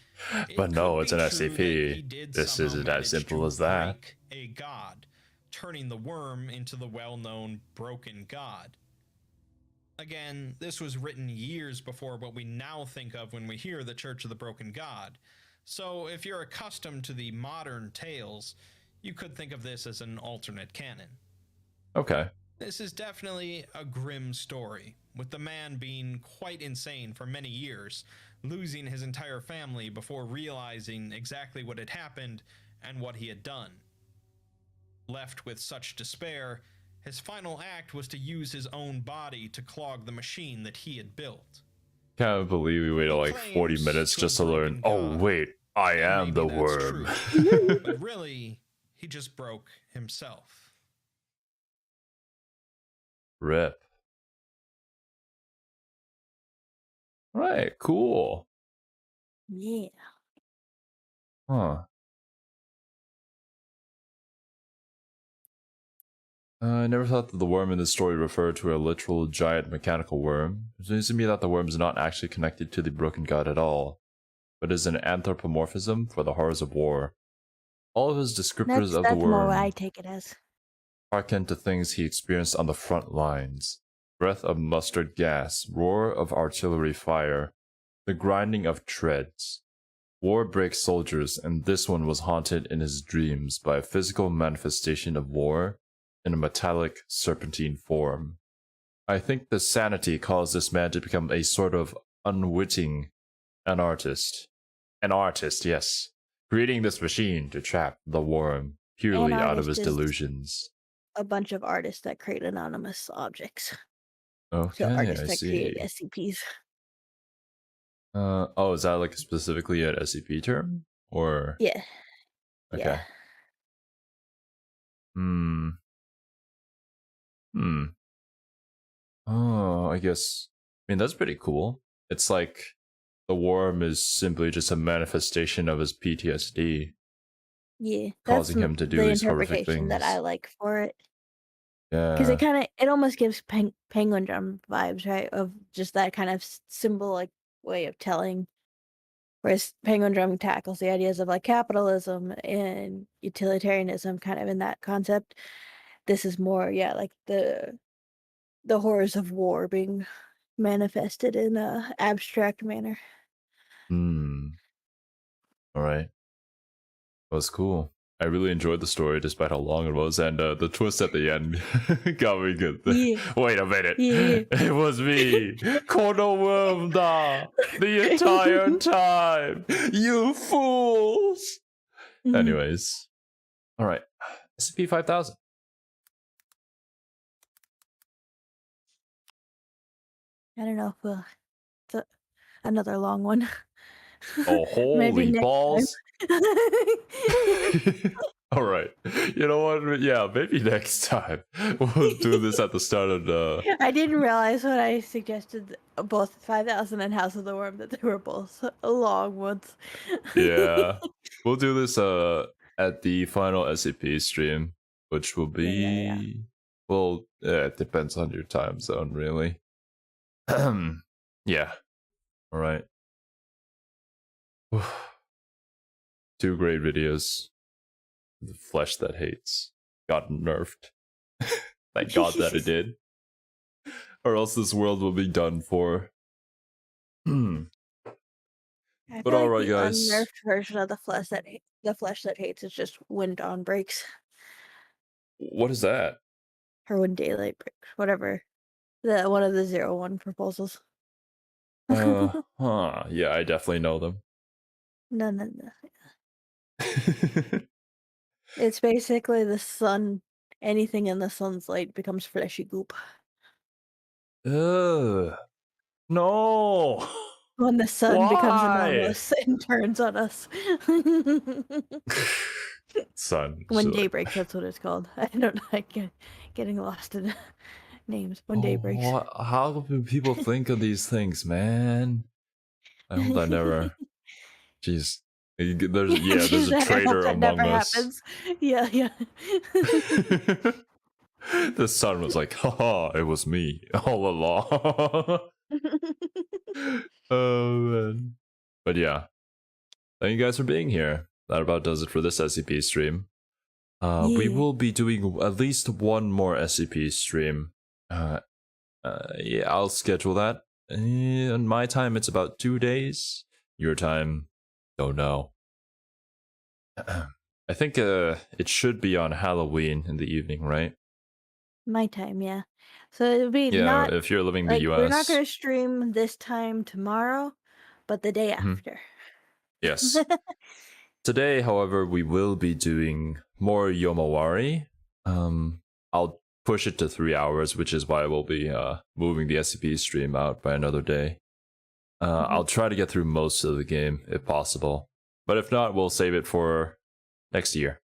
But no, it's an true that SCP. he did This somehow isn't as manage simple to as that. break a god, turning the worm into the well-known broken god. Again, this was written years before what we now think of when we hear the Church of the Broken God. So if you're accustomed to the modern tales, you could think of this as an alternate canon. Okay. This is definitely a grim story, with the man being quite insane for many years, losing his entire family before realizing exactly what had happened and what he had done. Left with such despair, his final act was to use his own body to clog the machine that he had built. Can't believe we waited like 40 Claims minutes to just to a learn. broken Oh, god. wait, I And am maybe the that's worm. true. But really, he just broke himself. Rip. Right, cool. Yeah. Huh. I never thought that the worm in this story referred to a literal giant mechanical worm. It seems to me that the worm is not actually connected to the broken god at all, but is an anthropomorphism for the horrors of war. All of his descriptors of the That's more worm what I take it as. harken to things he experienced on the front lines. Breath of mustard gas, roar of artillery fire, the grinding of treads. War breaks soldiers, and this one was haunted in his dreams by a physical manifestation of war in a metallic serpentine form. I think the sanity caused this man to become a sort of unwitting an artist. An artist, yes. Creating this machine to trap the worm purely An out of his artist is- delusions. A bunch of artists that create anonymous objects. Okay, So artists I that see. create SCPs. Oh, is that like specifically an SCP term? Or Yeah. okay. Yeah. Hmm. Oh, I guess. I mean, that's pretty cool. It's like the worm is simply just a manifestation of his PTSD, Yeah. causing him to do the these horrific interpretation that things. I like for it. Because Yeah. it almost gives Penguin Drum vibes, right? Of just that kind of symbolic way of telling. Whereas Penguin Drum tackles the ideas of like capitalism and utilitarianism kind of in that concept. This is more, yeah, like the horrors of war being manifested in a abstract manner. All right. That was cool. I really enjoyed the story despite how long it was, and the twist at the end got me good. Yeah. Wait a minute. Yeah. It was me, Kono Wormda, the entire time. You fools. Mhm. Anyways. All right. SCP-5000. I don't know if it's another long one. Oh, holy next balls. time. All right. You know what? Yeah, maybe next time we'll do this at the start of the. I didn't realize when I suggested both 5000 and House of the Worm that they were both long ones. Yeah, we'll do this at the final SCP stream, which will be Yeah. well, it depends on your time zone, really. Yeah. All right. Two great videos. The flesh that hates got nerfed. Thank God that it did. Or else this world will be done for. I But feel all like right, the guys. unnerfed version of the flesh that hates is just when dawn breaks What is that? or when daylight breaks, whatever. One of the 01 proposals. Yeah, I definitely know them. No. It's basically the sun. Anything in the sun's light becomes fleshy goop. Ugh. No. When the sun becomes Why? anomalous and turns on us. Sun. When shit. day breaks, that's what it's called. I don't know. I get getting lost in names. When day breaks. How do people think of these things, man? I hope I never. Jeez. There's a traitor that among never us. happens. Yeah, yeah. The sun was like, haha, it was me all along. Oh man. But yeah. Thank you guys for being here. That about does it for this SCP stream. We Yeah. will be doing at least one more SCP stream. Yeah, I'll schedule that. In my time, it's about 2 days. Your time, don't know. I think it should be on Halloween in the evening, right? My time, yeah. So it'll be Yeah, not if you're living in the like US. we're not gonna stream this time tomorrow, but the day Mhm. after. Yes. Today, however, we will be doing more Yomawari. I'll push it to 3 hours, which is why we'll be moving the SCP stream out by another day. I'll try to get through most of the game if possible, but if not, we'll save it for next year.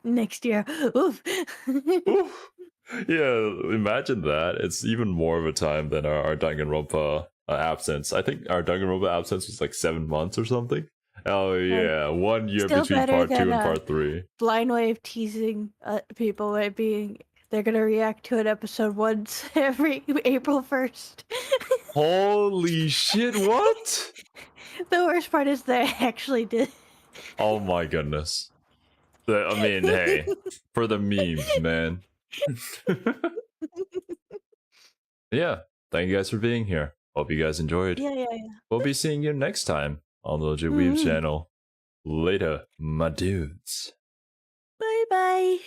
Next year. Oof. Oof. Yeah, imagine that. It's even more of a time than our Danganronpa absence. I think our Danganronpa absence was like 7 months or something. Oh yeah, 1 year Still between better part 2 than, and part 3. Blind Wave teasing people by being they're gonna react to an episode once every April 1st. Holy shit, what? The worst part is they actually did. Oh my goodness. I mean, hey, for the memes, man. Yeah, thank you guys for being here. Hope you guys enjoyed. Yeah. We'll be seeing you next time on the Legit Weebs channel. Later, my dudes. Bye bye.